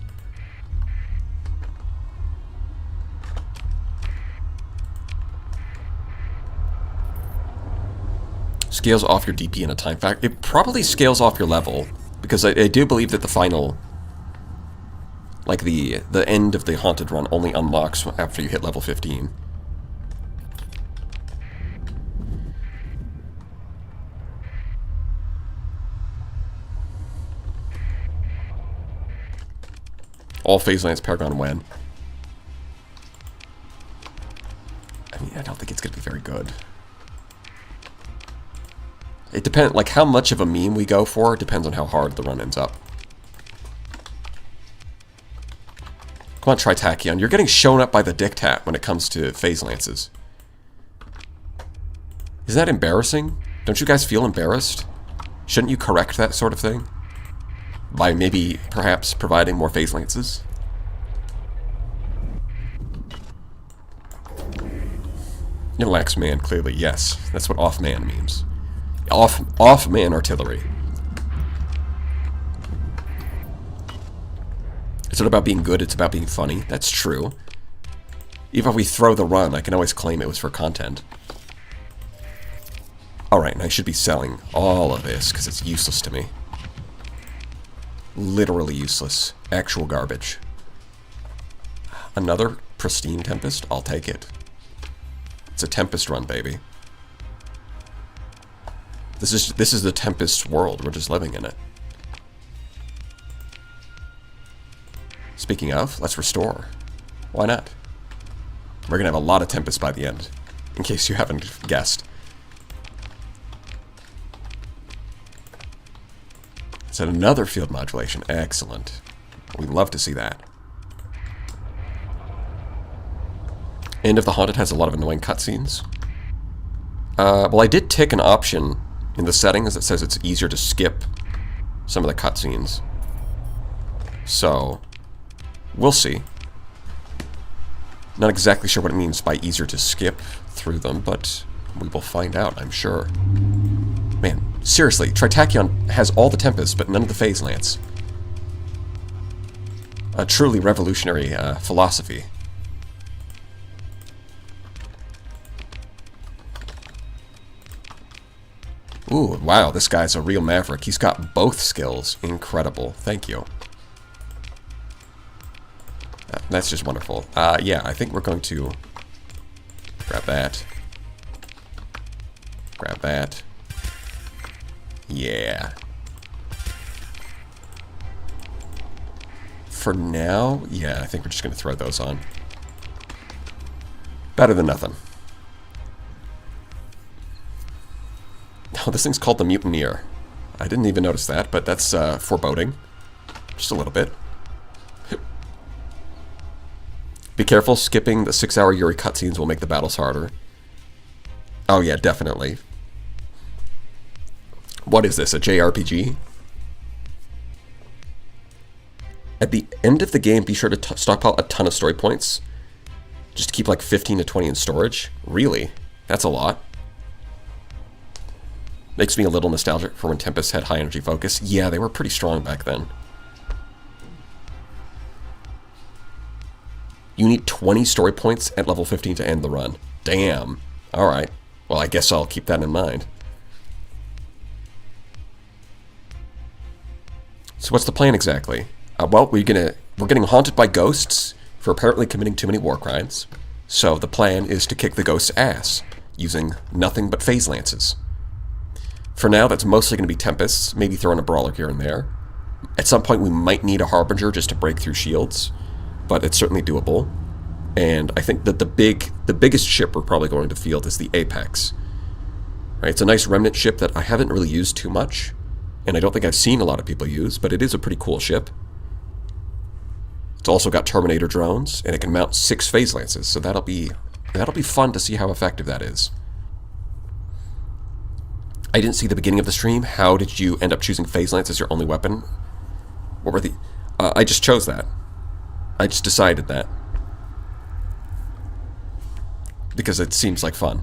Scales off your DP in a time factor. It probably scales off your level, because I do believe that the final, like the end of the Haunted run only unlocks after you hit level 15. all Phase Lance Paragon when. I mean, I don't think it's going to be very good. It depends, like, how much of a meme we go for depends on how hard the run ends up. Come on, Tritachyon. You're getting shown up by the Dick Tap when it comes to Phase Lances. Isn't that embarrassing? Don't you guys feel embarrassed? Shouldn't you correct that sort of thing? By maybe, perhaps, providing more Phase Lances? Intellacts man, clearly, yes. That's what off-man means. Off-man artillery. It's not about being good, it's about being funny. That's true. Even if we throw the run, I can always claim it was for content. Alright, and I should be selling all of this, because it's useless to me. Literally useless. Actual garbage. Another pristine Tempest? I'll take it. It's a Tempest run, baby. This is the Tempest world. We're just living in it. Speaking of, let's restore. Why not? We're gonna have a lot of Tempest by the end, in case you haven't guessed. It's another field modulation. Excellent. We'd love to see that. End of the Haunted has a lot of annoying cutscenes. Well, I did tick an option in the settings that says it's easier to skip some of the cutscenes. So, we'll see. Not exactly sure what it means by easier to skip through them, but we will find out, I'm sure. Man, seriously, Tritachyon has all the Tempest, but none of the Phase Lance. A truly revolutionary philosophy. Ooh, wow, this guy's a real maverick. He's got both skills. Incredible. Thank you. That's just wonderful. Yeah, I think we're going to grab that. Grab that. Yeah. For now, yeah, I think we're just going to throw those on. Better than nothing. Oh, this thing's called the Mutineer. I didn't even notice that, but that's foreboding. Just a little bit. Be careful, skipping the 6-hour Yuri cutscenes will make the battles harder. Oh yeah, definitely. What is this, a JRPG? At the end of the game, be sure to stockpile a ton of story points. Just to keep like 15 to 20 in storage. Really? That's a lot. Makes me a little nostalgic for when Tempest had high energy focus. Yeah, they were pretty strong back then. You need 20 story points at level 15 to end the run. Damn. Alright. Well, I guess I'll keep that in mind. So what's the plan exactly? Well, we're getting haunted by ghosts for apparently committing too many war crimes. So the plan is to kick the ghost's ass, using nothing but Phase Lances. For now, that's mostly going to be Tempests, maybe throw in a Brawler here and there. At some point, we might need a Harbinger just to break through shields, but it's certainly doable. And I think that the biggest ship we're probably going to field is the Apex. Right? It's a nice remnant ship that I haven't really used too much, and I don't think I've seen a lot of people use, but it is a pretty cool ship. It's also got Terminator drones, and it can mount 6 Phase Lances, so that'll be fun to see how effective that is. I didn't see the beginning of the stream. How did you end up choosing Phase Lance as your only weapon? What were the... I just chose that. I just decided that. Because it seems like fun.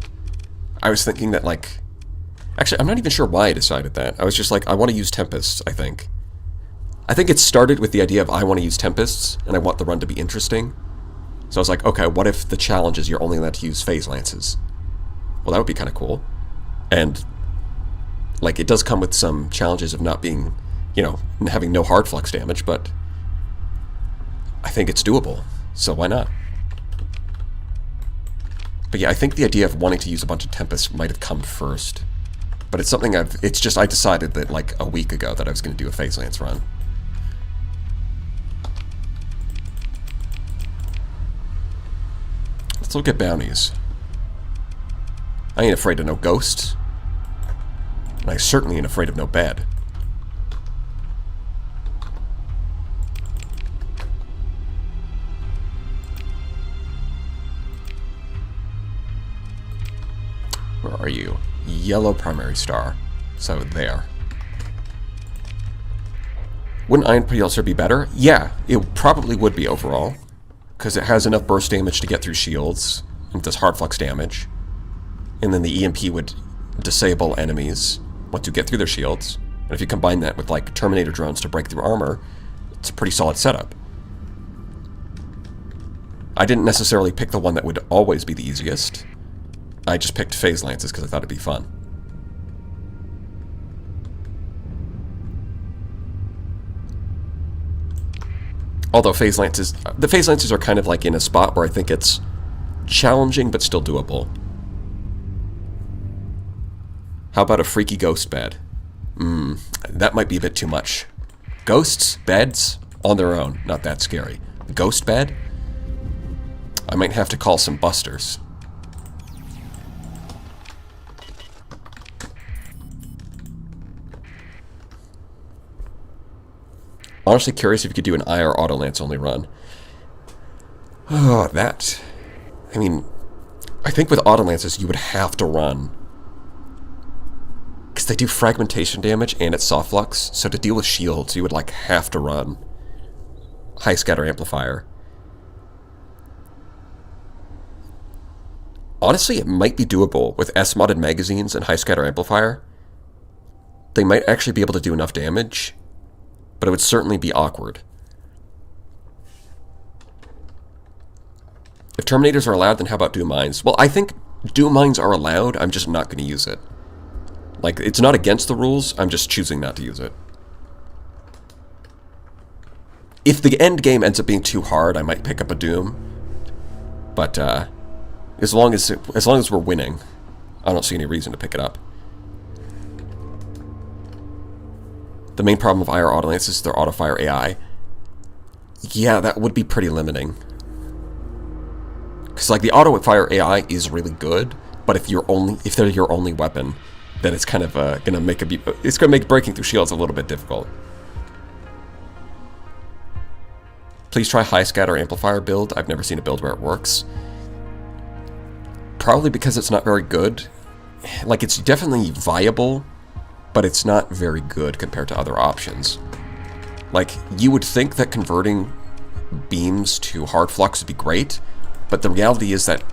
I was thinking that, like... Actually, I'm not even sure why I decided that. I was just like, I want to use Tempests, I think. I think it started with the idea of I want to use Tempests, and I want the run to be interesting. So I was like, okay, what if the challenge is you're only allowed to use Phase Lances? Well, that would be kind of cool. And... like, it does come with some challenges of not being, you know, having no hard flux damage, but I think it's doable, so why not? But yeah, I think the idea of wanting to use a bunch of Tempests might have come first. But it's something I decided that, like, a week ago that I was going to do a Phase Lance run. Let's look at bounties. I ain't afraid of no ghosts. And I certainly ain't afraid of no bed. Where are you? Yellow primary star. So there. Wouldn't Iron Pulsar be better? Yeah, it probably would be overall. Because it has enough burst damage to get through shields. And it does hard flux damage. And then the EMP would disable enemies once you get through their shields. And if you combine that with like Terminator drones to break through armor, it's a pretty solid setup. I didn't necessarily pick the one that would always be the easiest. I just picked Phase Lances because I thought it'd be fun. Although the Phase Lances are kind of like in a spot where I think it's challenging but still doable. How about a freaky ghost bed? That might be a bit too much. Ghosts, beds, on their own, not that scary. Ghost bed? I might have to call some busters. Honestly curious if you could do an IR Auto Lance only run. Oh, that... I mean, I think with Auto Lances you would have to run. Because they do fragmentation damage and it's soft flux, so to deal with shields you would like have to run. High scatter amplifier. Honestly, it might be doable with S-modded magazines and high scatter amplifier. They might actually be able to do enough damage, but it would certainly be awkward. If Terminators are allowed, then how about Doom Mines? Well, I think Doom Mines are allowed, I'm just not going to use it. Like, it's not against the rules, I'm just choosing not to use it. If the end game ends up being too hard, I might pick up a Doom. But, as long as we're winning, I don't see any reason to pick it up. The main problem of IR Auto Lance is their auto-fire AI. Yeah, that would be pretty limiting. Because like the auto-fire AI is really good, but if they're your only weapon, then it's kind of gonna make breaking through shields a little bit difficult. Please try high scatter amplifier build. I've never seen a build where it works. Probably because it's not very good. Like, it's definitely viable, but it's not very good compared to other options. Like, you would think that converting beams to hard flux would be great, but the reality is that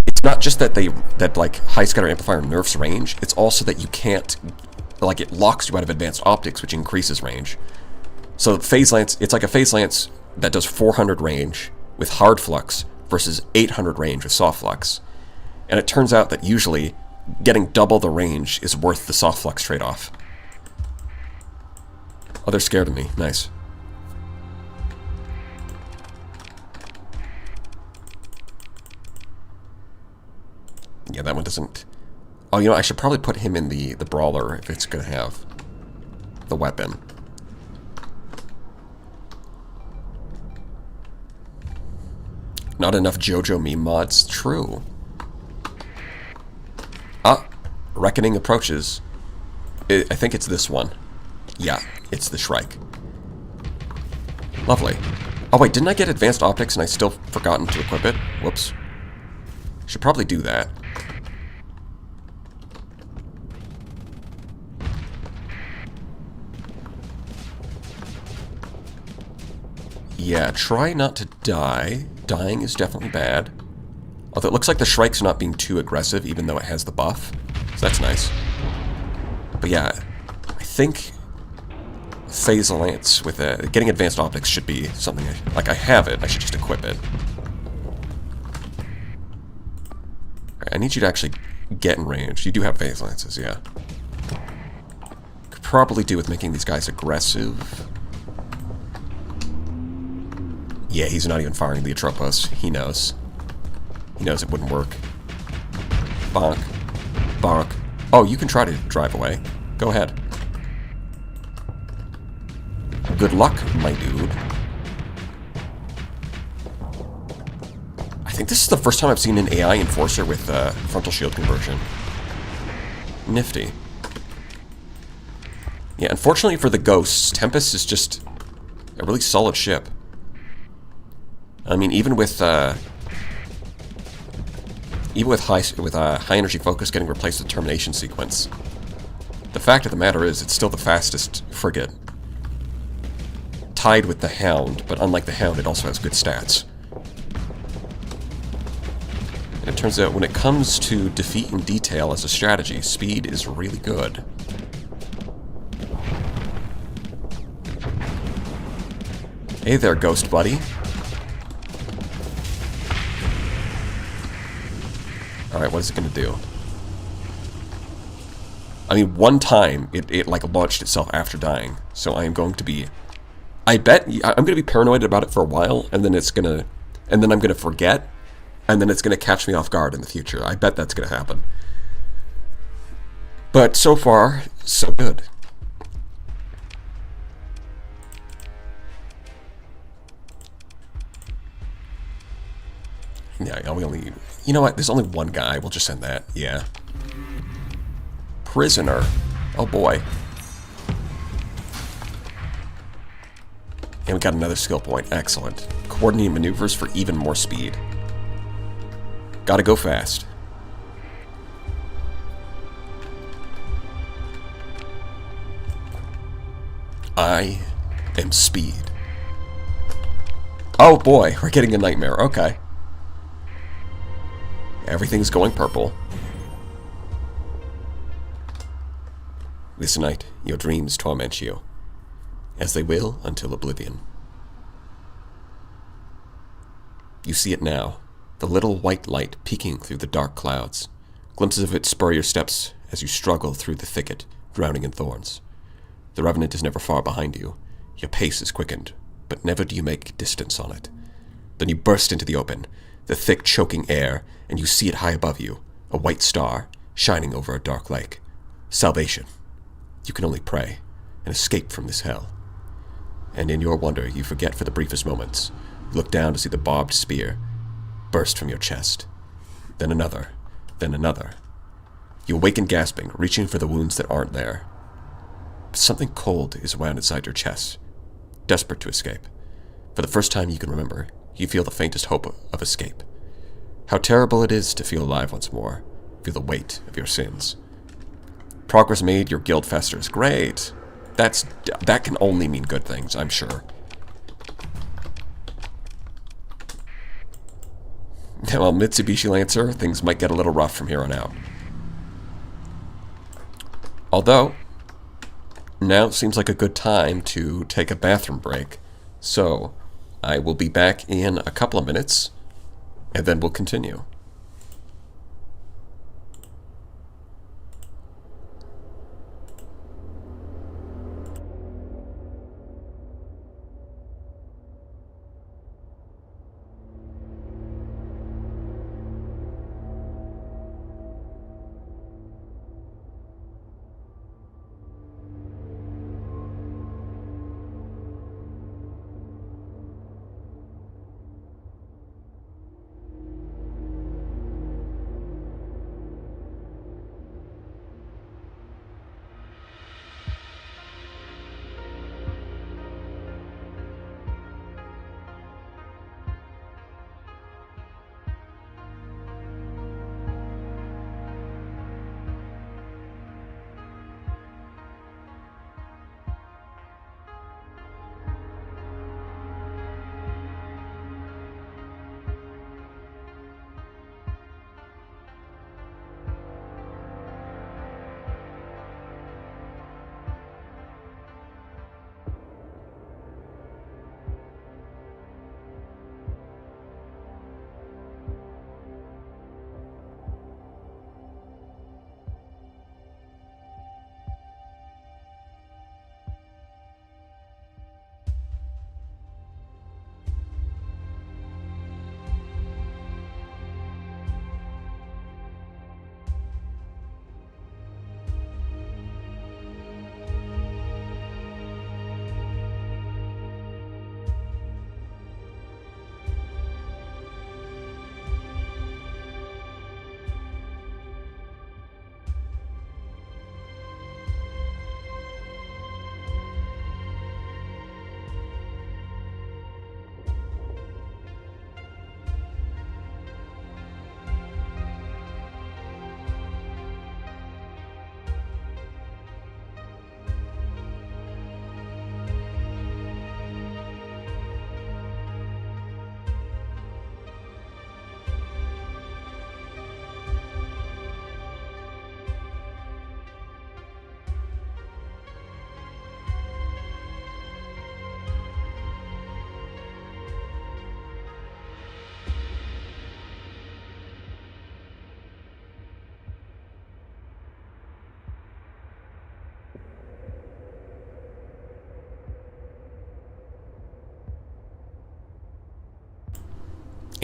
it's not just that like high scatter amplifier nerfs range, it's also that you can't, like, it locks you out of advanced optics, which increases range. So Phase Lance, it's like a Phase Lance that does 400 range with hard flux versus 800 range with soft flux. And it turns out that usually getting double the range is worth the soft flux trade-off. Oh, they're scared of me. Nice. Yeah, that one doesn't... Oh, you know, I should probably put him in the brawler if it's going to have the weapon. Not enough JoJo meme mods. True. Ah, Reckoning approaches. I think it's this one. Yeah, it's the Shrike. Lovely. Oh wait, didn't I get advanced optics and I still forgotten to equip it? Whoops. Should probably do that. Yeah, try not to die. Dying is definitely bad. Although it looks like the Shrike's not being too aggressive, even though it has the buff. So that's nice. But yeah, I think Phase Lance with getting advanced optics should be something, like I have it, I should just equip it. Right, I need you to actually get in range. You do have Phase Lances, yeah. Could probably do with making these guys aggressive. Yeah, he's not even firing the Atropos. He knows. He knows it wouldn't work. Bonk. Bonk. Oh, you can try to drive away. Go ahead. Good luck, my dude. I think this is the first time I've seen an AI Enforcer with frontal shield conversion. Nifty. Yeah, unfortunately for the Ghosts, Tempest is just a really solid ship. I mean, even with high energy focus getting replaced with termination sequence, the fact of the matter is it's still the fastest frigate. Tied with the Hound, but unlike the Hound, it also has good stats. And it turns out when it comes to defeat in detail as a strategy, speed is really good. Hey there, Ghost Buddy. Alright, what is it going to do? I mean, one time, it like launched itself after dying. So I am going to be... I bet I'm going to be paranoid about it for a while, and then it's going to... And then I'm going to forget, and then it's going to catch me off guard in the future. I bet that's going to happen. But so far, so good. Yeah, we only... You know what? There's only one guy. We'll just send that. Yeah. Prisoner. Oh, boy. And we got another skill point. Excellent. Coordinating maneuvers for even more speed. Gotta go fast. I am speed. Oh, boy. We're getting a nightmare. Okay. Everything's going purple. This night, your dreams torment you, as they will until oblivion. You see it now, the little white light peeking through the dark clouds. Glimpses of it spur your steps as you struggle through the thicket, drowning in thorns. The Revenant is never far behind you. Your pace is quickened, but never do you make distance on it. Then you burst into the open, the thick, choking air, and you see it high above you, a white star, shining over a dark lake. Salvation. You can only pray, and escape from this hell. And in your wonder, you forget for the briefest moments. You look down to see the barbed spear burst from your chest. Then another. Then another. You awaken gasping, reaching for the wounds that aren't there. But something cold is wound inside your chest, desperate to escape. For the first time you can remember, you feel the faintest hope of escape. How terrible it is to feel alive once more, feel the weight of your sins. Progress made, your guild festers. Great! That can only mean good things, I'm sure. Well, Mitsubishi Lancer, things might get a little rough from here on out. Although, now seems like a good time to take a bathroom break. So, I will be back in a couple of minutes, and then we'll continue.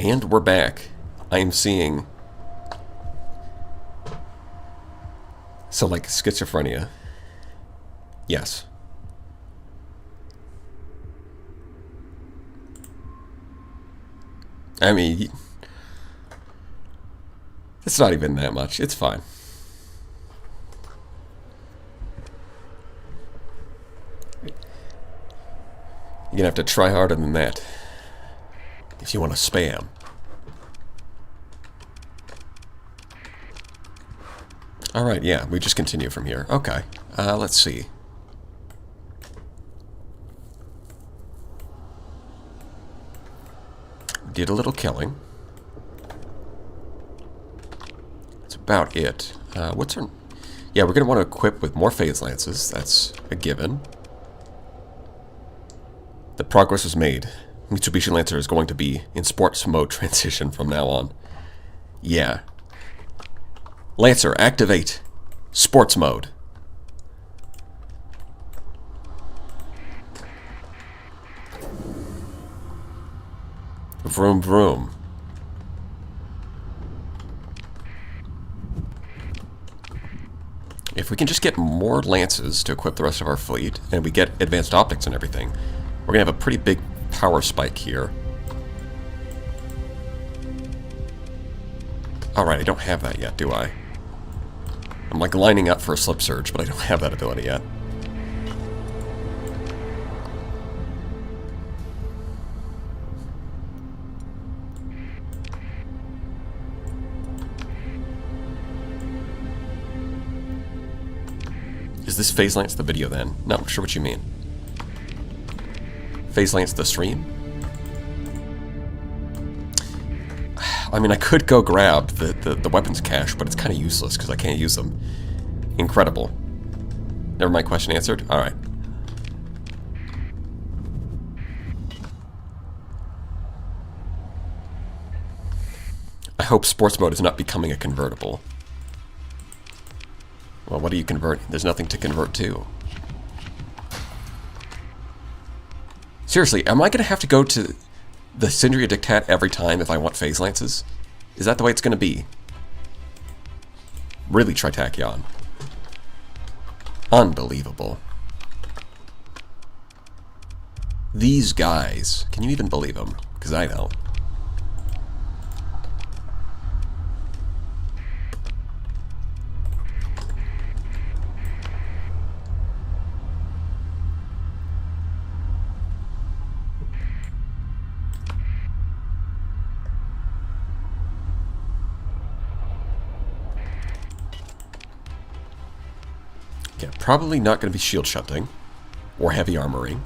And we're back. I am seeing... So, like, schizophrenia. Yes. I mean... It's not even that much. It's fine. You're gonna have to try harder than that if you want to spam. Alright, yeah, we just continue from here. Okay, let's see. Did a little killing. That's about it. What's our... Yeah, we're going to want to equip with more phase lances. That's a given. The progress was made. Mitsubishi Lancer is going to be in sports mode transition from now on. Yeah. Lancer, activate. Sports mode. Vroom vroom. If we can just get more lances to equip the rest of our fleet, and we get advanced optics and everything, we're going to have a pretty big power spike here. Alright, I don't have that yet, do I? I'm like lining up for a slip surge, but I don't have that ability yet. Is this Phase Lance the video then? Not sure what you mean. Phase Lance the stream? I mean, I could go grab the weapons cache, but it's kind of useless because I can't use them. Incredible. Never mind, question answered? Alright. I hope sports mode is not becoming a convertible. Well, what are you converting? There's nothing to convert to. Seriously, am I going to have to go to the Syndria Dictat every time if I want phase lances? Is that the way it's going to be? Really, Tritachyon. Unbelievable. These guys. Can you even believe them? Because I don't. Yeah, probably not going to be shield shunting or heavy armoring.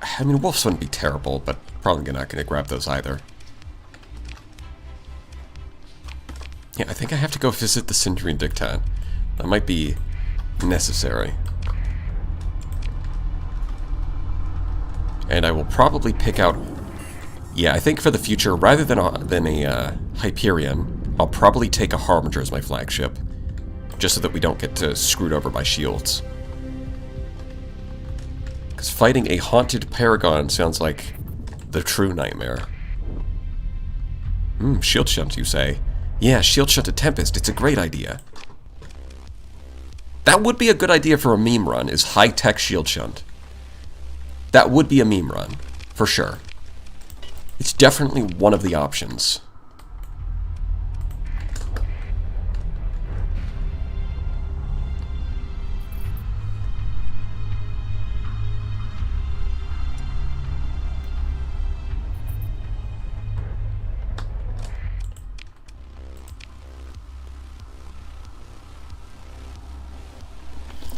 I mean, wolves wouldn't be terrible, but probably not going to grab those either. Yeah, I think I have to go visit the Syndrian Dictat. That might be necessary. And I will probably pick out... Yeah, I think for the future, rather than a Hyperion, I'll probably take a Harbinger as my flagship, just so that we don't get screwed over by shields. Because fighting a haunted Paragon sounds like the true nightmare. Shield shunt, you say? Yeah, shield shunt a Tempest. It's a great idea. That would be a good idea for a meme run, is high-tech shield shunt. That would be a meme run, for sure. It's definitely one of the options.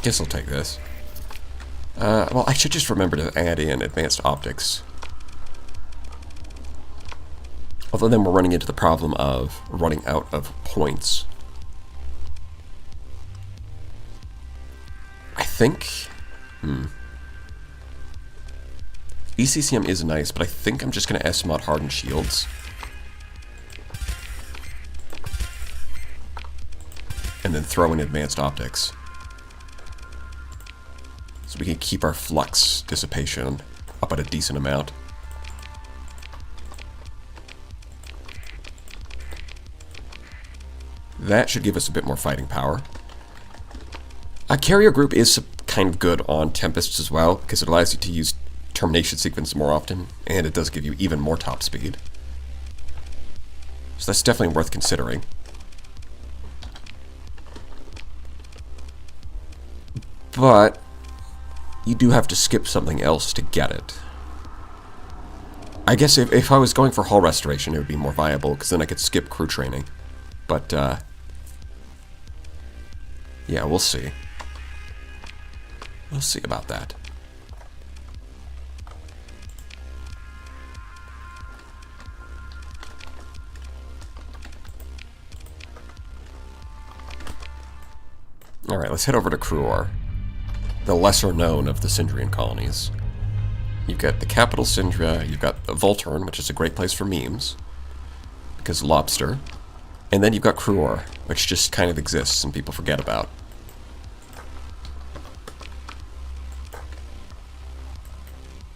Guess I'll take this. Well, I should just remember to add in advanced optics. Although then we're running into the problem of running out of points. I think... ECCM is nice, but I think I'm just going to S-mod hardened shields. And then throw in advanced optics. So we can keep our flux dissipation up at a decent amount. That should give us a bit more fighting power. A carrier group is kind of good on Tempests as well, because it allows you to use termination sequence more often, and it does give you even more top speed. So that's definitely worth considering. But you do have to skip something else to get it. I guess if I was going for hull restoration, it would be more viable, because then I could skip crew training. But, yeah, we'll see. We'll see about that. Alright, let's head over to Cruor, the lesser known of the Sindrian colonies. You've got the capital Sindria, you've got Volturn, which is a great place for memes, because lobster. And then you've got Cruor, which just kind of exists and people forget about.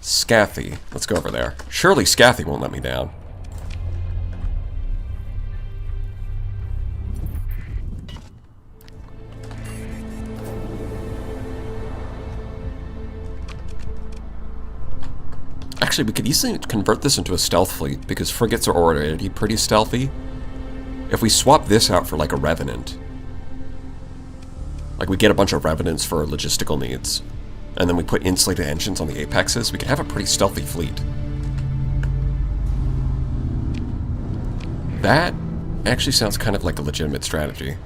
Scathy. Let's go over there. Surely Scathy won't let me down. Actually, we could easily convert this into a stealth fleet, because frigates are already pretty stealthy. If we swap this out for like a Revenant, like we get a bunch of Revenants for logistical needs, and then we put insulated engines on the apexes, we could have a pretty stealthy fleet. That actually sounds kind of like a legitimate strategy.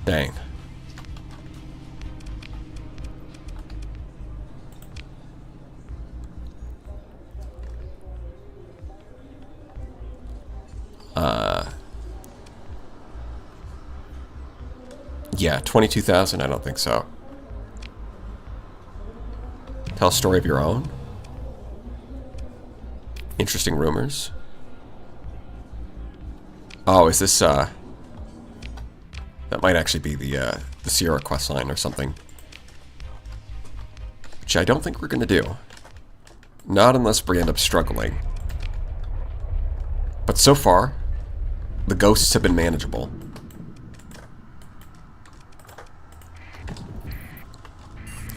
Dang. Yeah, 22,000? I don't think so. Tell a story of your own? Interesting rumors? Oh, is this, that might actually be the Sierra questline or something. Which I don't think we're gonna do. Not unless we end up struggling. But so far, the ghosts have been manageable.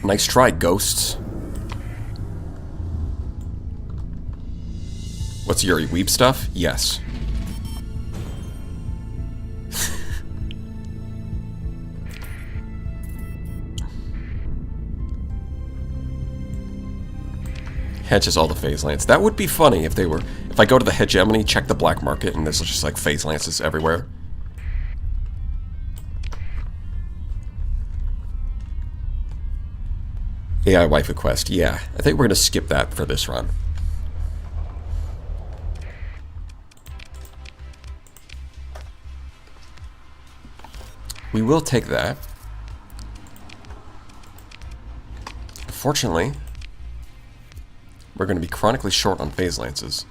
Nice try, ghosts. What's your weeb stuff? Yes. Hedges all the phase lands. That would be funny if they were... If I go to the hegemony, check the black market, and there's just like phase lances everywhere. AI waifu quest. Yeah, I think we're going to skip that for this run. We will take that. Unfortunately, we're going to be chronically short on phase lances.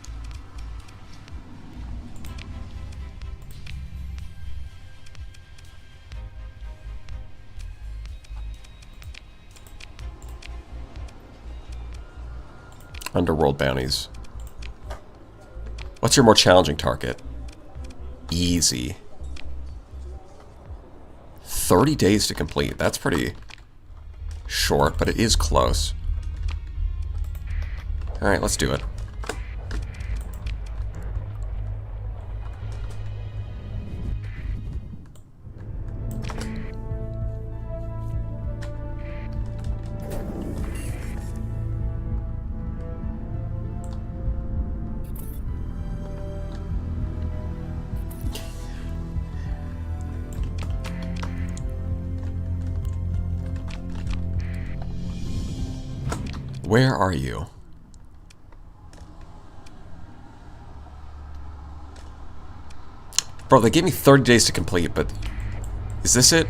Underworld bounties. What's your more challenging target? Easy. 30 days to complete. That's pretty short, but it is close. Alright, let's do it. Where are you? Bro, they gave me 30 days to complete, but... Is this it?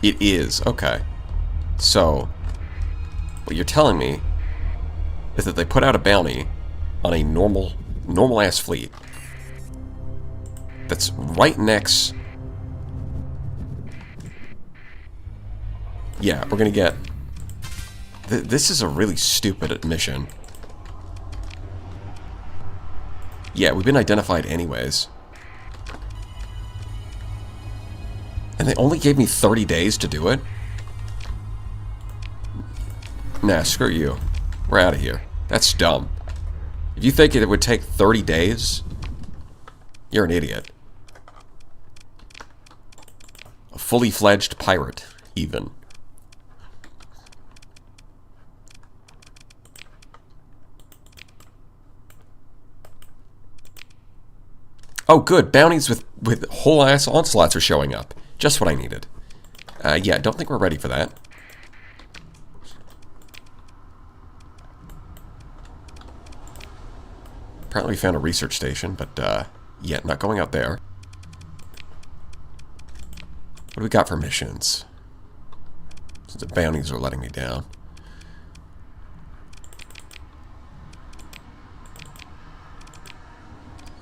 It is. Okay. So, what you're telling me is that they put out a bounty on a normal-ass fleet that's right next Yeah, we're gonna get... This is a really stupid mission. Yeah, we've been identified anyways. And they only gave me 30 days to do it? Nah, screw you. We're out of here. That's dumb. If you think it would take 30 days, you're an idiot. A fully fledged pirate, even. Oh, good. Bounties with whole-ass onslaughts are showing up. Just what I needed. Yeah, I don't think we're ready for that. Apparently we found a research station, but, yeah, not going out there. What do we got for missions? Since the bounties are letting me down.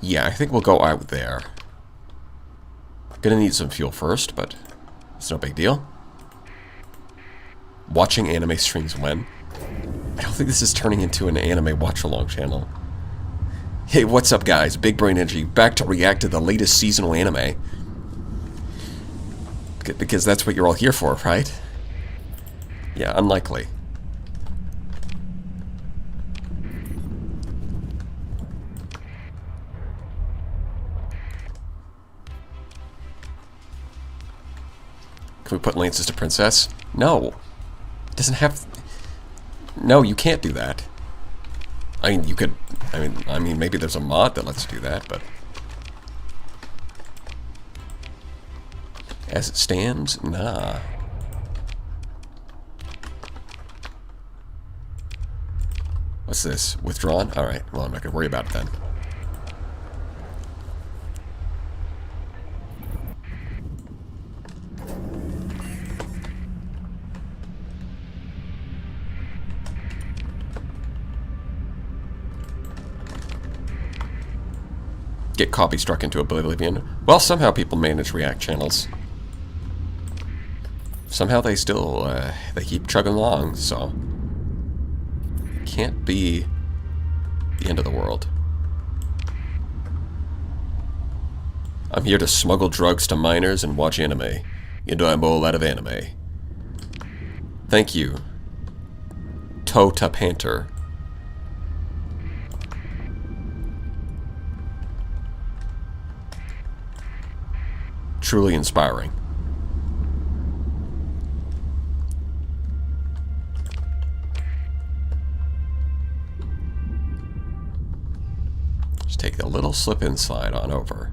Yeah, I think we'll go out there. Gonna need some fuel first, but it's no big deal. Watching anime streams when? I don't think this is turning into an anime watch-along channel. Hey, what's up, guys? Big Brain Energy, back to react to the latest seasonal anime. Because that's what you're all here for, right? Yeah, unlikely. Can we put Lances to Princess? No. It doesn't have... No, you can't do that. I mean, you could... I mean, maybe there's a mod that lets you do that, but... As it stands, nah. What's this? Withdrawn? Alright, well, I'm not gonna worry about it then. Get copy struck into oblivion. Well, somehow people manage React channels. Somehow they still, they keep chugging along, so... Can't be the end of the world. I'm here to smuggle drugs to minors and watch anime. You know I'm all out of anime. Thank you. Tota Panther. Truly inspiring. Just take a little slip and slide on over.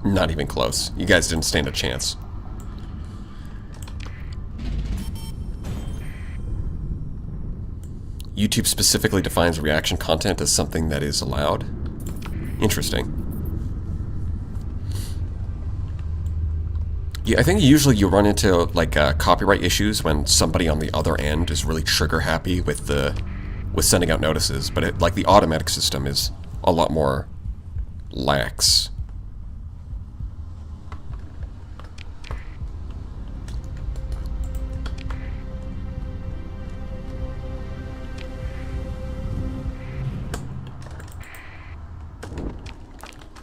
Not even close. You guys didn't stand a chance. YouTube specifically defines reaction content as something that is allowed. Interesting. Yeah, I think usually you run into like copyright issues when somebody on the other end is really trigger happy with sending out notices, but like the automatic system is a lot more lax.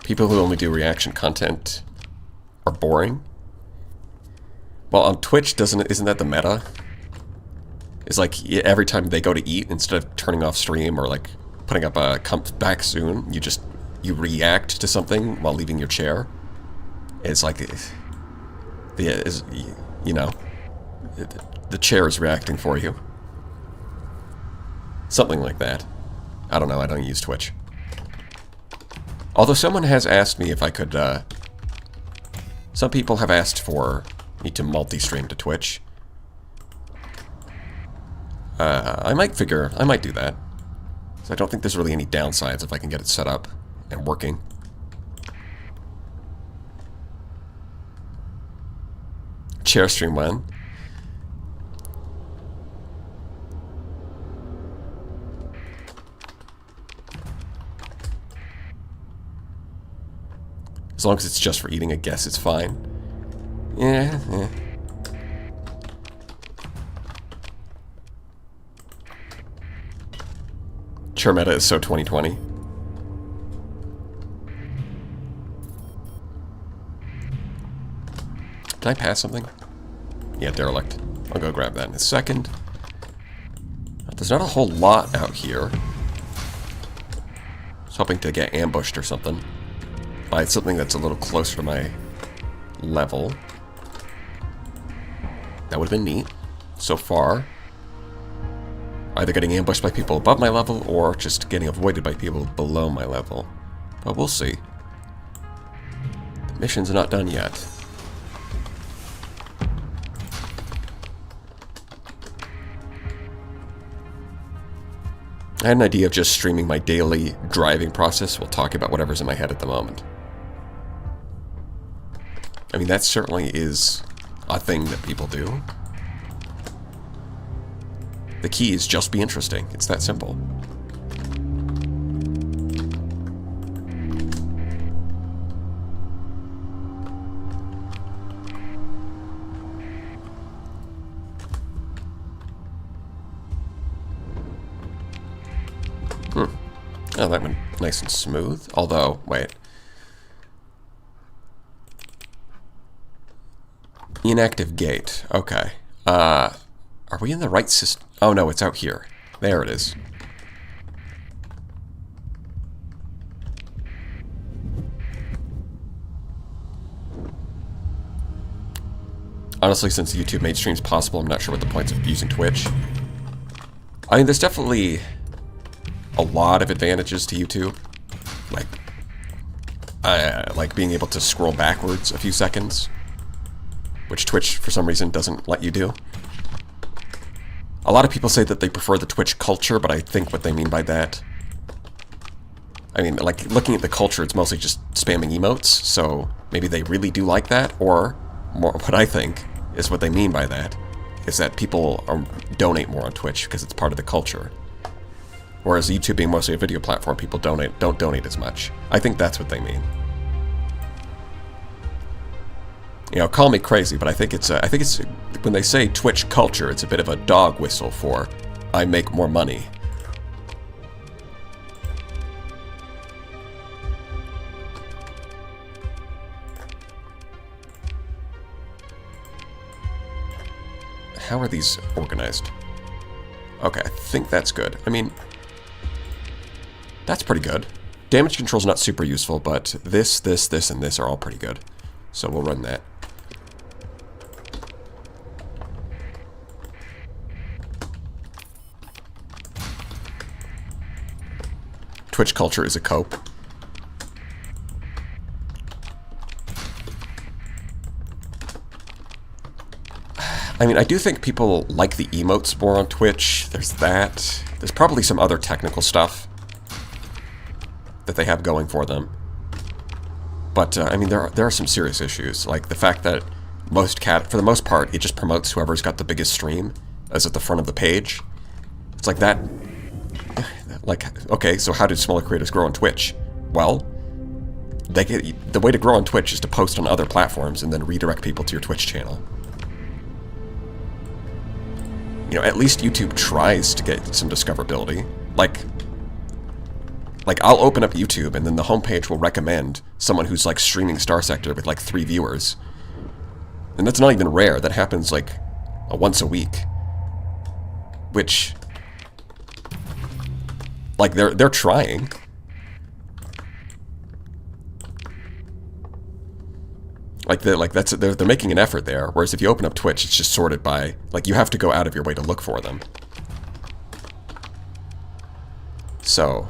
People who only do reaction content are boring. Well, on Twitch, isn't that the meta? It's like every time they go to eat, instead of turning off stream or like putting up a "come back soon," you react to something while leaving your chair. It's like you know, the chair is reacting for you. Something like that. I don't know. I don't use Twitch. Although someone has asked me if I could, some people have asked for me to multi-stream to Twitch. I might do that. So I don't think there's really any downsides if I can get it set up and working. Chair stream when? As long as it's just for eating, I guess it's fine. Yeah, yeah. Chur meta is so 2020. Did I pass something? Yeah, derelict. I'll go grab that in a second. There's not a whole lot out here. I was hoping to get ambushed or something by something that's a little closer to my level. That would have been neat. So far, either getting ambushed by people above my level or just getting avoided by people below my level. But we'll see. The mission's not done yet. I had an idea of just streaming my daily driving process while talking about whatever's in my head at the moment. I mean, that certainly is a thing that people do. The key is just be interesting. It's that simple. Oh, that went nice and smooth. Although, wait. Inactive gate. Okay. Are we in the right system? Oh no, it's out here. There it is. Honestly, since YouTube made streams possible, I'm not sure what the points of using Twitch. I mean, there's definitely a lot of advantages to YouTube, like being able to scroll backwards a few seconds, which Twitch for some reason doesn't let you do. A lot of people say that they prefer the Twitch culture, but I think what they mean by that, I mean, like looking at the culture, it's mostly just spamming emotes, so maybe they really do like that, or more what I think is what they mean by that is that people donate more on Twitch because it's part of the culture. Whereas YouTube being mostly a video platform, people don't donate as much. I think that's what they mean. You know, call me crazy, but I think it's when they say Twitch culture, it's a bit of a dog whistle for I make more money. How are these organized? Okay, I think that's good. I mean, that's pretty good. Damage control's not super useful, but this, and this are all pretty good. So we'll run that. Twitch culture is a cope. I mean, I do think people like the emotes more on Twitch. There's that. There's probably some other technical stuff that they have going for them. But, I mean, there are some serious issues. Like the fact that for the most part, it just promotes whoever's got the biggest stream as at the front of the page. It's like that. Like, okay, so how did smaller creators grow on Twitch? Well, the way to grow on Twitch is to post on other platforms and then redirect people to your Twitch channel. You know, at least YouTube tries to get some discoverability. Like I'll open up YouTube and then the homepage will recommend someone who's like streaming Star Sector with like 3 viewers. And that's not even rare. That happens like once a week. Which, like, they're trying. They're making an effort there. Whereas if you open up Twitch, it's just sorted by, like, you have to go out of your way to look for them. So,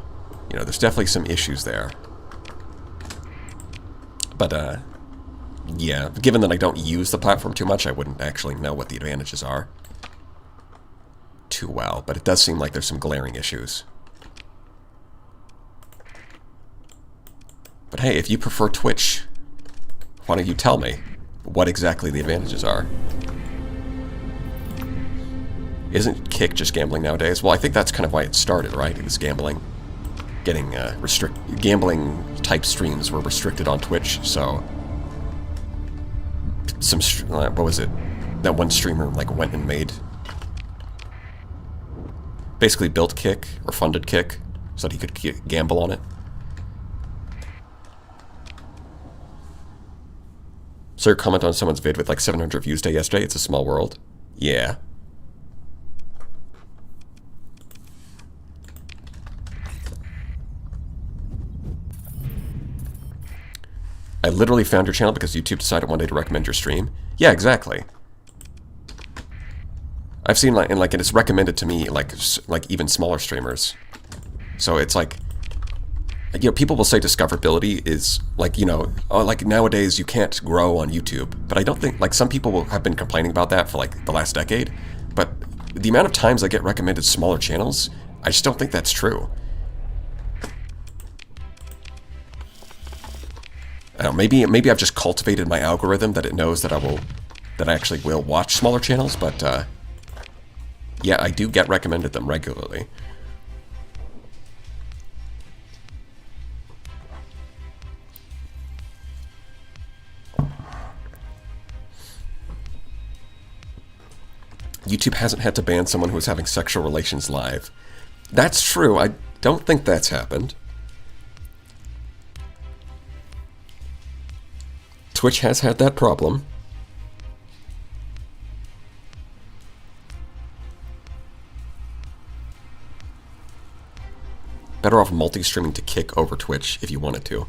you know, there's definitely some issues there. But, yeah, given that I don't use the platform too much, I wouldn't actually know what the advantages are too well. But it does seem like there's some glaring issues. But hey, if you prefer Twitch, why don't you tell me what exactly the advantages are? Isn't Kick just gambling nowadays? Well, I think that's kind of why it started, right? It was gambling. getting gambling type streams were restricted on Twitch, so what was it? That one streamer like went and made, basically built Kick or funded Kick so that he could gamble on it. So your comment on someone's vid with like 700 views yesterday, it's a small world. Yeah. I literally found your channel because YouTube decided one day to recommend your stream. Yeah, exactly. I've seen and it's recommended to me like even smaller streamers. So it's like, you know, people will say discoverability is like, you know, like nowadays you can't grow on YouTube, but I don't think, like, some people have been complaining about that for like the last decade, but the amount of times I get recommended smaller channels, I just don't think that's true. I don't know, maybe I've just cultivated my algorithm that it knows that I actually will watch smaller channels, but yeah, I do get recommended them regularly. YouTube hasn't had to ban someone who was having sexual relations live. That's true. I don't think that's happened. Twitch has had that problem. Better off multi-streaming to Kick over Twitch if you wanted to.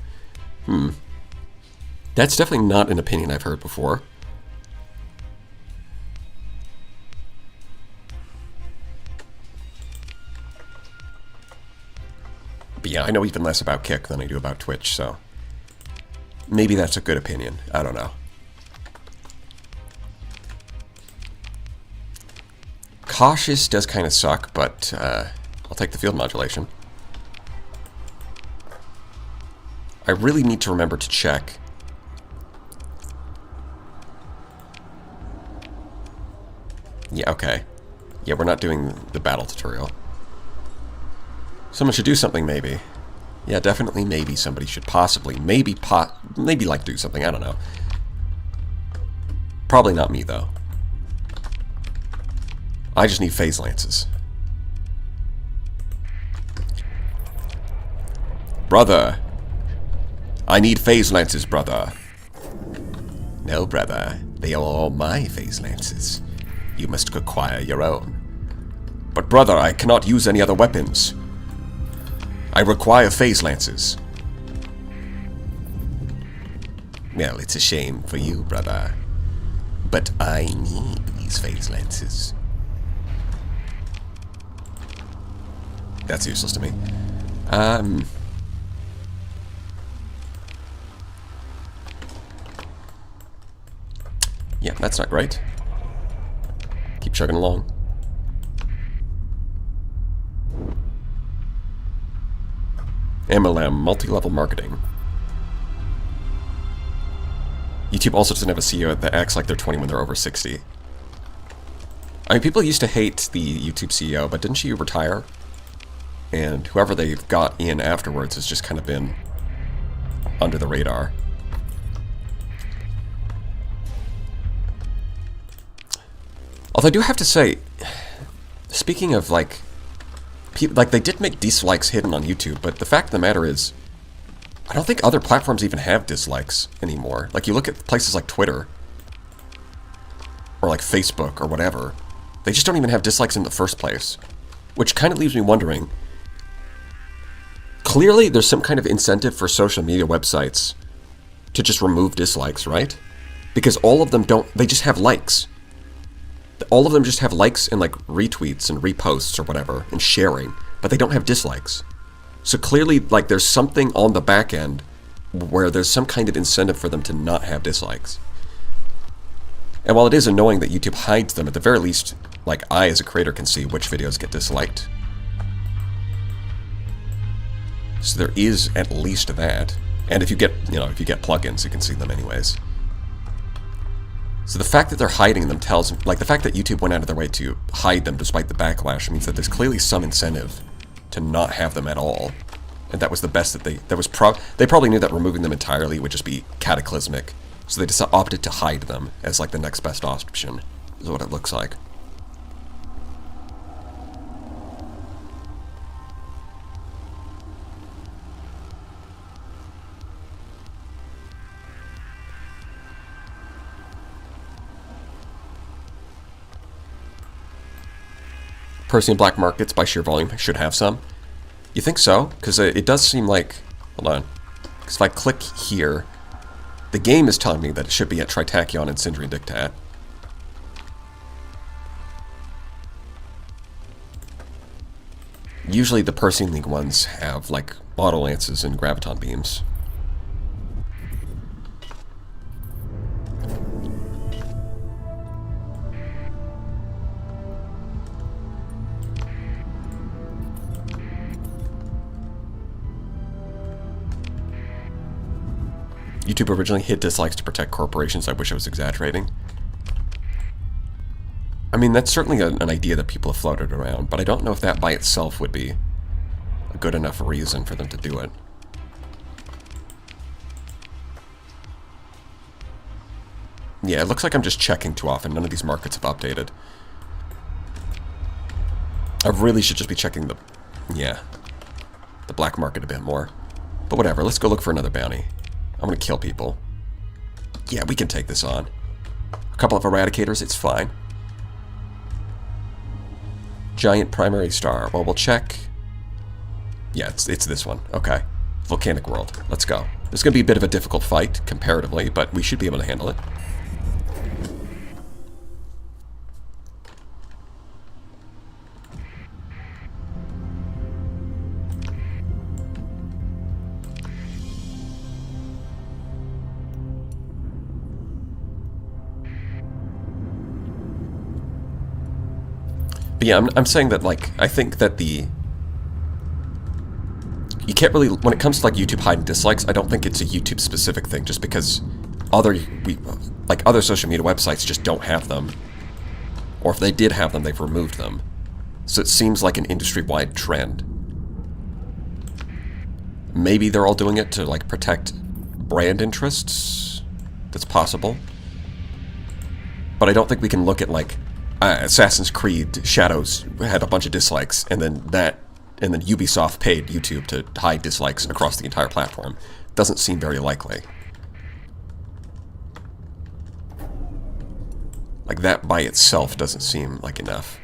That's definitely not an opinion I've heard before. But yeah, I know even less about Kick than I do about Twitch, so maybe that's a good opinion. I don't know. Cautious does kind of suck, but I'll take the field modulation. I really need to remember to check. Yeah, okay. Yeah, we're not doing the battle tutorial. Someone should do something, maybe. Yeah, definitely maybe somebody should possibly, maybe like do something, I don't know. Probably not me, though. I just need phase lances. Brother! I need phase lances, brother. No, brother. They are all my phase lances. You must acquire your own. But, brother, I cannot use any other weapons. I require phase lances. Well, it's a shame for you, brother. But I need these phase lances. That's useless to me. Yeah, that's not great. Keep chugging along. MLM, multi-level marketing. YouTube also doesn't have a CEO that acts like they're 20 when they're over 60. I mean, people used to hate the YouTube CEO, but didn't she retire? And whoever they've got in afterwards has just kind of been under the radar. Although I do have to say, speaking of like they did make dislikes hidden on YouTube, but the fact of the matter is, I don't think other platforms even have dislikes anymore. Like, you look at places like Twitter, or like Facebook, or whatever, they just don't even have dislikes in the first place. Which kind of leaves me wondering, clearly there's some kind of incentive for social media websites to just remove dislikes, right? Because all of them they just have likes. All of them just have likes and like retweets and reposts or whatever and sharing, but they don't have dislikes. So clearly, like, there's something on the back end where there's some kind of incentive for them to not have dislikes. And while it is annoying that YouTube hides them, at the very least, like, I as a creator can see which videos get disliked. So there is at least that. And if you get plugins, you can see them anyways. So the fact that they're hiding them tells, like, the fact that YouTube went out of their way to hide them despite the backlash means that there's clearly some incentive to not have them at all. and that was the best that they probably knew that removing them entirely would just be cataclysmic, so they just opted to hide them as like the next best option, is what it looks like. Persian black markets, by sheer volume, should have some. You think so? Because it does seem like... Hold on. Because if I click here, the game is telling me that it should be at Tritachyon and Sindri and Dictat. Usually the Persian League ones have, like, auto lances and graviton beams. YouTube originally hid dislikes to protect corporations. I wish I was exaggerating. I mean, that's certainly an idea that people have floated around, but I don't know if that by itself would be a good enough reason for them to do it. Yeah, it looks like I'm just checking too often. None of these markets have updated. I really should just be checking the black market a bit more. But whatever, let's go look for another bounty. I'm gonna kill people. Yeah, we can take this on. A couple of eradicators, it's fine. Giant primary star. Well, we'll check. Yeah, it's this one. Okay. Volcanic world. Let's go. This is gonna be a bit of a difficult fight, comparatively, but we should be able to handle it. But yeah, I'm saying that, like, I think that you can't really, when it comes to, like, YouTube hiding dislikes, I don't think it's a YouTube-specific thing, just because other social media websites just don't have them. Or if they did have them, they've removed them. So it seems like an industry-wide trend. Maybe they're all doing it to, like, protect brand interests. That's possible. But I don't think we can look at, like, Assassin's Creed Shadows had a bunch of dislikes, and then Ubisoft paid YouTube to hide dislikes across the entire platform. Doesn't seem very likely. Like, that by itself doesn't seem like enough.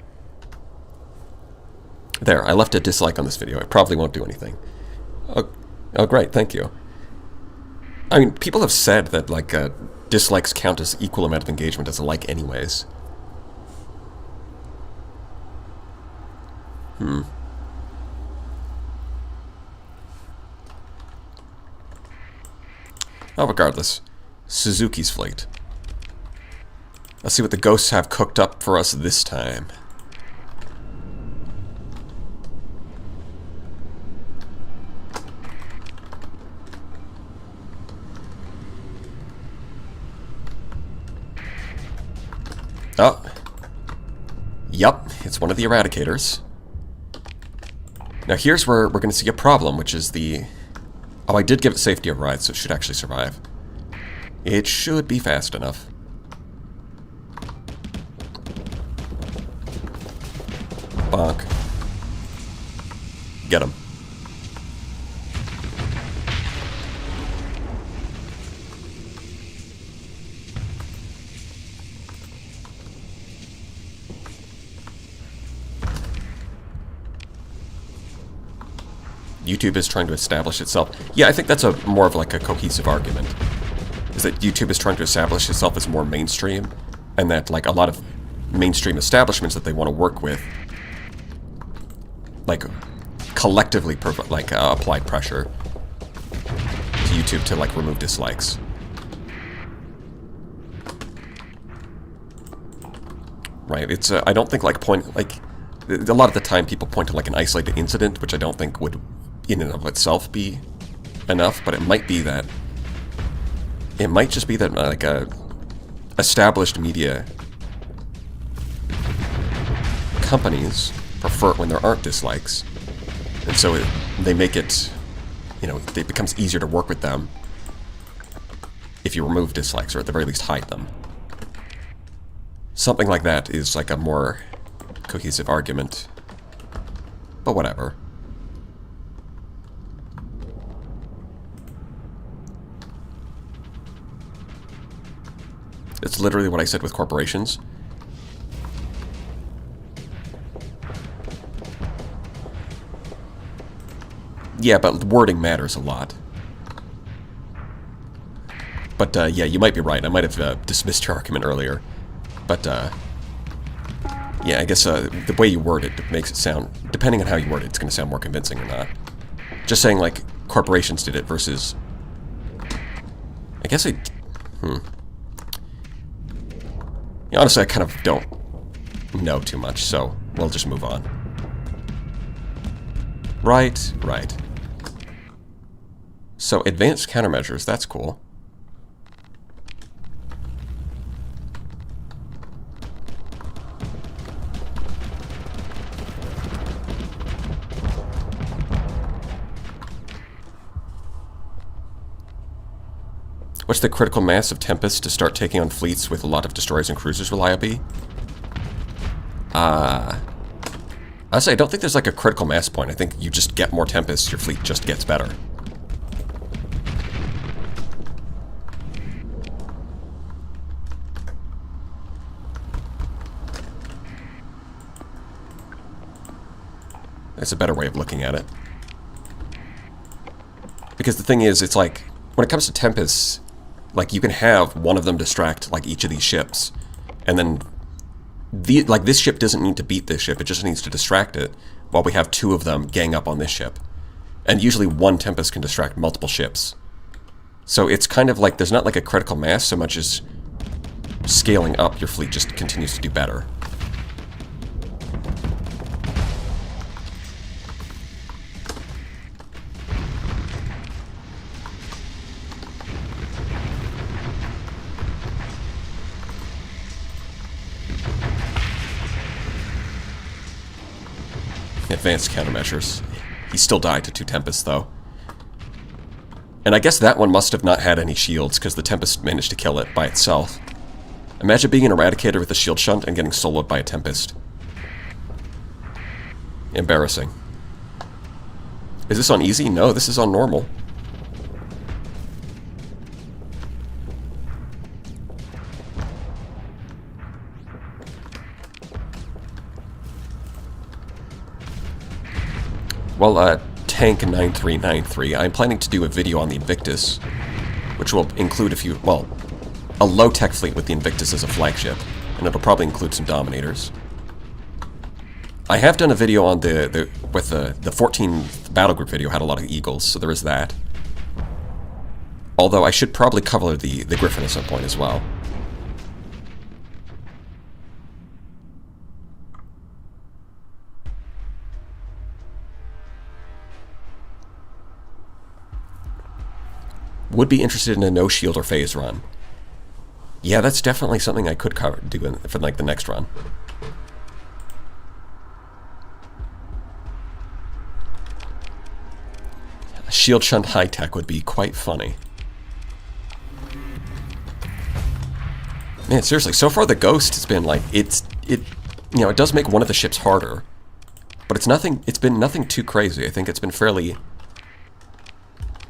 There, I left a dislike on this video. It probably won't do anything. Oh great, thank you. I mean, people have said that, like, dislikes count as equal amount of engagement as a like anyways. Oh, regardless. Suzuki's fleet. Let's see what the ghosts have cooked up for us this time. Oh. Yup, it's one of the eradicators. Now here's where we're going to see a problem, which is the... Oh, I did give it safety override, so it should actually survive. It should be fast enough. Bonk. Get him. YouTube is trying to establish itself. Yeah, I think that's a more of like a cohesive argument. Is that YouTube is trying to establish itself as more mainstream, and that like a lot of mainstream establishments that they want to work with, like collectively apply pressure to YouTube to like remove dislikes. Right? It's I don't think like a lot of the time people point to like an isolated incident, which I don't think would in and of itself be enough, but it might be that it might just be that like a established media companies prefer it when there aren't dislikes, and so they make it you know, it becomes easier to work with them if you remove dislikes, or at the very least hide them. Something like that is like a more cohesive argument. But whatever. It's literally what I said with corporations. Yeah, but wording matters a lot. But yeah, you might be right. I might have dismissed your argument earlier. But yeah, I guess the way you word it makes it sound, depending on how you word it, it's going to sound more convincing or not. Just saying, like, corporations did it versus... I guess I... Yeah, honestly, I kind of don't know too much, so we'll just move on. Right, right. So, advanced countermeasures, that's cool. What's the critical mass of Tempest to start taking on fleets with a lot of destroyers and cruisers will I be? Honestly, I don't think there's like a critical mass point. I think you just get more Tempests, your fleet just gets better. That's a better way of looking at it. Because the thing is, it's like, when it comes to Tempests, like, you can have one of them distract, like, each of these ships. And then, like, this ship doesn't need to beat this ship, it just needs to distract it, while we have two of them gang up on this ship. And usually one Tempest can distract multiple ships. So it's kind of like, there's not like a critical mass so much as scaling up, your fleet just continues to do better. Advanced countermeasures. He still died to 2 Tempests, though. And I guess that one must have not had any shields, because the Tempest managed to kill it by itself. Imagine being an Eradicator with a shield shunt and getting soloed by a Tempest. Embarrassing. Is this on easy? No, this is on normal. Well, Tank 9393, I'm planning to do a video on the Invictus, which will include a low-tech fleet with the Invictus as a flagship, and it'll probably include some Dominators. I have done a video on the 14th battle group video, had a lot of Eagles, so there is that. Although I should probably cover the Griffin at some point as well. Would be interested in a no shield or phase run. Yeah, that's definitely something I could do for like the next run. A shield shunt high tech would be quite funny. Man, seriously, so far the Ghost has been like it does make one of the ships harder, but it's been nothing too crazy. I think it's been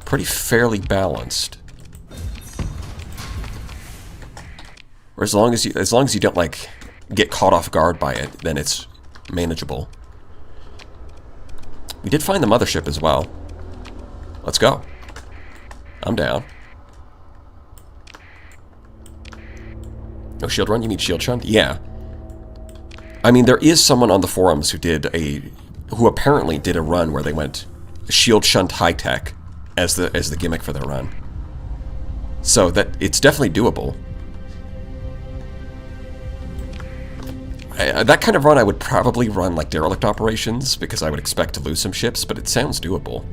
pretty fairly balanced. Or as long as you don't like get caught off guard by it, then it's manageable. We did find the mothership as well. Let's go. I'm down. No shield run? You need shield shunt? Yeah. I mean, there is someone on the forums who apparently did a run where they went shield shunt high tech as the gimmick for their run. So that it's definitely doable. That kind of run I would probably run like derelict operations because I would expect to lose some ships, but it sounds doable.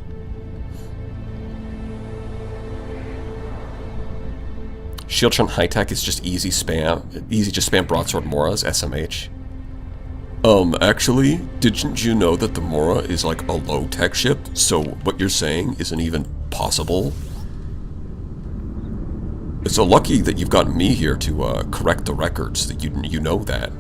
Shield shunt high tech is just easy spam. Easy just spam broadsword Moras, SMH. Actually, didn't you know that the Mora is like a low-tech ship? So what you're saying isn't even possible? It's so lucky that you've got me here to correct the records, that you know that.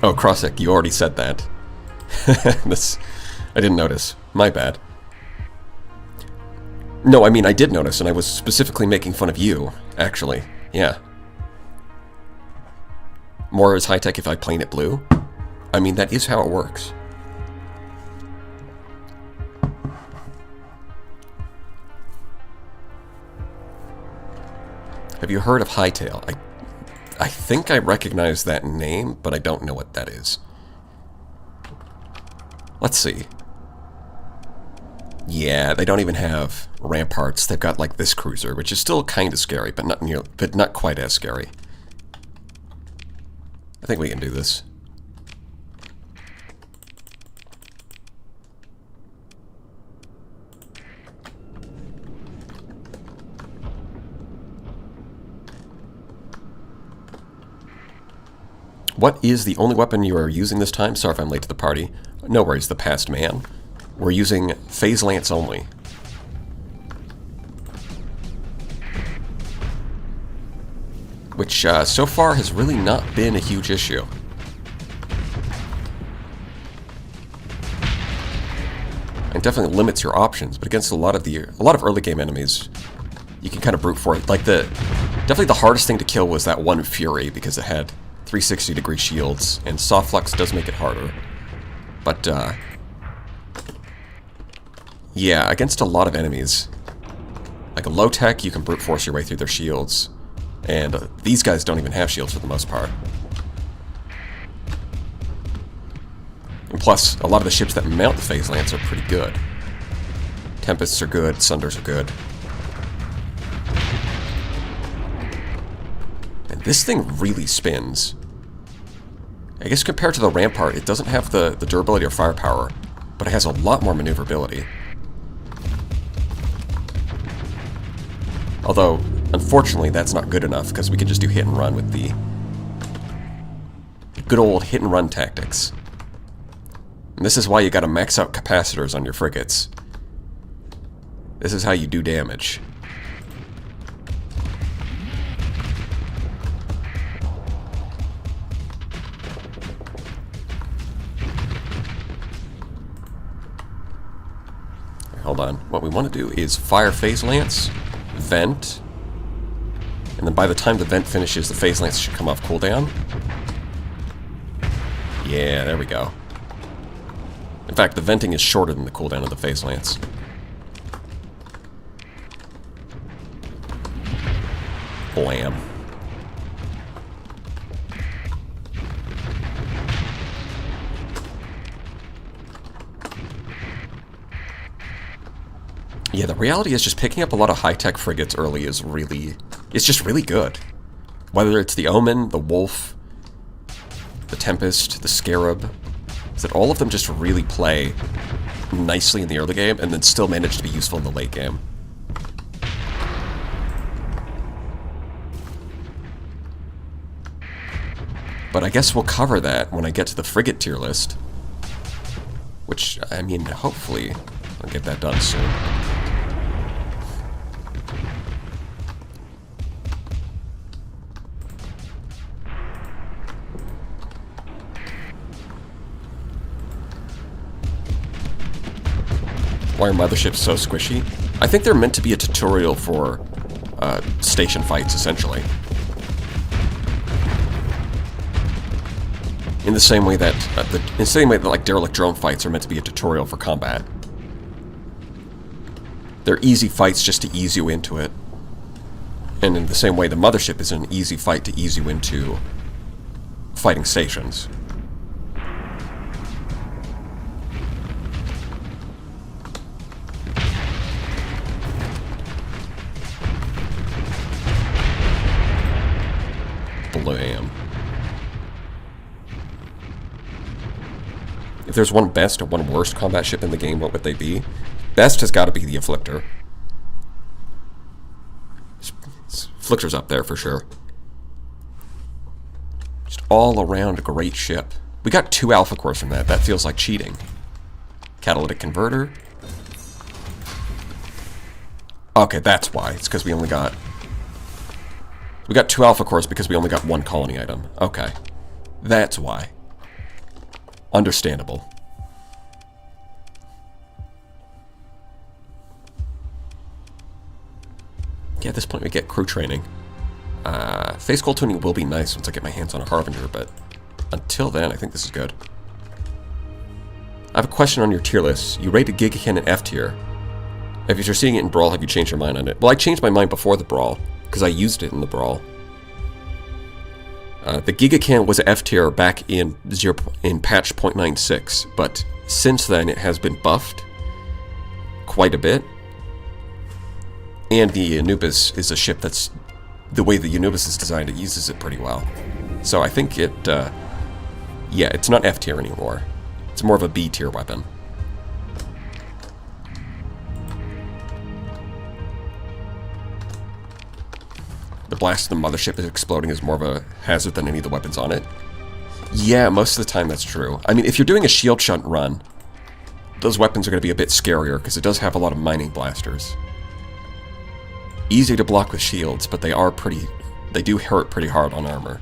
Oh, Crossek, you already said that. I didn't notice. My bad. No, I mean, I did notice, and I was specifically making fun of you, actually. Yeah. More is high-tech if I plane it blue? I mean, that is how it works. Have you heard of Hightail? I think I recognize that name, but I don't know what that is. Let's see. Yeah, they don't even have ramparts. They've got like this cruiser, which is still kind of scary, but not quite as scary. I think we can do this. What is the only weapon you are using this time? Sorry if I'm late to the party. No worries, the past man. We're using phase lance only. Which, so far, has really not been a huge issue. It definitely limits your options, but against a lot of early game enemies, you can kind of brute force it. Like definitely the hardest thing to kill was that one Fury, because it had 360-degree shields, and soft flux does make it harder. But, yeah, against a lot of enemies, like a low tech, you can brute force your way through their shields, and these guys don't even have shields for the most part. And plus, a lot of the ships that mount the phase lance are pretty good. Tempests are good, Sunders are good. And this thing really spins. I guess compared to the Rampart, it doesn't have the durability or firepower, but it has a lot more maneuverability. Although, unfortunately, that's not good enough, because we can just do hit and run with the good old hit and run tactics. And this is why you gotta max out capacitors on your frigates. This is how you do damage. Hold on. What we want to do is fire phase lance, vent, and then by the time the vent finishes, the phase lance should come off cooldown. Yeah, there we go. In fact, the venting is shorter than the cooldown of the phase lance. Blam. Yeah, the reality is just picking up a lot of high-tech frigates early is it's just really good. Whether it's the Omen, the Wolf, the Tempest, the Scarab, is that all of them just really play nicely in the early game and then still manage to be useful in the late game. But I guess we'll cover that when I get to the frigate tier list. Which, I mean, hopefully I'll get that done soon. Why are motherships so squishy? I think they're meant to be a tutorial for station fights, essentially. In the same way that like derelict drone fights are meant to be a tutorial for combat. They're easy fights just to ease you into it. And in the same way, the mothership is an easy fight to ease you into fighting stations. there's one best or one worst combat ship in the game, what would they be? Best has got to be the Afflictor. Afflictor's up there for sure. Just all around a great ship. We got 2 alpha cores from that. That feels like cheating. Catalytic converter. Okay, that's why. It's because we only got... We got 2 alpha cores because we only got 1 colony item. Okay. That's why. Understandable. Yeah, at this point we get crew training. Face goal tuning will be nice once I get my hands on a Harbinger, but until then, I think this is good. I have a question on your tier list. You rated Giga Cannon F tier. If you're seeing it in Brawl, have you changed your mind on it? Well, I changed my mind before the Brawl, because I used it in the Brawl. The Giga Cannon was F tier back in patch 0.96, but since then it has been buffed quite a bit. And the Anubis is a ship that's... The way the Anubis is designed, it uses it pretty well. So I think it... yeah, it's not F tier anymore. It's more of a B tier weapon. The blast of the mothership is exploding is more of a hazard than any of the weapons on it. Yeah, most of the time that's true. I mean, if you're doing a shield shunt run, those weapons are going to be a bit scarier because it does have a lot of mining blasters. Easy to block with shields, but they are pretty... They do hurt pretty hard on armor.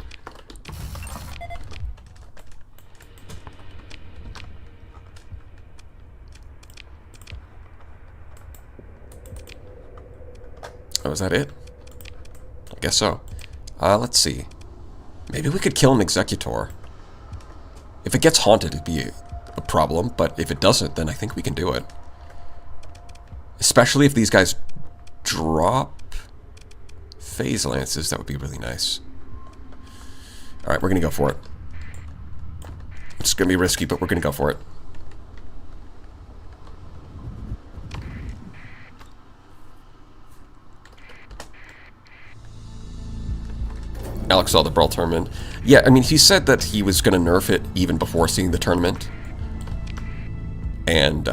Oh, is that it? I guess so. Let's see. Maybe we could kill an Executor. If it gets haunted, it'd be a problem, but if it doesn't, then I think we can do it. Especially if these guys drop phase lances, that would be really nice. Alright, we're gonna go for it. It's gonna be risky, but we're gonna go for it. Alex saw the Brawl tournament. Yeah, I mean, he said that he was going to nerf it even before seeing the tournament. And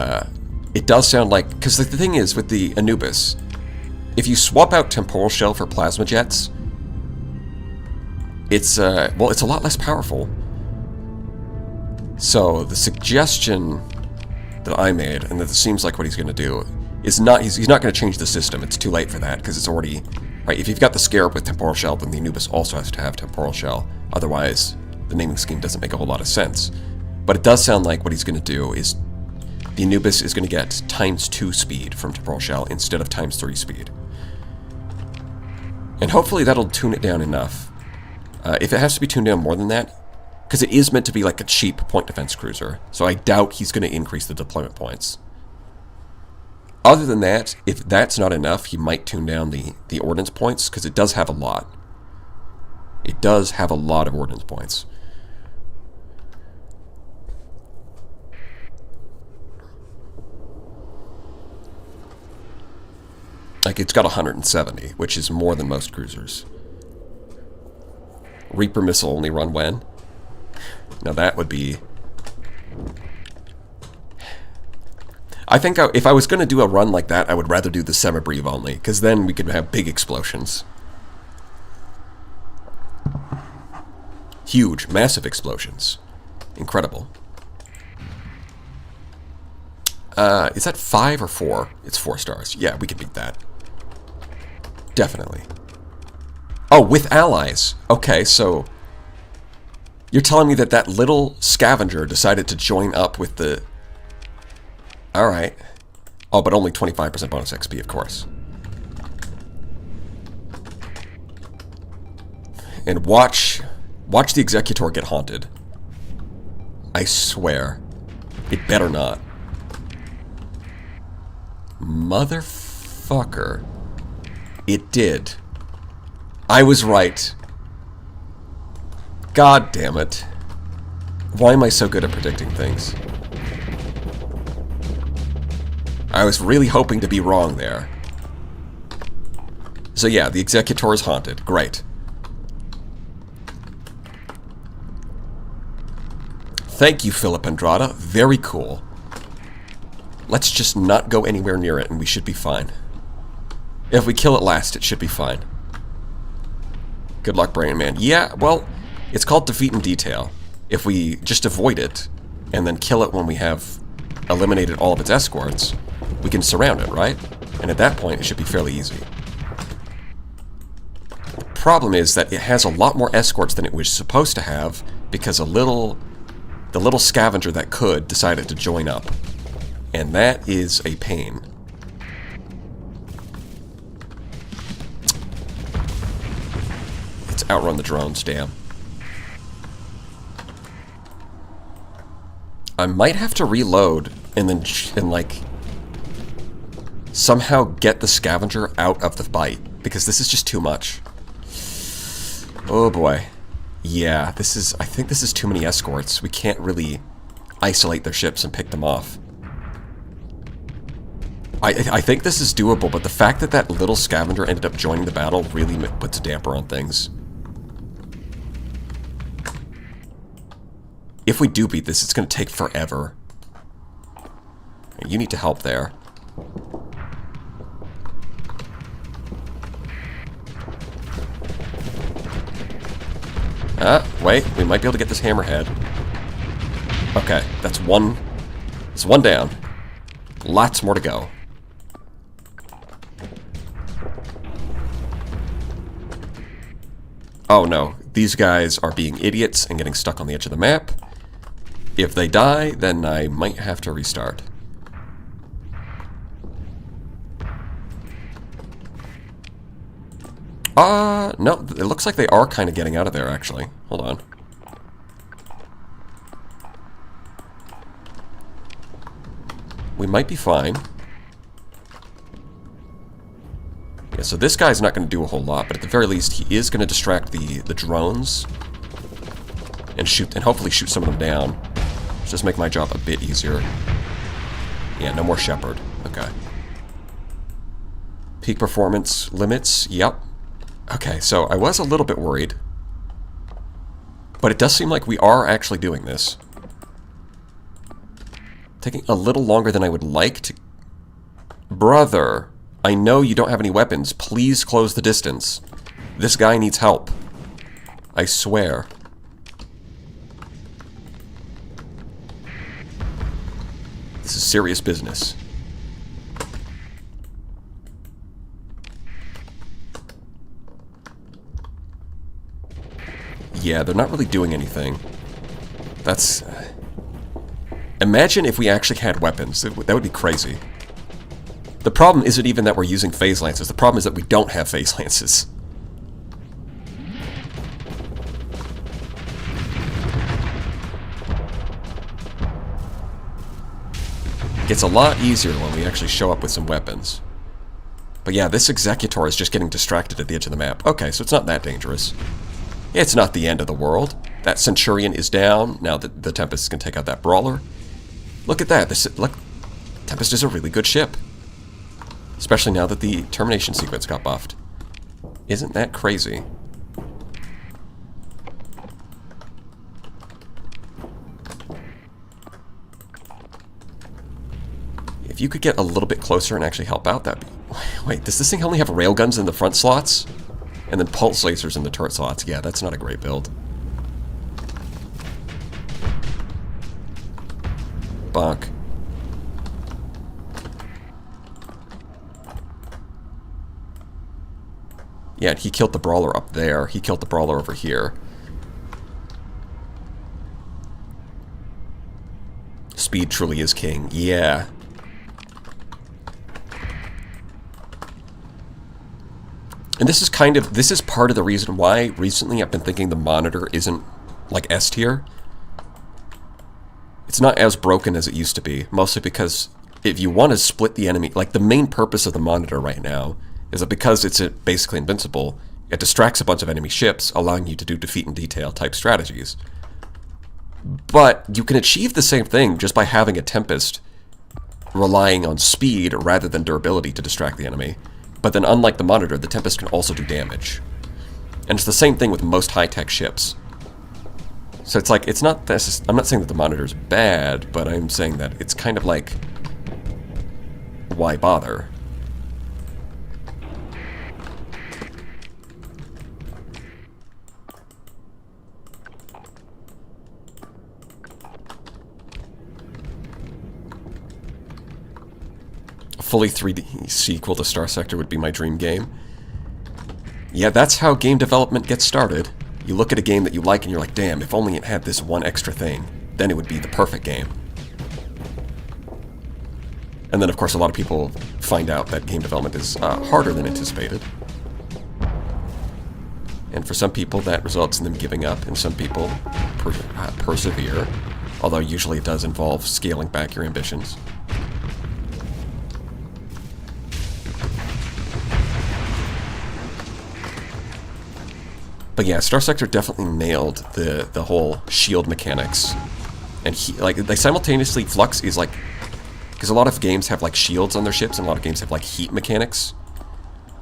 it does sound like... Because the thing is, with the Anubis, if you swap out Temporal Shell for Plasma Jets, it's, well, it's a lot less powerful. So the suggestion that I made, and that it seems like what he's going to do, is not... He's not going to change the system. It's too late for that, because it's already... Right, if you've got the Scarab with Temporal Shell, then the Anubis also has to have Temporal Shell. Otherwise, the naming scheme doesn't make a whole lot of sense. But it does sound like what he's going to do is the Anubis is going to get ×2 speed from Temporal Shell instead of ×3 speed. And hopefully that'll tune it down enough. If it has to be tuned down more than that, because it is meant to be like a cheap point defense cruiser, so I doubt he's going to increase the deployment points. Other than that, if that's not enough, he might tune down the ordnance points, because it does have a lot. It does have a lot of ordnance points. Like, it's got 170, which is more than most cruisers. Reaper missile only run when? Now that would be... I think if I was going to do a run like that, I would rather do the Semibreve only, because then we could have big explosions. Huge, massive explosions. Incredible. Is that 5 or 4? It's 4 stars. Yeah, we can beat that. Definitely. Oh, with allies. Okay, so... You're telling me that that little scavenger decided to join up with the... Alright. Oh, but only 25% bonus XP, of course. And watch the Executor get haunted. I swear. It better not. Motherfucker. It did. I was right. God damn it. Why am I so good at predicting things? I was really hoping to be wrong there. So yeah, the Executor is haunted. Great. Thank you, Philip Andrada. Very cool. Let's just not go anywhere near it, and we should be fine. If we kill it last, it should be fine. Good luck, Brain Man. Yeah, well, it's called defeat in detail. If we just avoid it, and then kill it when we have eliminated all of its escorts, we can surround it, right? And at that point, it should be fairly easy. The problem is that it has a lot more escorts than it was supposed to have, because the little scavenger that could decided to join up. And that is a pain. Let's outrun the drones, damn. I might have to reload and then like somehow get the scavenger out of the bite, because this is just too much. Oh boy. Yeah, I think this is too many escorts. We can't really isolate their ships and pick them off. I think this is doable, but the fact that that little scavenger ended up joining the battle really puts a damper on things. If we do beat this, it's going to take forever. You need to help there. Wait, we might be able to get this hammerhead. Okay, that's one. It's one down. Lots more to go. Oh no, these guys are being idiots and getting stuck on the edge of the map. If they die, then I might have to restart. No, it looks like they are kind of getting out of there, actually. Hold on. We might be fine. Yeah, so this guy's not going to do a whole lot, but at the very least, he is going to distract the drones and hopefully shoot some of them down. Just make my job a bit easier. Yeah, no more Shepherd. Okay. Peak performance limits. Yep. Okay, so I was a little bit worried. But it does seem like we are actually doing this. Taking a little longer than I would like to... Brother, I know you don't have any weapons. Please close the distance. This guy needs help. I swear. This is serious business. Yeah, they're not really doing anything. That's... Imagine if we actually had weapons. That would be crazy. The problem isn't even that we're using phase lances. The problem is that we don't have phase lances. It gets a lot easier when we actually show up with some weapons. But yeah, this Executor is just getting distracted at the edge of the map. Okay, so it's not that dangerous. It's not the end of the world. That Centurion is down. Now the Tempest can take out that Brawler. Look at that. Look, Tempest is a really good ship. Especially now that the termination sequence got buffed. Isn't that crazy? If you could get a little bit closer and actually help out, that'd be... Wait, does this thing only have railguns in the front slots? And then pulse lasers in the turret slots? Yeah, that's not a great build. Bonk. Yeah, he killed the Brawler up there. He killed the Brawler over here. Speed truly is king. Yeah. And this is part of the reason why recently I've been thinking the monitor isn't like S tier. It's not as broken as it used to be, mostly because if you want to split the enemy, like the main purpose of the monitor right now is that because it's basically invincible, it distracts a bunch of enemy ships, allowing you to do defeat in detail type strategies. But you can achieve the same thing just by having a Tempest relying on speed rather than durability to distract the enemy. But then unlike the monitor, the Tempest can also do damage. And it's the same thing with most high-tech ships. So it's like, it's not this. I'm not saying that the monitor's bad, but I'm saying that it's kind of like, why bother? A fully 3D sequel to Star Sector would be my dream game. Yeah, that's how game development gets started. You look at a game that you like and you're like, damn, if only it had this one extra thing, then it would be the perfect game. And then, of course, a lot of people find out that game development is harder than anticipated. And for some people, that results in them giving up, and some people persevere, although usually it does involve scaling back your ambitions. But yeah, Star Sector definitely nailed the whole shield mechanics. And they simultaneously, Flux is like, because a lot of games have like shields on their ships, and a lot of games have like heat mechanics.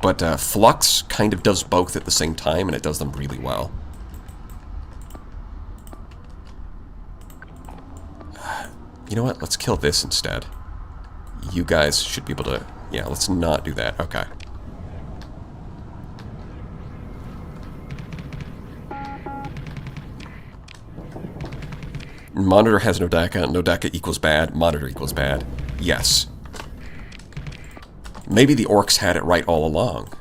But Flux kind of does both at the same time, and it does them really well. You know what? Let's kill this instead. You guys should be able to... Yeah, let's not do that. Okay. Monitor has no DACA. No DACA equals bad. Monitor equals bad. Yes. Maybe the orcs had it right all along.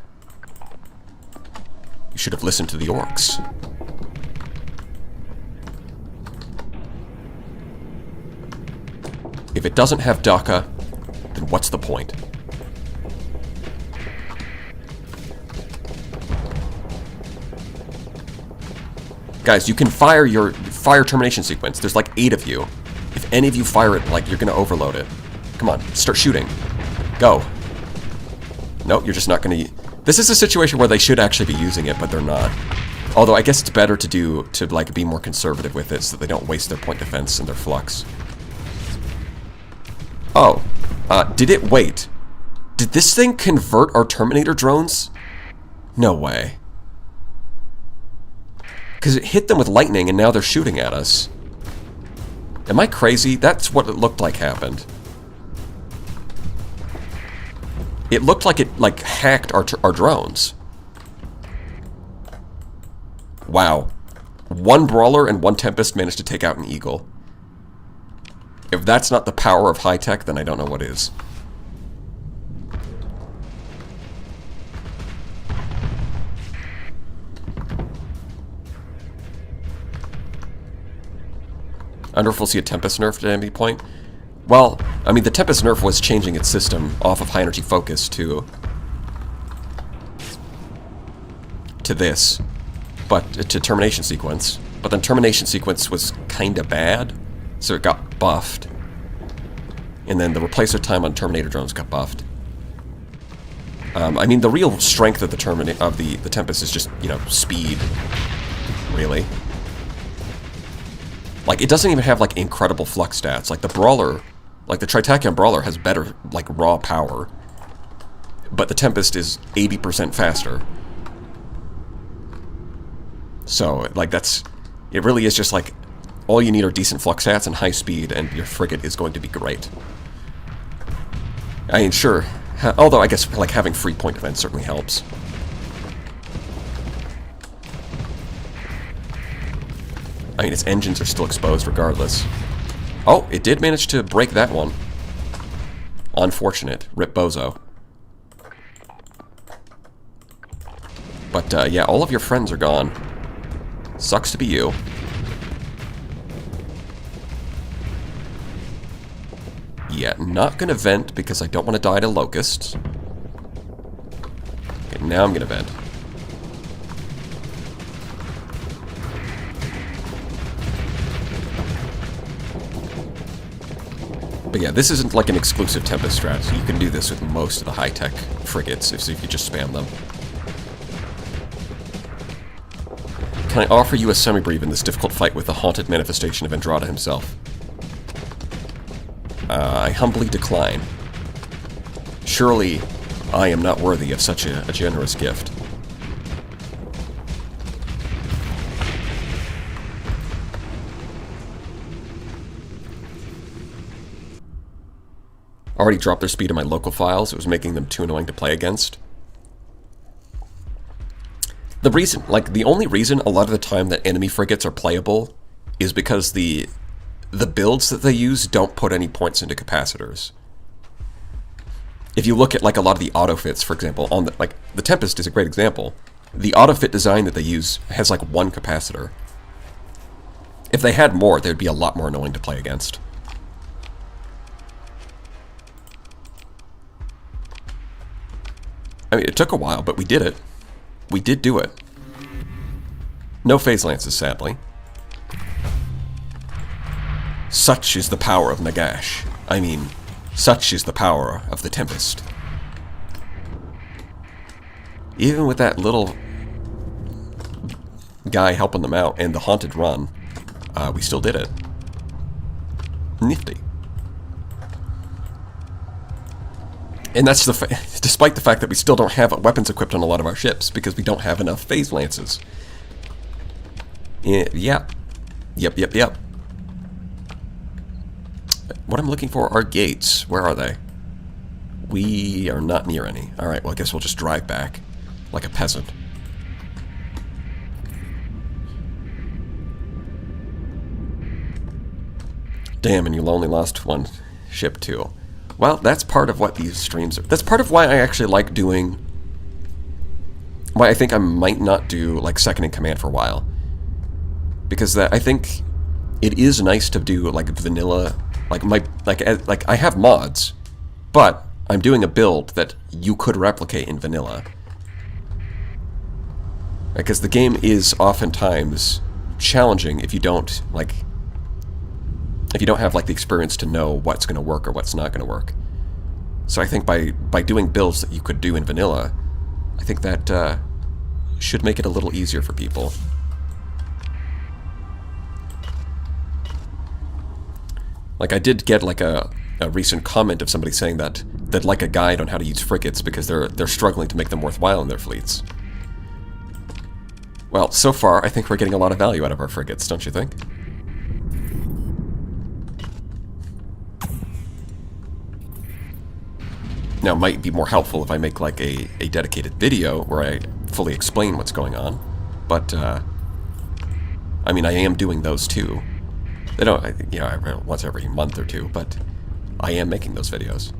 You should have listened to the orcs. If it doesn't have DACA, then what's the point? Guys, you can fire your termination sequence. There's like 8 of you. If any of you fire it, like, you're gonna overload it. Come on, start shooting. Go. Nope, you're just not gonna... This is a situation where they should actually be using it, but they're not. Although I guess it's better to like be more conservative with it so that they don't waste their point defense and their flux. Oh, wait. Did this thing convert our Terminator drones? No way. Because it hit them with lightning and now they're shooting at us. Am I crazy? That's what it looked like happened. It looked like it hacked our drones. Wow. 1 Brawler and 1 Tempest managed to take out an Eagle. If that's not the power of high tech, then I don't know what is. I wonder if we'll see a Tempest nerf at any point. Well, I mean, the Tempest nerf was changing its system off of high energy focus to this, but to termination sequence. But then termination sequence was kinda bad, so it got buffed. And then the replacer time on Terminator drones got buffed. I mean, the real strength of the Tempest is just, you know, speed, really. Like, it doesn't even have, like, incredible flux stats. Like, the Brawler, like, the Tritachyon Brawler has better, like, raw power. But the Tempest is 80% faster. So, like, it really is just, like, all you need are decent flux stats and high speed, and your frigate is going to be great. I mean, sure. Although, I guess, like, having free point defense certainly helps. I mean, its engines are still exposed regardless. Oh, it did manage to break that one. Unfortunate. Rip Bozo. But, yeah, all of your friends are gone. Sucks to be you. Yeah, not gonna vent because I don't want to die to locusts. Okay, now I'm gonna vent. But yeah, this isn't like an exclusive Tempest strat. You can do this with most of the high-tech frigates if you just spam them. Can I offer you a semi-brief in this difficult fight with the haunted manifestation of Andrada himself? I humbly decline. Surely, I am not worthy of such a generous gift. already dropped their speed in my local files. It was making them too annoying to play against. The reason, like, the only reason a lot of the time that enemy frigates are playable is because the builds that they use don't put any points into capacitors. If you look at, like, a lot of the autofits, for example, on the, like, the Tempest is a great example. The autofit design that they use has, like, one capacitor. If they had more, they'd be a lot more annoying to play against. I mean, it took a while, but we did it. We did do it. No phase lances, sadly. Such is the power of Nagash. I mean, such is the power of the Tempest. Even with that little guy helping them out and the haunted run, we still did it. Nifty. And that's despite the fact that we still don't have weapons equipped on a lot of our ships because we don't have enough phase lances. Yep. What I'm looking for are gates. Where are they? We are not near any. Alright, well I guess we'll just drive back like a peasant. Damn, and you only lost one ship too. Well, that's part of what these streams are. That's part of why I actually like doing... Why I think I might not do, like, second in command for a while. Because I think it is nice to do, like, vanilla... Like, I have mods, but I'm doing a build that you could replicate in vanilla. Because the game is oftentimes challenging if you don't, like... If you don't have, like, the experience to know what's going to work or what's not going to work. So I think by doing builds that you could do in vanilla, I think that should make it a little easier for people. Like, I did get, like, a recent comment of somebody saying that they'd like a guide on how to use frigates because they're struggling to make them worthwhile in their fleets. Well, so far, I think we're getting a lot of value out of our frigates, don't you think? Now, it might be more helpful if I make, like, a dedicated video where I fully explain what's going on. But, I mean, I am doing those, too. They don't, you know, once every month or two, but I am making those videos.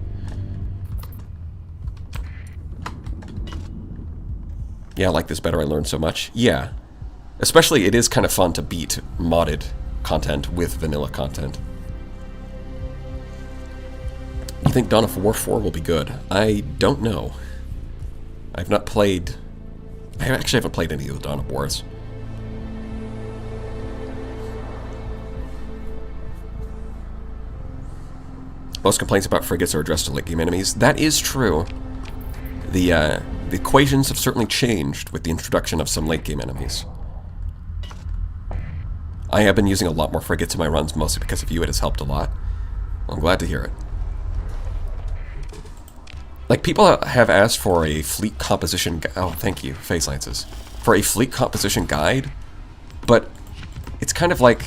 Yeah, I like this better, I learned so much. Yeah. Especially, it is kind of fun to beat modded content with vanilla content. You think Dawn of War 4 will be good? I don't know. I've not played... I actually haven't played any of the Dawn of Wars. Most complaints about frigates are addressed to late-game enemies. That is true. The equations have certainly changed with the introduction of some late-game enemies. I have been using a lot more frigates in my runs, mostly because of you. It has helped a lot. I'm glad to hear it. Like, people have asked for a fleet composition... Oh, thank you, Phase Lances. For a fleet composition guide, but it's kind of like...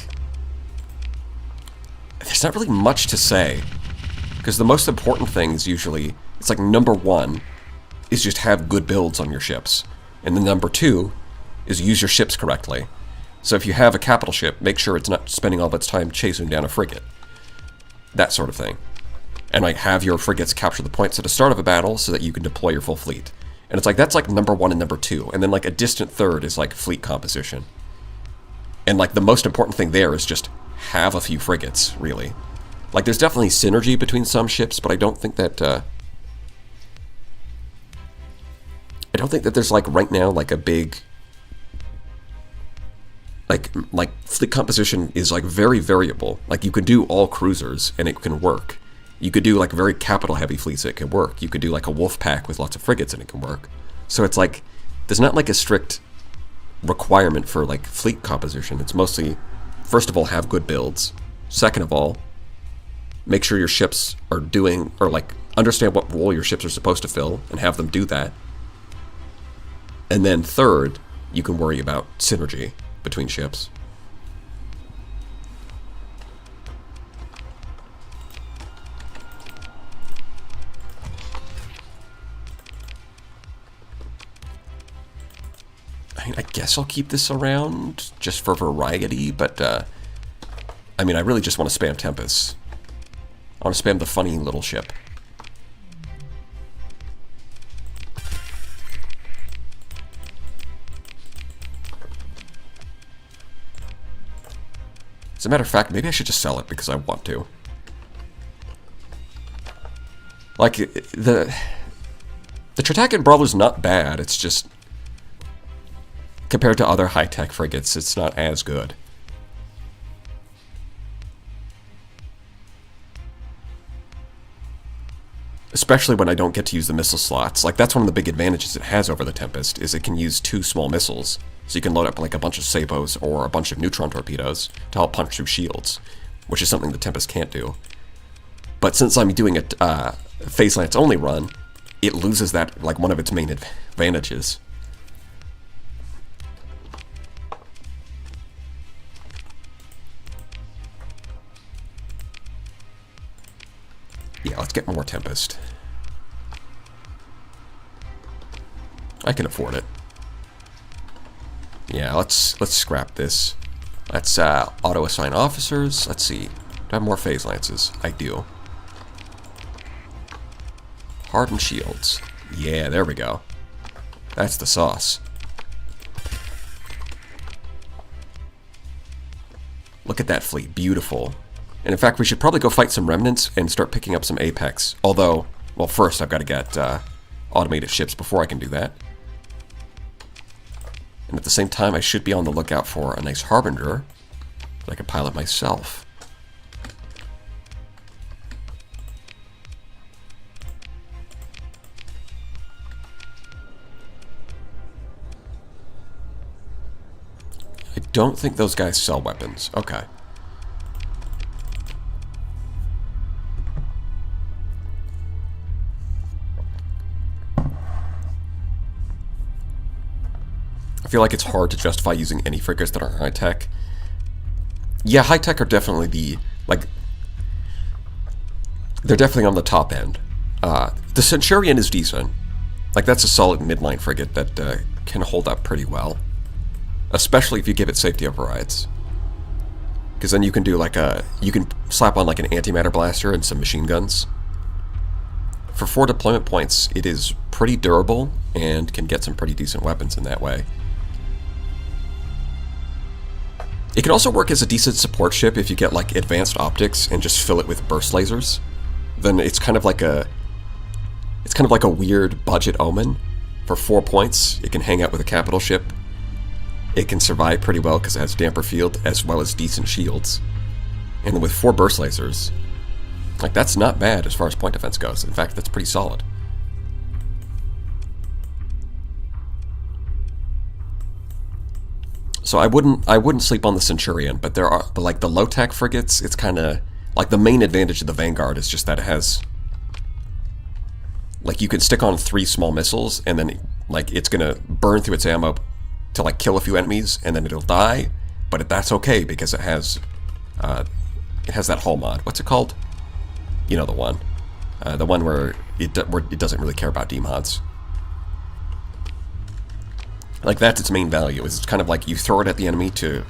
There's not really much to say. Because the most important things, usually, it's like number one is just have good builds on your ships. And then number two is use your ships correctly. So if you have a capital ship, make sure it's not spending all of its time chasing down a frigate. That sort of thing. And like have your frigates capture the points at the start of a battle so that you can deploy your full fleet. And it's like, that's like number one and number two. And then like a distant third is like fleet composition. And like the most important thing there is just have a few frigates, really. Like there's definitely synergy between some ships, but I don't think that there's like right now like a big like fleet composition is like very variable. Like you could do all cruisers and it can work. You could do like very capital heavy fleets, it can work. You could do like a wolf pack with lots of frigates and it can work. So it's like, there's not like a strict requirement for like fleet composition. It's mostly, first of all, have good builds. Second of all, make sure your ships are doing, or like understand what role your ships are supposed to fill and have them do that. And then third, you can worry about synergy between ships. mean, I guess I'll keep this around just for variety, but I mean, I really just want to spam Tempest. I want to spam the funny little ship. As a matter of fact, maybe I should just sell it because I want to. Like, the Tritacan Brawler's not bad, it's just, compared to other high-tech frigates, it's not as good. Especially when I don't get to use the missile slots. Like, that's one of the big advantages it has over the Tempest, is it can use 2 small missiles. So you can load up like a bunch of sabos or a bunch of neutron torpedoes to help punch through shields, which is something the Tempest can't do. But since I'm doing a Phase Lance only run, it loses that, like, one of its main advantages. Yeah, let's get more Tempest. I can afford it. Yeah, let's scrap this. Let's auto-assign officers. Let's see. Do I have more Phase Lances? I do. Hardened shields. Yeah, there we go. That's the sauce. Look at that fleet. Beautiful. And in fact, we should probably go fight some remnants and start picking up some Apex. Although, well, first I've got to get automated ships before I can do that. And at the same time, I should be on the lookout for a nice Harbinger that I can pilot myself. I don't think those guys sell weapons. Okay. I feel like it's hard to justify using any frigates that aren't high-tech. Yeah, high-tech are definitely the, like, they're definitely on the top end. The Centurion is decent. Like, that's a solid midline frigate that can hold up pretty well. Especially if you give it safety overrides. Because then you can do like you can slap on like an antimatter blaster and some machine guns. For 4 deployment points, it is pretty durable and can get some pretty decent weapons in that way. It can also work as a decent support ship if you get like advanced optics and just fill it with burst lasers. Then it's kind of like a weird budget omen. For 4 points, it can hang out with a capital ship. It can survive pretty well because it has damper field as well as decent shields. And then with 4 burst lasers, like, that's not bad as far as point defense goes. In fact, that's pretty solid. So I wouldn't sleep on the Centurion, but like the low-tech frigates, it's kind of like the main advantage of the Vanguard is just that it has, like, you can stick on 3 small missiles and then like it's gonna burn through its ammo to like kill a few enemies and then it'll die, but that's okay because it has that hull mod. What's it called? You know the one where it doesn't really care about demods. Like, that's its main value. Is it's kind of like you throw it at the enemy to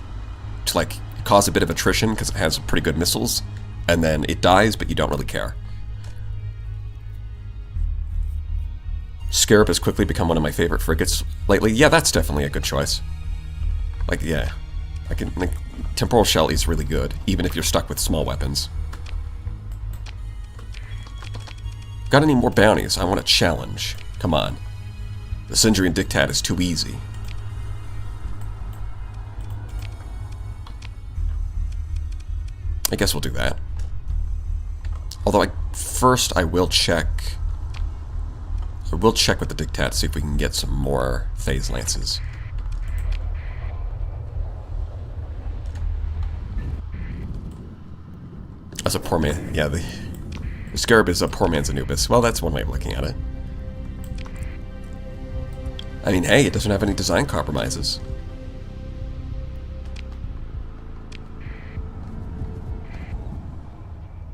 like cause a bit of attrition because it has pretty good missiles, and then it dies, but you don't really care. Scarab has quickly become one of my favorite frigates lately. Yeah, that's definitely a good choice. Like, yeah, Temporal Shell is really good, even if you're stuck with small weapons. Got any more bounties? I want a challenge. Come on. The Sindrian Diktat is too easy. I guess we'll do that. Although first I will check with the Diktat, see if we can get some more Phase Lances. As a poor man, yeah, the Scarab is a poor man's Anubis. Well, that's one way of looking at it. I mean, hey, it doesn't have any design compromises.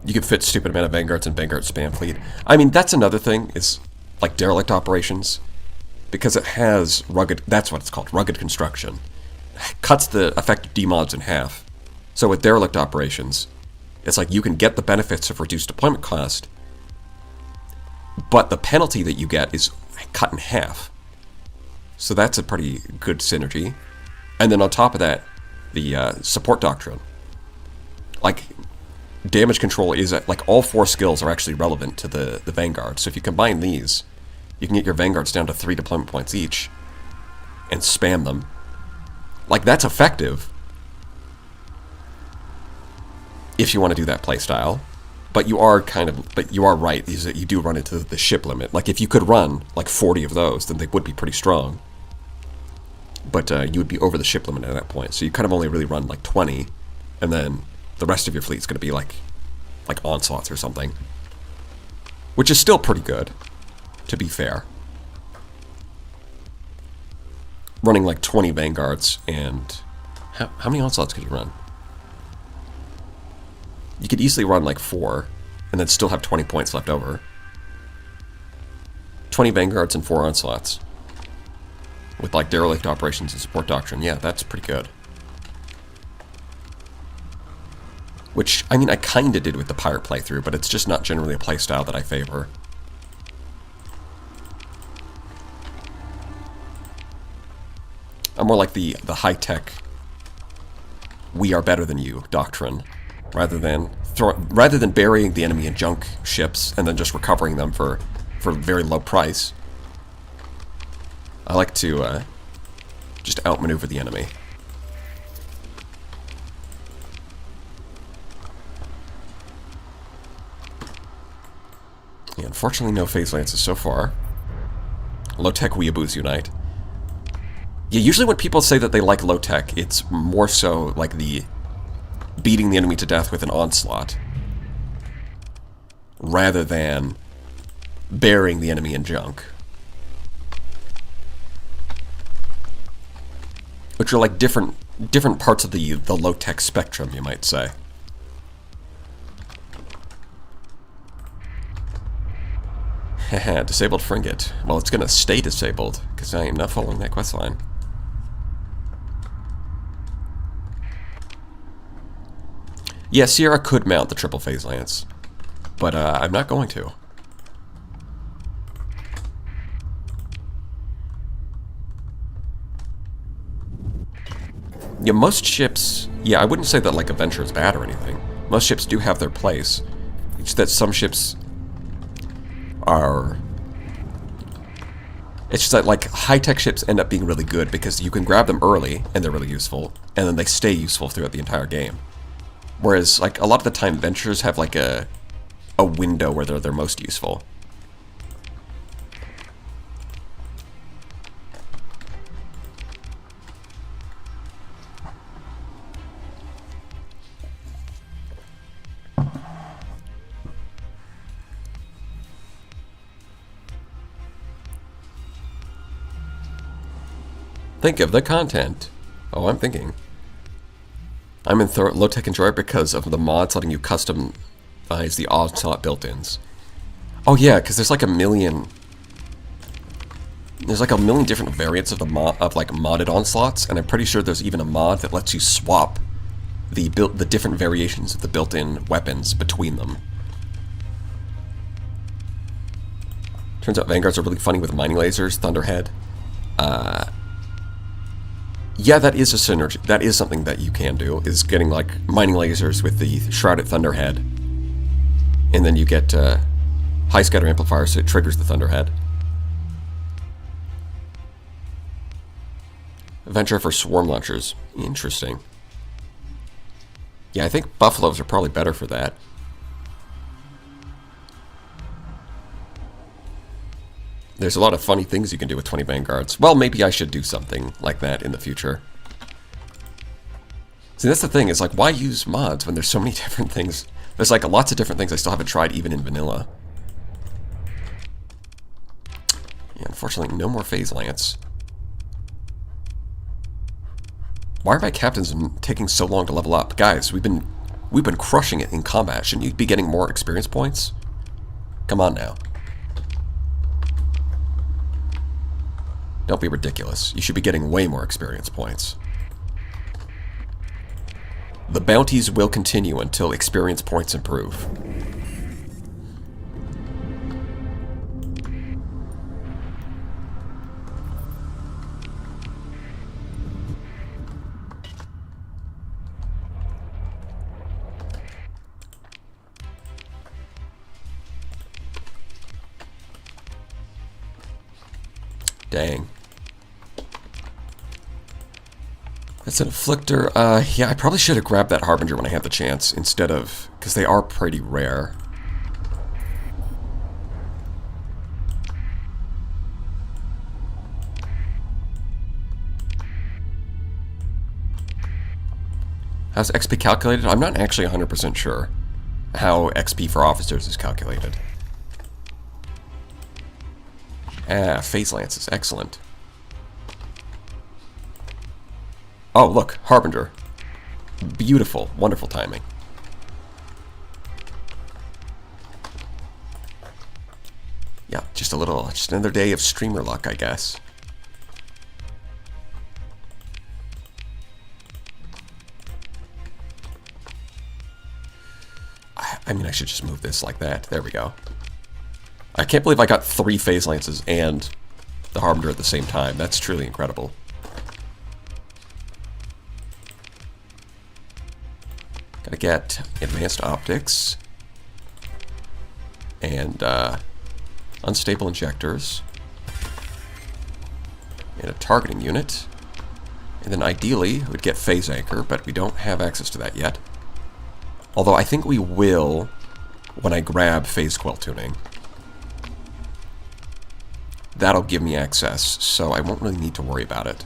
You could fit stupid amount of Vanguards and Vanguard spam fleet. I mean, that's another thing, is like derelict operations. because it has rugged, that's what it's called, rugged construction. Cuts the effective demods in half. So with derelict operations, it's like you can get the benefits of reduced deployment cost, but the penalty that you get is cut in half. So that's a pretty good synergy. And then on top of that, the support doctrine. Like, damage control is, like, all 4 skills are actually relevant to the Vanguard. So if you combine these, you can get your Vanguards down to 3 deployment points each and spam them. Like, that's effective if you want to do that playstyle. But you are right, is that you do run into the ship limit. Like, if you could run, like, 40 of those, then they would be pretty strong. But you would be over the ship limit at that point. So you kind of only really run, like, 20, and then the rest of your fleet's going to be, like onslaughts or something. Which is still pretty good, to be fair. Running, like, 20 Vanguards, and... How many onslaughts could you run? You could easily run, like, 4, and then still have 20 points left over. 20 Vanguards and 4 onslaughts. With, like, derelict operations and support doctrine. Yeah, that's pretty good. Which, I mean, I kinda did with the pirate playthrough, but it's just not generally a playstyle that I favor. I'm more like the high-tech, we are better than you doctrine, rather than burying the enemy in junk ships and then just recovering them for a very low price. I like to just outmaneuver the enemy. Yeah, unfortunately, no phase lances so far. Low-tech weeaboos unite. Yeah, usually when people say that they like low-tech, it's more so like the beating the enemy to death with an onslaught, rather than burying the enemy in junk. Which are like different parts of the low-tech spectrum, you might say. Haha, disabled frigate. Well, it's gonna stay disabled, because I am not following that questline. Yeah, Sierra could mount the triple phase lance, but I'm not going to. Yeah, most ships... Yeah, I wouldn't say that, like, Adventure is bad or anything. Most ships do have their place. It's that some ships are... It's just that, like, high-tech ships end up being really good because you can grab them early, and they're really useful, and then they stay useful throughout the entire game. Whereas, like, a lot of the time, Ventures have, like, a window where they're most useful. Think of the content. Oh, I'm thinking. I'm in low-tech enjoyer because of the mods letting you customize the onslaught built-ins. Oh yeah, because there's like a million... There's like a million different variants of like modded onslaughts, and I'm pretty sure there's even a mod that lets you swap the different variations of the built-in weapons between them. Turns out Vanguards are really funny with mining lasers, Thunderhead. Yeah, that is a synergy. That is something that you can do, is getting, like, mining lasers with the Shrouded Thunderhead. And then you get high scatter amplifier, so it triggers the Thunderhead. Adventure for swarm launchers. Interesting. Yeah, I think Buffaloes are probably better for that. There's a lot of funny things you can do with 20 Vanguards. Well, maybe I should do something like that in the future. See, that's the thing, is like, why use mods when there's so many different things? There's like lots of different things I still haven't tried even in vanilla. Yeah, unfortunately, no more Phase Lance. Why are my captains taking so long to level up? Guys, we've been crushing it in combat. Shouldn't you be getting more experience points? Come on now. Don't be ridiculous. You should be getting way more experience points. The bounties will continue until experience points improve. Dang. That's an Afflictor. Yeah, I probably should have grabbed that Harbinger when I had the chance, instead of... because they are pretty rare. How's XP calculated? I'm not actually 100% sure how XP for officers is calculated. Ah, Phase Lances. Excellent. Oh, look. Harbinger. Beautiful. Wonderful timing. Yeah, just another day of streamer luck, I guess. I mean, I should just move this like that. There we go. I can't believe I got 3 Phase Lances and the Harbinger at the same time. That's truly incredible. Gotta get Advanced Optics and Unstable Injectors and a Targeting Unit. And then ideally, we'd get Phase Anchor, but we don't have access to that yet. Although I think we will when I grab Phase Quell Tuning. That'll give me access, so I won't really need to worry about it.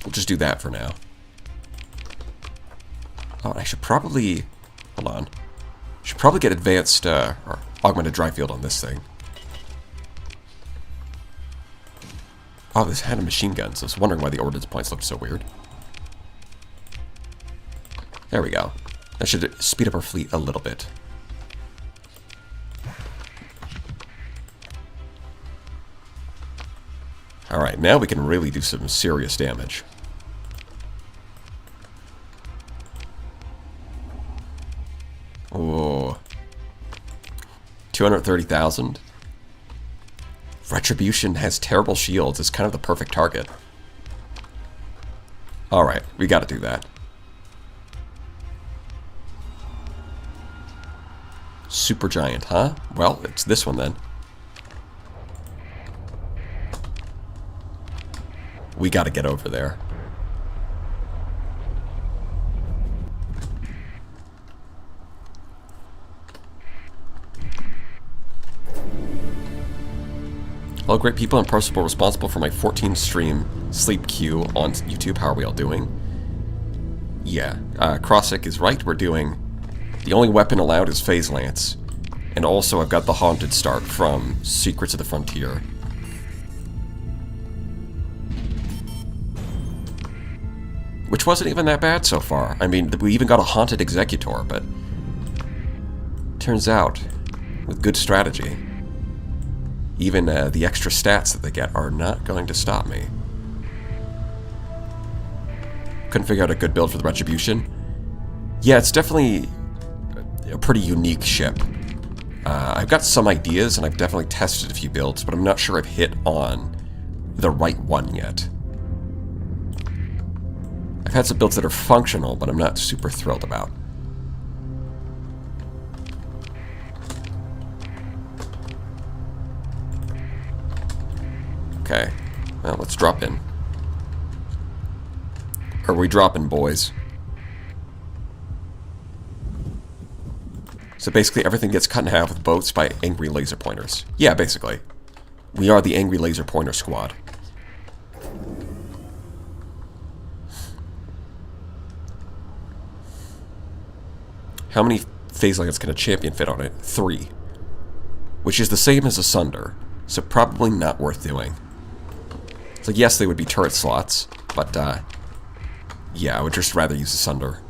We'll just do that for now. Oh, I should probably... hold on. I should probably get advanced, or augmented dry field on this thing. Oh, this had a machine gun, so I was wondering why the ordnance points looked so weird. There we go. That should speed up our fleet a little bit. Alright, now we can really do some serious damage. Oh. 230,000. Retribution has terrible shields. It's kind of the perfect target. Alright, we gotta do that. Super giant, huh? Well, it's this one then. We gotta get over there. Hello, great people. I'm Percival, responsible for my 14 stream sleep queue on YouTube. How are we all doing? Yeah, Crossick is right. We're doing... the only weapon allowed is Phase Lance. And also I've got the Haunted start from Secrets of the Frontier. Which wasn't even that bad so far. I mean, we even got a Haunted Executor, but... turns out, with good strategy, even the extra stats that they get are not going to stop me. Couldn't figure out a good build for the Retribution. Yeah, it's definitely a pretty unique ship. I've got some ideas, and I've definitely tested a few builds, but I'm not sure I've hit on the right one yet. I've had some builds that are functional, but I'm not super thrilled about. Okay, well, let's drop in. Or we dropping, boys? So basically everything gets cut in half with boats by angry laser pointers. Yeah, basically. We are the angry laser pointer squad. How many phase lands can a champion fit on it? 3. Which is the same as a Sunder, so probably not worth doing. So yes, they would be turret slots, but yeah, I would just rather use a Sunder.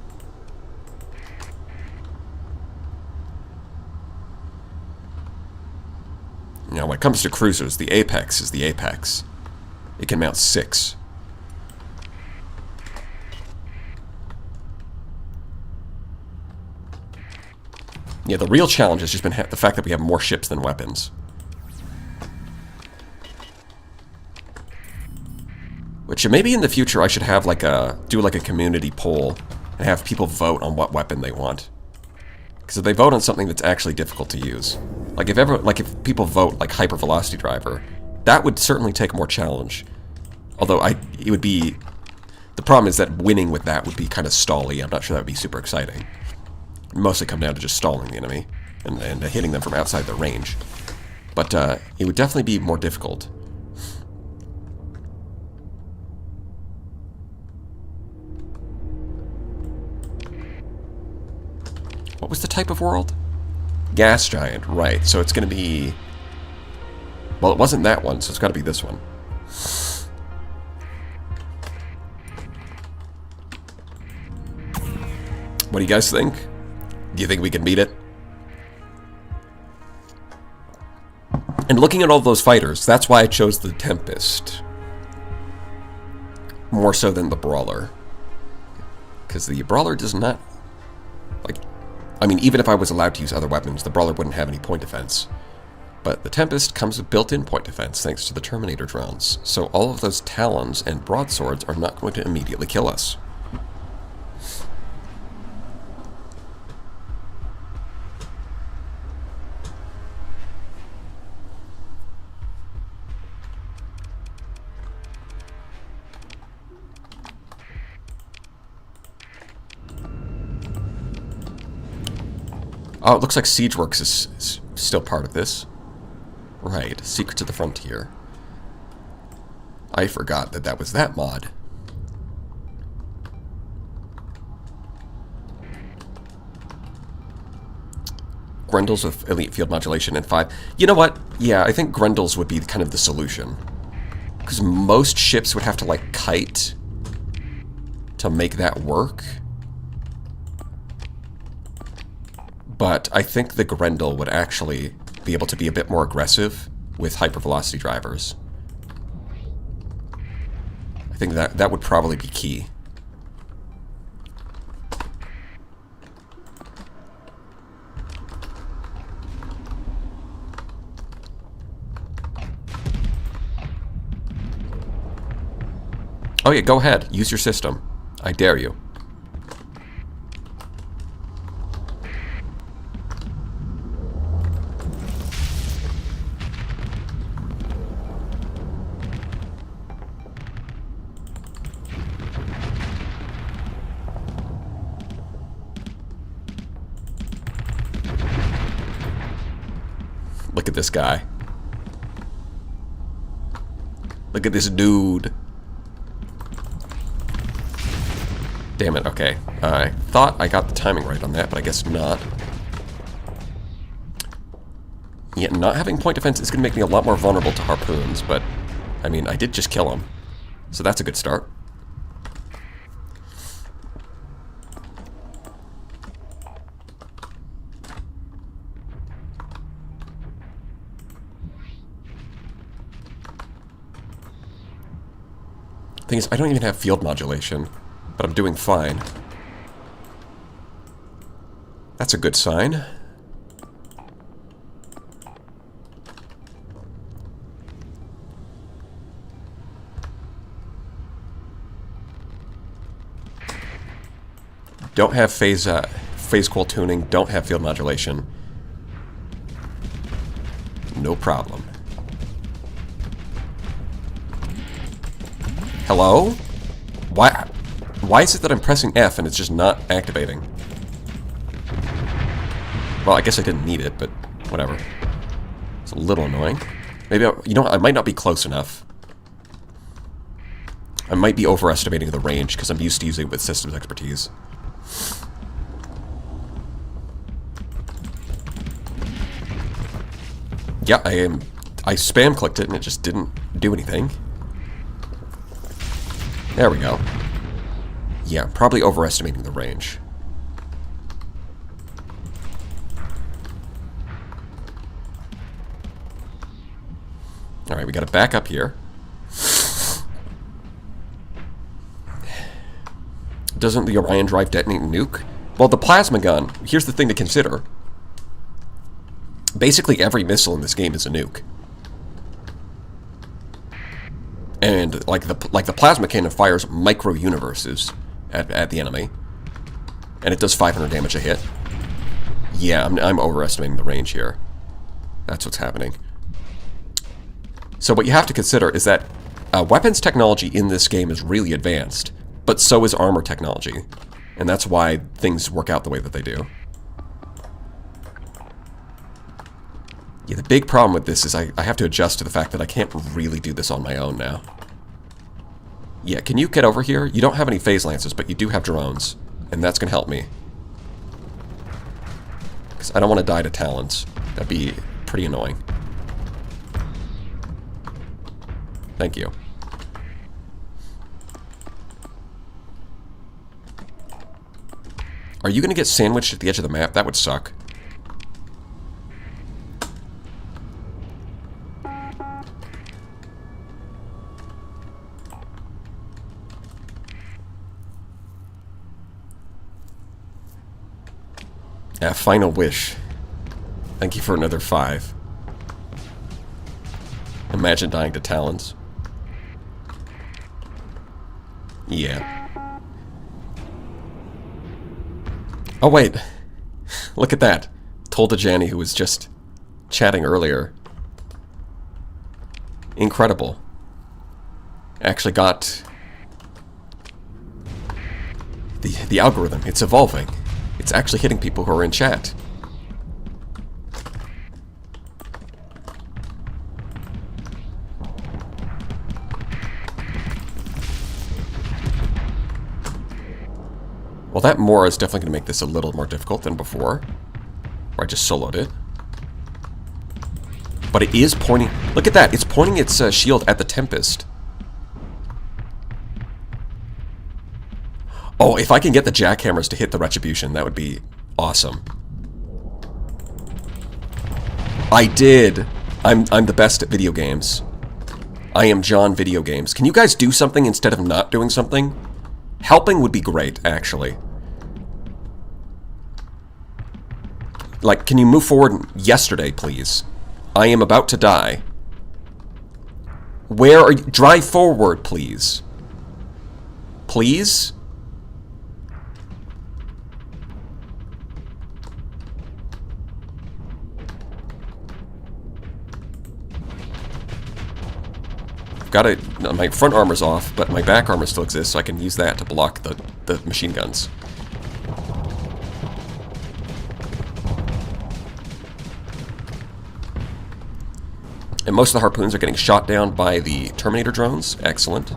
You know, when it comes to cruisers, the Apex is the Apex. It can mount 6. Yeah, the real challenge has just been the fact that we have more ships than weapons. Which maybe in the future I should have like do like a community poll and have people vote on what weapon they want. Because if they vote on something that's actually difficult to use, like if people vote like hypervelocity driver, that would certainly take more challenge. Although it would be, the problem is that winning with that would be kind of stally. I'm not sure that would be super exciting. It'd mostly come down to just stalling the enemy and hitting them from outside their range. But it would definitely be more difficult. What was the type of world? Gas giant, right. So it's going to be... Well, it wasn't that one, so it's got to be this one. What do you guys think? Do you think we can beat it? And looking at all those fighters, that's why I chose the Tempest. More so than the Brawler. Because the Brawler does not... Like... I mean, even if I was allowed to use other weapons, the Brawler wouldn't have any point defense. But the Tempest comes with built-in point defense thanks to the Terminator drones, so all of those Talons and Broadswords are not going to immediately kill us. Oh, it looks like Siegeworks is still part of this. Right, Secrets of the Frontier. I forgot that that was that mod. Grendels with elite field modulation and 5. You know what? Yeah, I think Grendels would be kind of the solution. Because most ships would have to, like, kite to make that work. But I think the Grendel would actually be able to be a bit more aggressive with hypervelocity drivers. I think that would probably be key. Oh yeah, go ahead. Use your system. I dare you. Look at this guy. Look at this dude. Damn it, okay. I thought I got the timing right on that, but I guess not. Yeah, not having point defense is going to make me a lot more vulnerable to harpoons, but, I mean, I did just kill him. So that's a good start. Thing is, I don't even have field modulation, but I'm doing fine. That's a good sign. Don't have phase coil tuning, don't have field modulation. No problem. Hello? Why is it that I'm pressing F and it's just not activating? Well, I guess I didn't need it, but whatever. It's a little annoying. Maybe, you know what, I might not be close enough. I might be overestimating the range because I'm used to using it with systems expertise. Yeah, I spam clicked it and it just didn't do anything. There we go. Yeah, probably overestimating the range. Alright, we gotta back up here. Doesn't the Orion drive detonate a nuke? Well, the plasma gun, here's the thing to consider. Basically every missile in this game is a nuke. And like the plasma cannon fires micro-universes at the enemy. And it does 500 damage a hit. Yeah, I'm overestimating the range here. That's what's happening. So what you have to consider is that weapons technology in this game is really advanced, but so is armor technology. And that's why things work out the way that they do. Yeah, the big problem with this is I have to adjust to the fact that I can't really do this on my own now. Yeah, can you get over here? You don't have any phase lances, but you do have drones. And that's going to help me. Because I don't want to die to Talons. That'd be pretty annoying. Thank you. Are you going to get sandwiched at the edge of the map? That would suck. Final wish. Thank you for another 5. Imagine dying to Talons. Yeah. Oh wait. Look at that. Told to Janny, who was just chatting earlier. Incredible. Actually got the algorithm. It's evolving. It's actually hitting people who are in chat. Well, that Mora is definitely going to make this a little more difficult than before, where I just soloed it. But it is pointing... Look at that! It's pointing its shield at the Tempest. Oh, if I can get the jackhammers to hit the Retribution, that would be awesome. I did! I'm the best at video games. I am John Video Games. Can you guys do something instead of not doing something? Helping would be great, actually. Like, can you move forward yesterday, please? I am about to die. Where are you? Drive forward, please. Please? Got it. My front armor's off, but my back armor still exists, so I can use that to block the machine guns. And most of the harpoons are getting shot down by the Terminator drones. Excellent.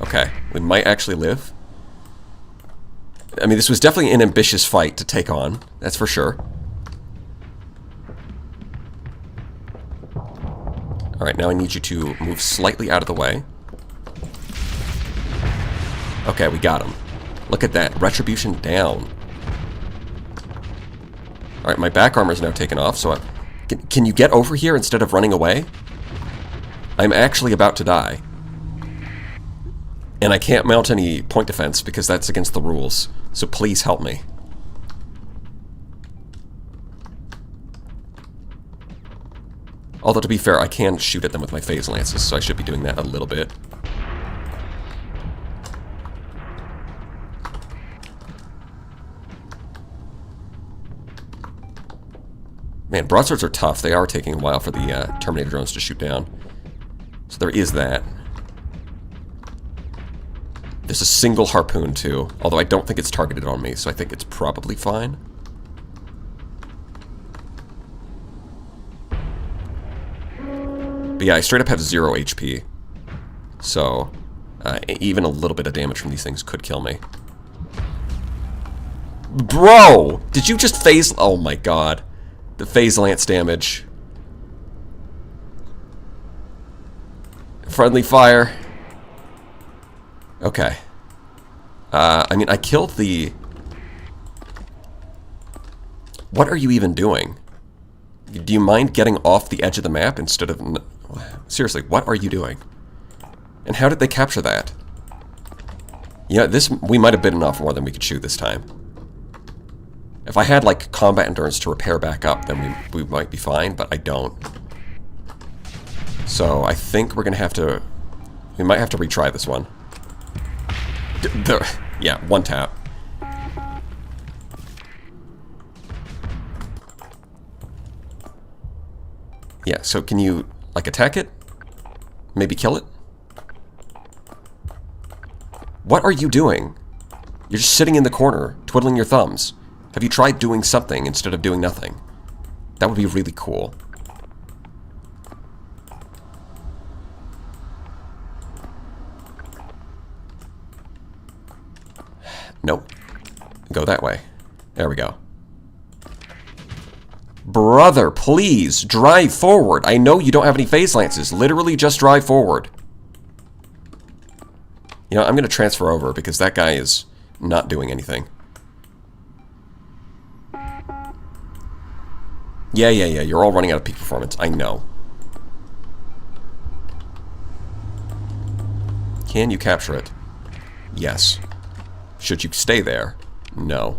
Okay, we might actually live. I mean, this was definitely an ambitious fight to take on, that's for sure. Alright, now I need you to move slightly out of the way. Okay, we got him. Look at that. Retribution down. Alright, my back armor is now taken off, so can you get over here instead of running away? I'm actually about to die. And I can't mount any point defense because that's against the rules. So please help me. Although, to be fair, I can shoot at them with my phase lances, so I should be doing that a little bit. Man, broadswords are tough. They are taking a while for the Terminator drones to shoot down. So there is that. There's a single harpoon, too. Although I don't think it's targeted on me, so I think it's probably fine. But yeah, I straight up have 0 HP. So, even a little bit of damage from these things could kill me. Bro! Did you just phase... Oh my god. The phase lance damage. Friendly fire. Okay. I mean, I killed the... What are you even doing? Do you mind getting off the edge of the map instead of... Seriously, what are you doing? And how did they capture that? Yeah, this... We might have bitten off more than we could chew this time. If I had, like, combat endurance to repair back up, then we might be fine, but I don't. So, I think we're gonna have to... We might have to retry this one. Yeah, one tap. Yeah, so can you, like, attack it? Maybe kill it? What are you doing? You're just sitting in the corner, twiddling your thumbs. Have you tried doing something instead of doing nothing? That would be really cool. Nope. Go that way. There we go. Brother, please, drive forward. I know you don't have any phase lances. Literally just drive forward. You know, I'm going to transfer over because that guy is not doing anything. Yeah, you're all running out of peak performance. I know. Can you capture it? Yes. Should you stay there? No.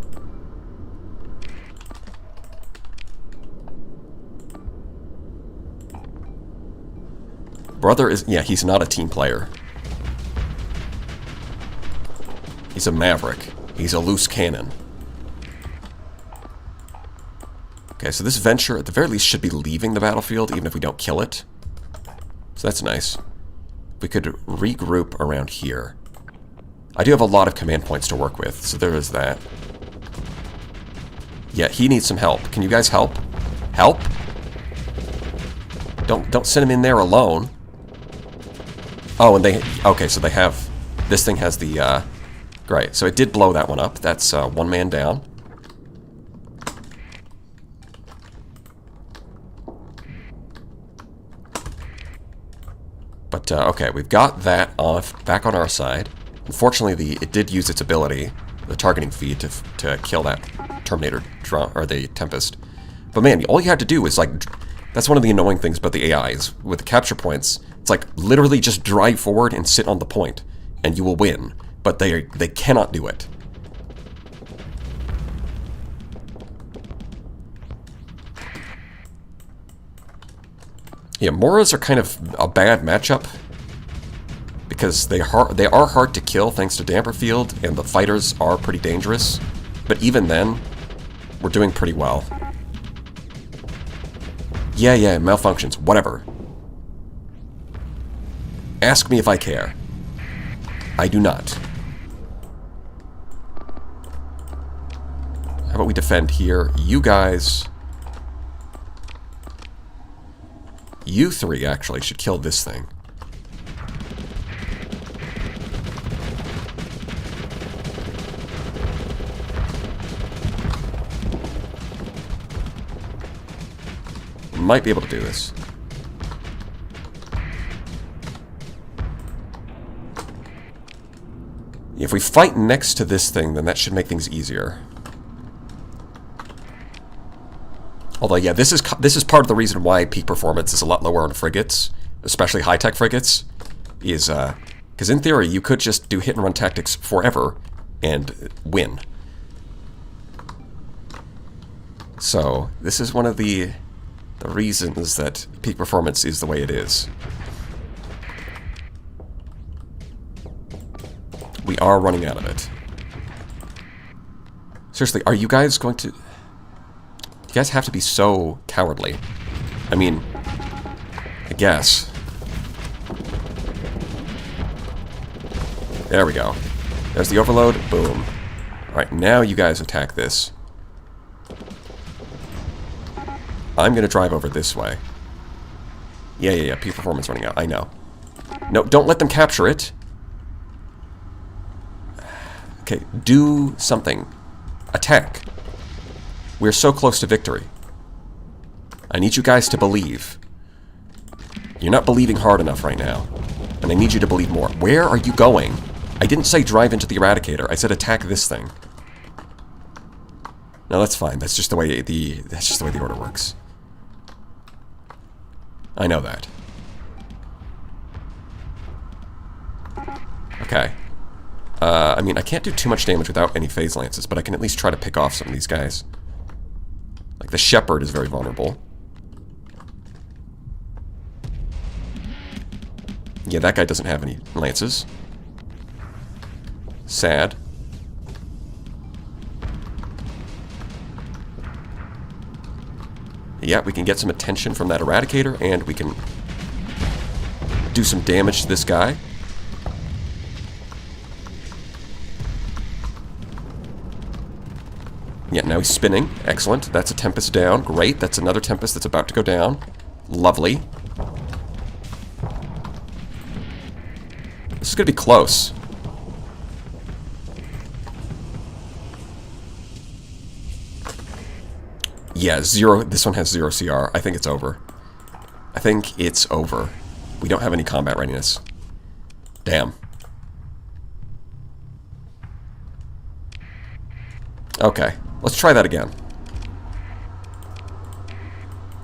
Brother is... Yeah, he's not a team player. He's a maverick. He's a loose cannon. Okay, so this venture, at the very least, should be leaving the battlefield, even if we don't kill it. So that's nice. We could regroup around here. I do have a lot of command points to work with, so there is that. Yeah, he needs some help. Can you guys help? Help? Don't send him in there alone. Oh, and they... Okay, so they have... This thing has the... Great, so it did blow that one up. That's one man down. But, okay, we've got that off, back on our side. Unfortunately, it did use its ability, the targeting feed, to kill that Terminator, or the Tempest. But man, all you had to do is, like... That's one of the annoying things about the AIs. With the capture points, it's like, literally just drive forward and sit on the point, and you will win. But they cannot do it. Yeah, Moras are kind of a bad matchup because they are hard to kill thanks to Damper Field, and the fighters are pretty dangerous. But even then, we're doing pretty well. Yeah, malfunctions, whatever. Ask me if I care. I do not. How about we defend here? You guys... You three, actually, should kill this thing. Might be able to do this. If we fight next to this thing, then that should make things easier. Although, yeah, this is part of the reason why peak performance is a lot lower on frigates, especially high-tech frigates, is, because in theory, you could just do hit-and-run tactics forever and win. So, this is one of the reasons that peak performance is the way it is. We are running out of it. Seriously, are you guys going to... You guys have to be so cowardly. I mean, I guess. There we go. There's the overload. Boom. Alright, now you guys attack this. I'm gonna drive over this way. Yeah. Peak performance running out. I know. No, don't let them capture it. Okay, do something. Attack. We're so close to victory. I need you guys to believe. You're not believing hard enough right now. And I need you to believe more. Where are you going? I didn't say drive into the Eradicator. I said attack this thing. No, that's fine. That's just the way the order works. I know that. Okay. I mean, I can't do too much damage without any phase lances, but I can at least try to pick off some of these guys. Like, the shepherd is very vulnerable. Yeah, that guy doesn't have any lances. Sad. Yeah, we can get some attention from that Eradicator, and we can do some damage to this guy. Yeah, now he's spinning. Excellent. That's a Tempest down. Great. That's another Tempest that's about to go down. Lovely. This is going to be close. Yeah, 0. This one has 0 CR. I think it's over. I think it's over. We don't have any combat readiness. Damn. Okay, let's try that again.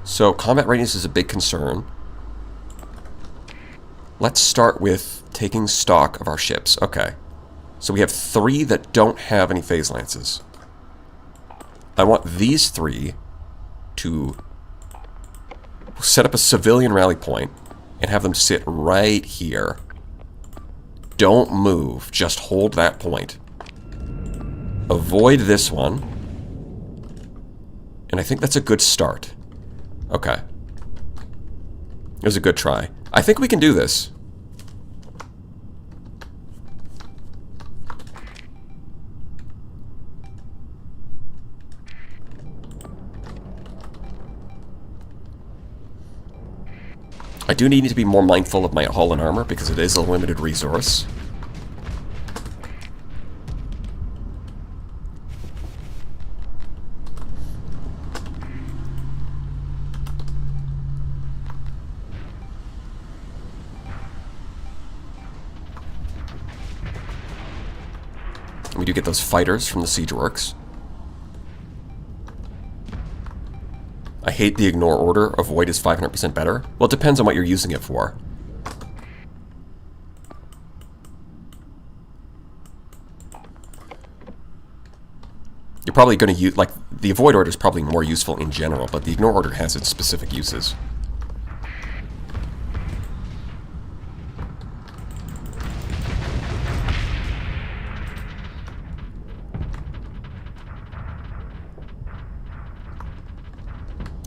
So, combat readiness is a big concern. Let's start with taking stock of our ships. Okay. So we have 3 that don't have any phase lances. I want these 3 to set up a civilian rally point and have them sit right here. Don't move. Just hold that point. Avoid this one. And I think that's a good start. Okay. It was a good try. I think we can do this. I do need to be more mindful of my hull and armor because it is a limited resource. We do get those fighters from the siege works. I hate the ignore order. Avoid is 500% better. Well, it depends on what you're using it for. You're probably going to use, like, the avoid order is probably more useful in general, but the ignore order has its specific uses.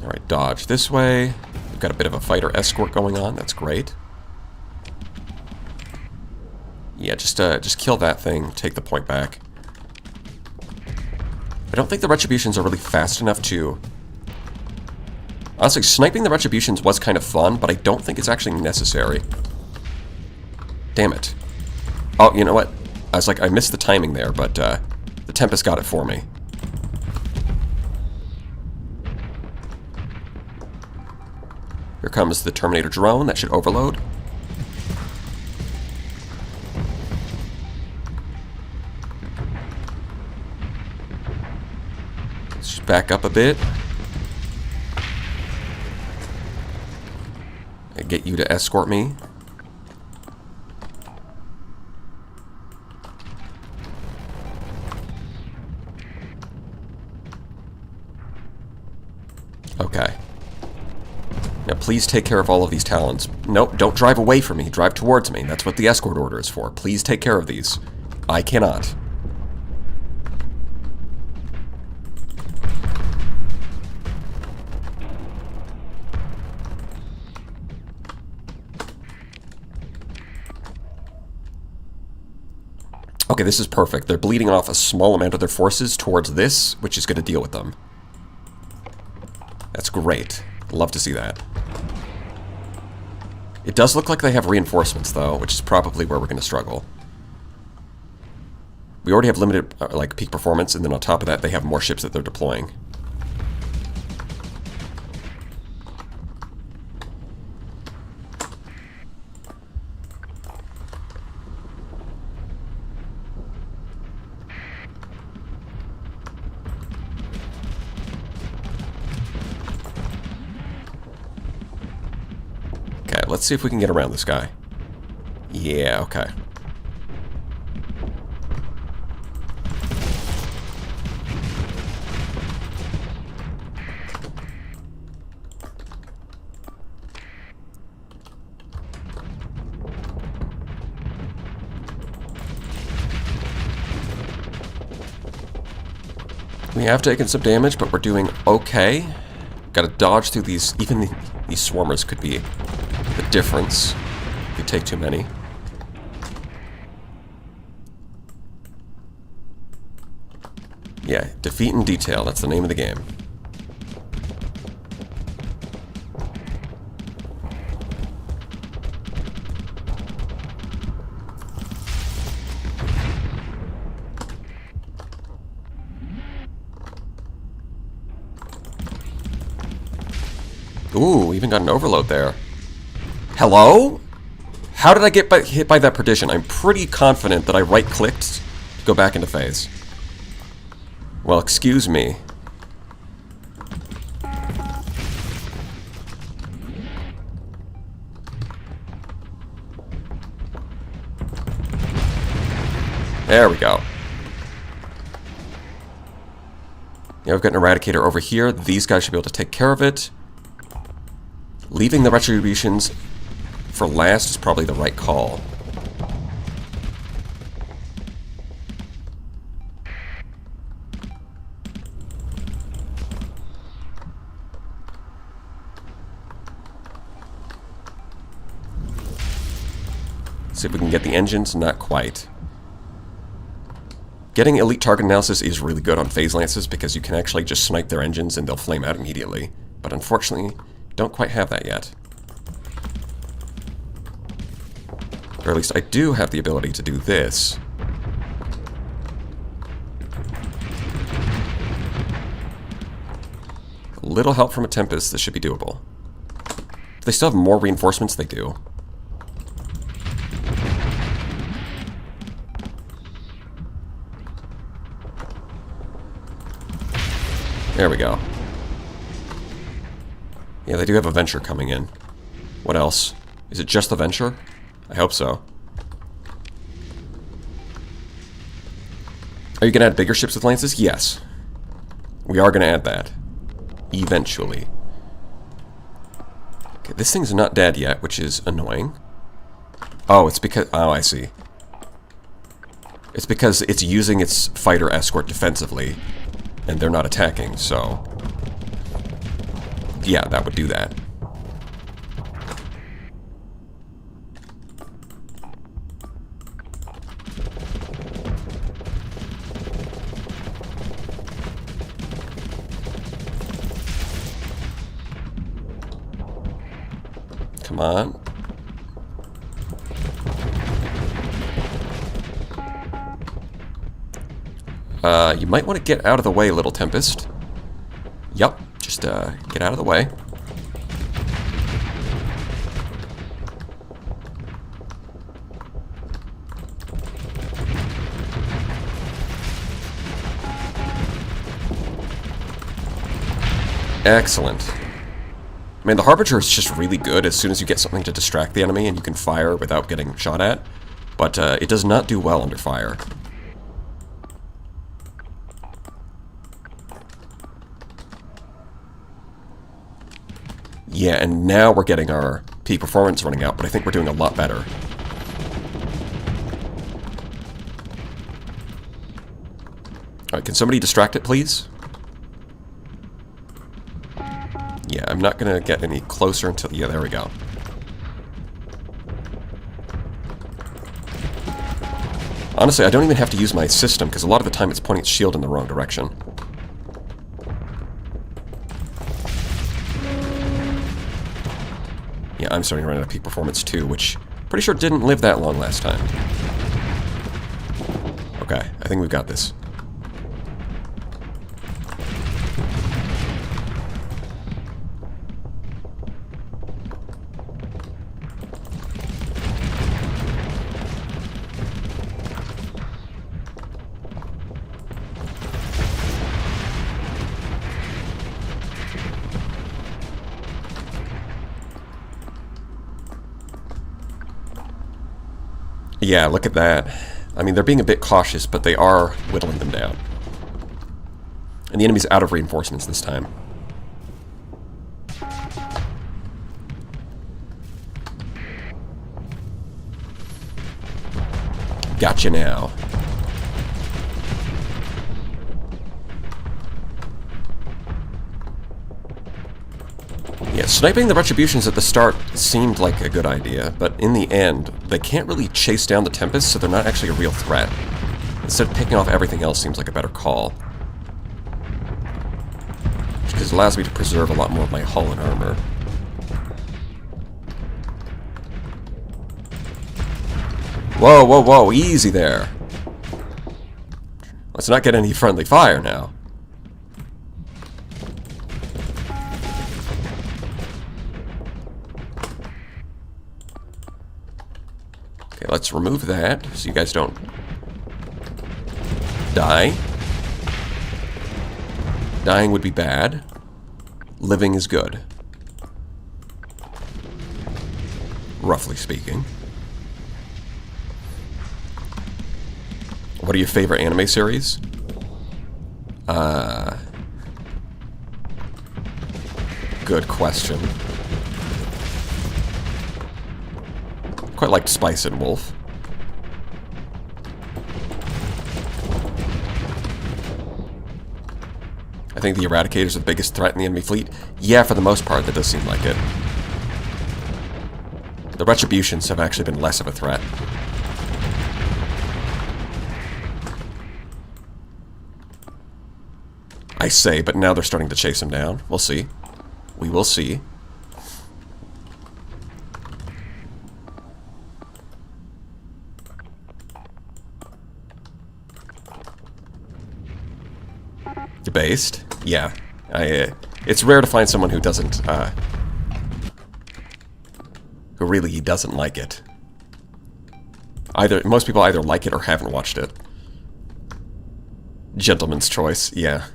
Alright, dodge this way. We've got a bit of a fighter escort going on. That's great. Yeah, just kill that thing. Take the point back. I don't think the Retributions are really fast enough to... Honestly, sniping the Retributions was kind of fun, but I don't think it's actually necessary. Damn it. Oh, you know what? I was like, I missed the timing there, but the Tempest got it for me. Here comes the Terminator drone. That should overload. Let's just back up a bit. And get you to escort me. Okay. Now please take care of all of these Talons. Nope, don't drive away from me. Drive towards me. That's what the escort order is for. Please take care of these. I cannot. Okay, this is perfect. They're bleeding off a small amount of their forces towards this, which is going to deal with them. That's great. Love to see that. It does look like they have reinforcements, though, which is probably where we're going to struggle. We already have limited, like, peak performance, and then on top of that, they have more ships that they're deploying. let's see if we can get around this guy. Yeah, okay. We have taken some damage, but we're doing okay. Gotta dodge through these. Even these swarmers could be the difference if you take too many. Yeah, defeat in detail. That's the name of the game. Ooh, even got an overload there. Hello? How did I get hit by that perdition? I'm pretty confident that I right-clicked to go back into phase. Well, excuse me. There we go. Yeah, we've got an Eradicator over here. These guys should be able to take care of it. Leaving the retributions for last is probably the right call. See if we can get the engines. Not quite. Getting elite target analysis is really good on phase lances because you can actually just snipe their engines and they'll flame out immediately. But unfortunately, don't quite have that yet. Or at least I do have the ability to do this. A little help from a Tempest, this should be doable. Do they still have more reinforcements? They do. There we go. Yeah, they do have a Venture coming in. What else? Is it just the Venture? I hope so. Are you going to add bigger ships with lances? Yes. We are going to add that. Eventually. Okay, this thing's not dead yet, which is annoying. Oh, it's because... Oh, I see. It's because it's using its fighter escort defensively, and they're not attacking, so... Yeah, that would do that. Come on. You might want to get out of the way, Little Tempest. Yup, just get out of the way. Excellent. I mean, the Harbinger is just really good as soon as you get something to distract the enemy and you can fire without getting shot at. But it does not do well under fire. Yeah, and now we're getting our peak performance running out, but I think we're doing a lot better. Alright, can somebody distract it, please? Yeah, I'm not going to get any closer until... Yeah, there we go. Honestly, I don't even have to use my system, because a lot of the time it's pointing its shield in the wrong direction. Yeah, I'm starting to run out of peak performance too, which pretty sure didn't live that long last time. Okay, I think we've got this. Yeah, look at that. I mean, they're being a bit cautious, but they are whittling them down. And the enemy's out of reinforcements this time. Gotcha now. Yeah, sniping the Retributions at the start seemed like a good idea, but in the end, they can't really chase down the Tempest, so they're not actually a real threat. Instead, picking off everything else seems like a better call. Because it allows me to preserve a lot more of my hull and armor. Whoa, whoa, whoa, easy there. Let's not get any friendly fire now. Okay, let's remove that so you guys don't die. Dying would be bad. Living is good. Roughly speaking. What are your favorite anime series? Good question. Quite liked Spice and Wolf. I think the Eradicators are the biggest threat in the enemy fleet. Yeah, for the most part, that does seem like it. The Retributions have actually been less of a threat. I say, but now they're starting to chase him down. We'll see. We will see. Debased? Yeah. It's rare to find someone who doesn't, who really doesn't like it. Most people either like it or haven't watched it. Gentleman's choice, yeah.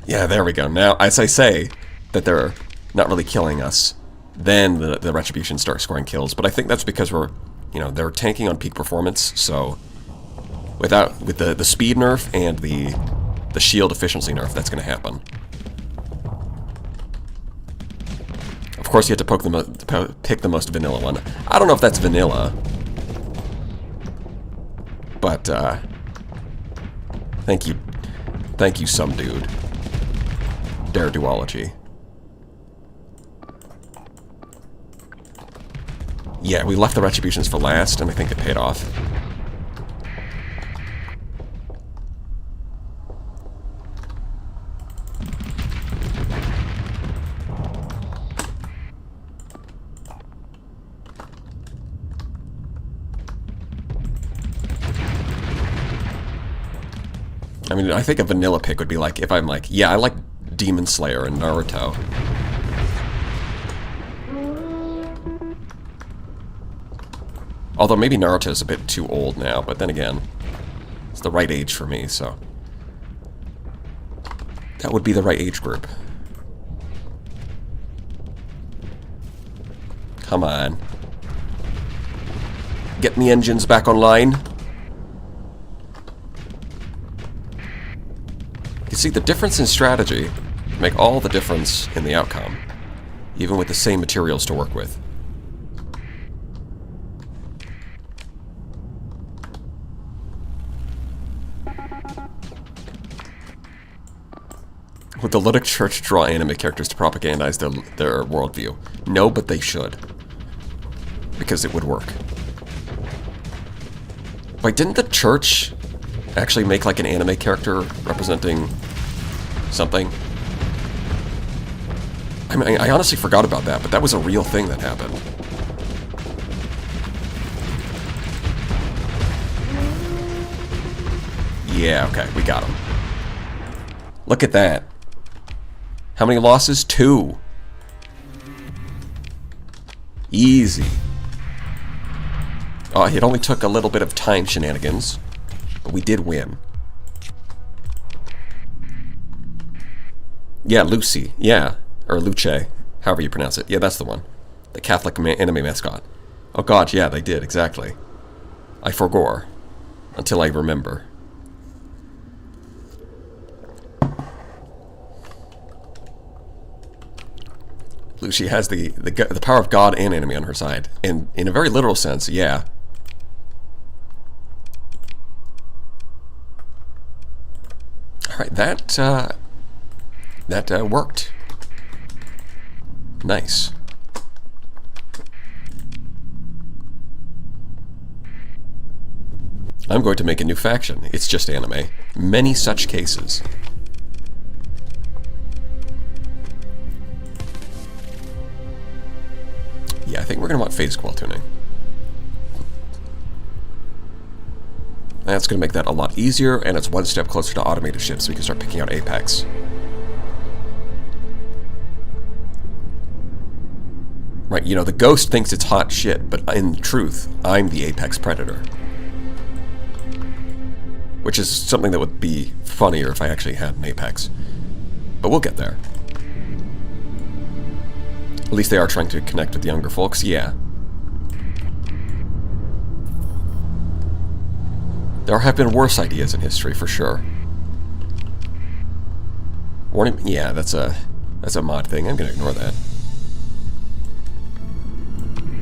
Yeah, there we go. Now, as I say that they're not really killing us, then the Retribution start scoring kills. But I think that's because they're tanking on peak performance, so with the speed nerf and the shield efficiency nerf, that's going to happen. Of course, you have to pick the most vanilla one. I don't know if that's vanilla, but thank you, some dude. Dare duology. Yeah, we left the Retributions for last, and I think it paid off. I mean, I think a vanilla pick would be like, if I'm like, yeah, I like Demon Slayer and Naruto. Although maybe Naruto's a bit too old now, but then again, it's the right age for me, so that would be the right age group. Come on. Get the engines back online. You see, the difference in strategy make all the difference in the outcome, even with the same materials to work with. Would the Ludic Church draw anime characters to propagandize their worldview? No, but they should. Because it would work. Wait, didn't the church actually make like an anime character representing something? I mean, I honestly forgot about that, but that was a real thing that happened. Yeah, okay, we got him. Look at that. How many losses? 2. Easy. Oh, it only took a little bit of time shenanigans, but we did win. Yeah, Lucy. Yeah. Or Luce. However you pronounce it. Yeah, that's the one. The Catholic anime mascot. Oh god, yeah, they did, exactly. I forgore. Until I remember. She has the power of God and enemy on her side. And in a very literal sense, yeah. Alright, that worked. Nice. I'm going to make a new faction. It's just anime. Many such cases. Yeah, I think we're going to want phase coil tuning. That's going to make that a lot easier, and it's one step closer to automated ships, so we can start picking out Apex. Right, you know, the Ghost thinks it's hot shit, but in truth, I'm the Apex Predator. Which is something that would be funnier if I actually had an Apex. But we'll get there. At least they are trying to connect with the younger folks, yeah. There have been worse ideas in history, for sure. Warning, yeah, that's a mod thing. I'm gonna ignore that.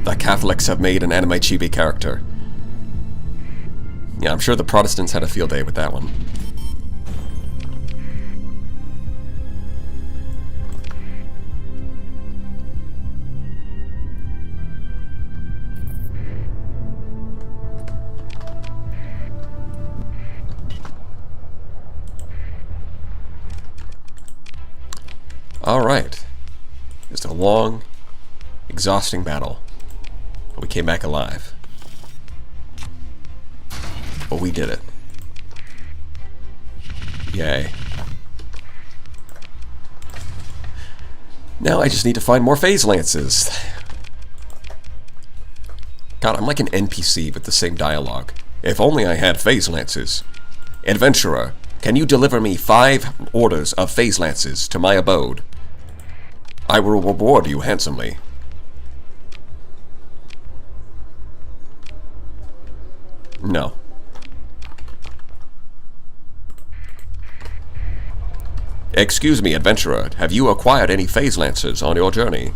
The Catholics have made an anime chibi character. Yeah, I'm sure the Protestants had a field day with that one. Alright. It's a long, exhausting battle. But we came back alive. But we did it. Yay. Now I just need to find more phase lances. God, I'm like an NPC with the same dialogue. If only I had phase lances. Adventurer, can you deliver me 5 orders of phase lances to my abode? I will reward you handsomely. No. Excuse me, adventurer. Have you acquired any phase lancers on your journey?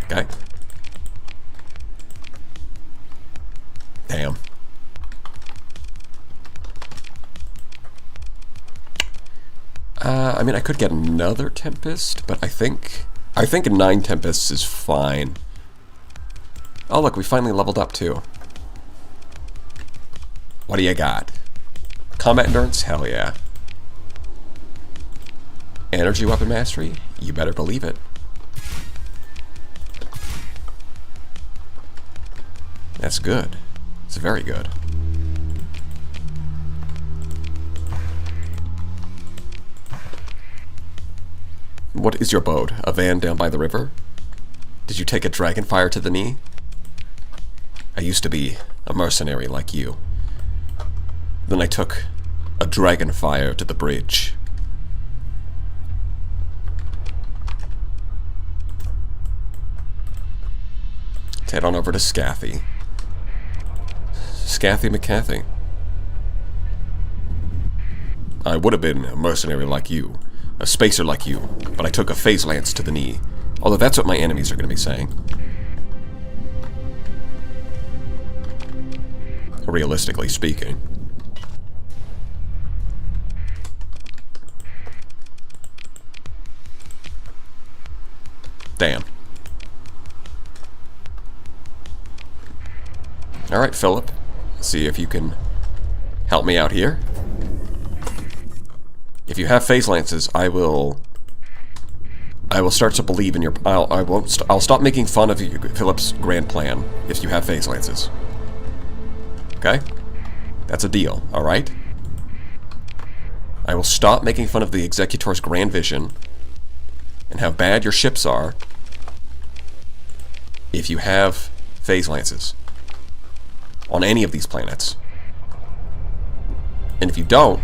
Okay. Damn. I mean, I could get another Tempest, but I think 9 Tempests is fine. Oh, look, we finally leveled up, too. What do you got? Combat Endurance? Hell yeah. Energy Weapon Mastery? You better believe it. That's good. It's very good. What is your boat? A van down by the river? Did you take a dragonfire to the knee? I used to be a mercenary like you. Then I took a dragonfire to the bridge. Let's head on over to Scathy. Scathy McCathy. I would have been a mercenary like you. A spacer like you, but I took a phase lance to the knee. Although that's what my enemies are going to be saying. Realistically speaking. Damn. Alright, Philip. See if you can help me out here. If you have phase lances, I will start to believe in your. I'll stop making fun of you, Philip's grand plan if you have phase lances. Okay, that's a deal. All right. I will stop making fun of the Executor's grand vision and how bad your ships are if you have phase lances on any of these planets. And if you don't,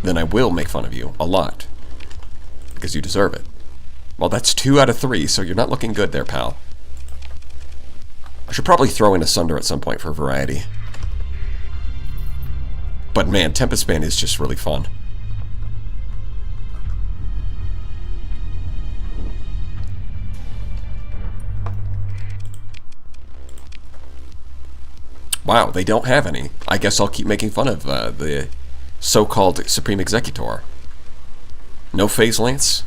then I will make fun of you a lot. because you deserve it. Well, that's 2 out of 3, so you're not looking good there, pal. I should probably throw in Asunder at some point for variety. But man, Tempest Band is just really fun. Wow, they don't have any. I guess I'll keep making fun of the so-called Supreme Executor. No Phase Lance?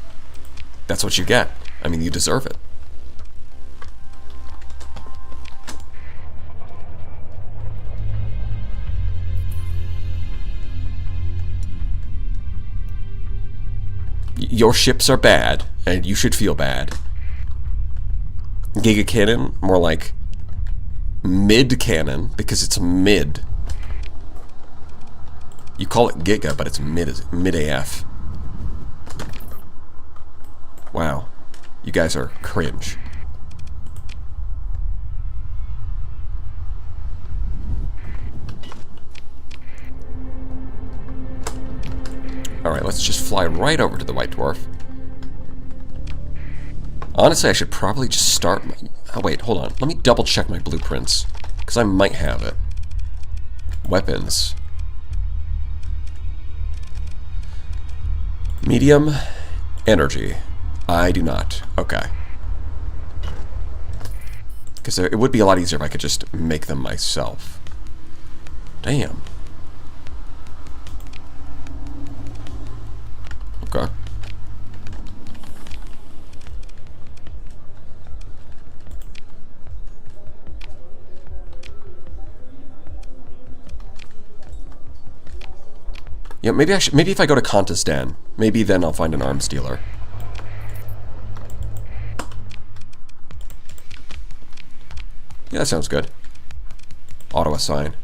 That's what you get. I mean, you deserve it. Your ships are bad, and you should feel bad. Giga Cannon, more like mid cannon, because it's mid. You call it Giga, but it's mid AF. Wow. You guys are cringe. Alright, let's just fly right over to the White Dwarf. Honestly, I should probably just start my... Oh, wait, hold on. Let me double check my blueprints, because I might have it. Weapons. Medium energy. I do not. Okay. Because it would be a lot easier if I could just make them myself. Damn. Okay. Yeah, maybe I should. Maybe if I go to Contestan, maybe then I'll find an arms dealer. Yeah, that sounds good. Auto assign.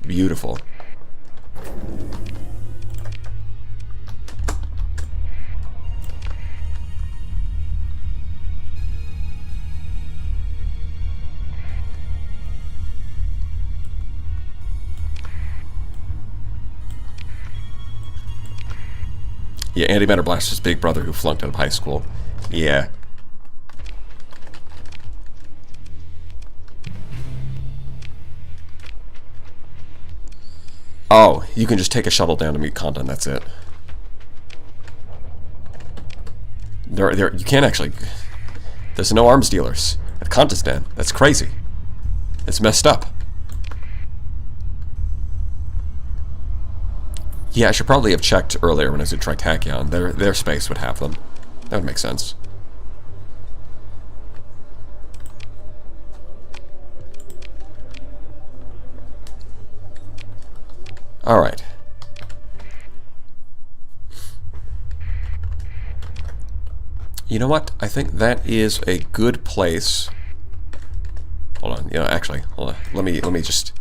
Beautiful. Yeah, Antimatter Blaster's big brother who flunked out of high school. Yeah. Oh, you can just take a shuttle down to meet content, that's it. You can't actually... There's no arms dealers at Contestan. That's crazy. It's messed up. Yeah, I should probably have checked earlier when I was at Tritachyon. Their space would have them. That would make sense. Alright. You know what? I think that is a good place. Hold on. You know, actually, hold on. Let me just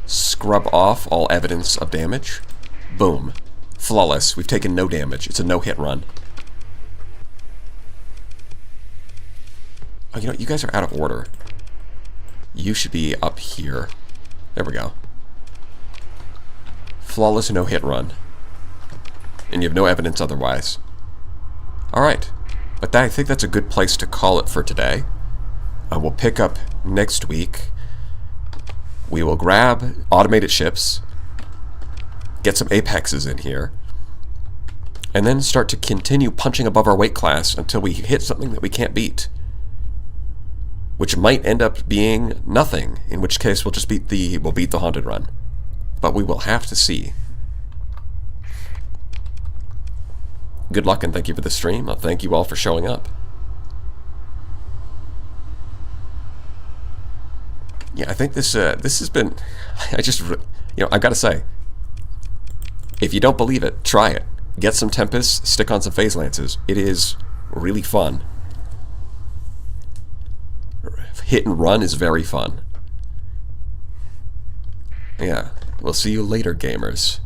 scrub off all evidence of damage. Boom. Flawless. We've taken no damage. It's a no-hit run. Oh, you know, you guys are out of order. You should be up here. There we go. Flawless no-hit run. And you have no evidence otherwise. Alright. But I think that's a good place to call it for today. We'll pick up next week. We will grab automated ships, get some apexes in here, and then start to continue punching above our weight class until we hit something that we can't beat. Which might end up being nothing, in which case we'll just beat the Haunted Run. But we will have to see. Good luck and thank you for the stream. I'll thank you all for showing up. Yeah, I think this has been... I've got to say, if you don't believe it, try it. Get some Tempests, stick on some Phase Lances. It is really fun. Hit and run is very fun. Yeah, we'll see you later, gamers.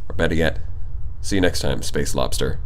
Or better yet, see you next time, Space Lobster.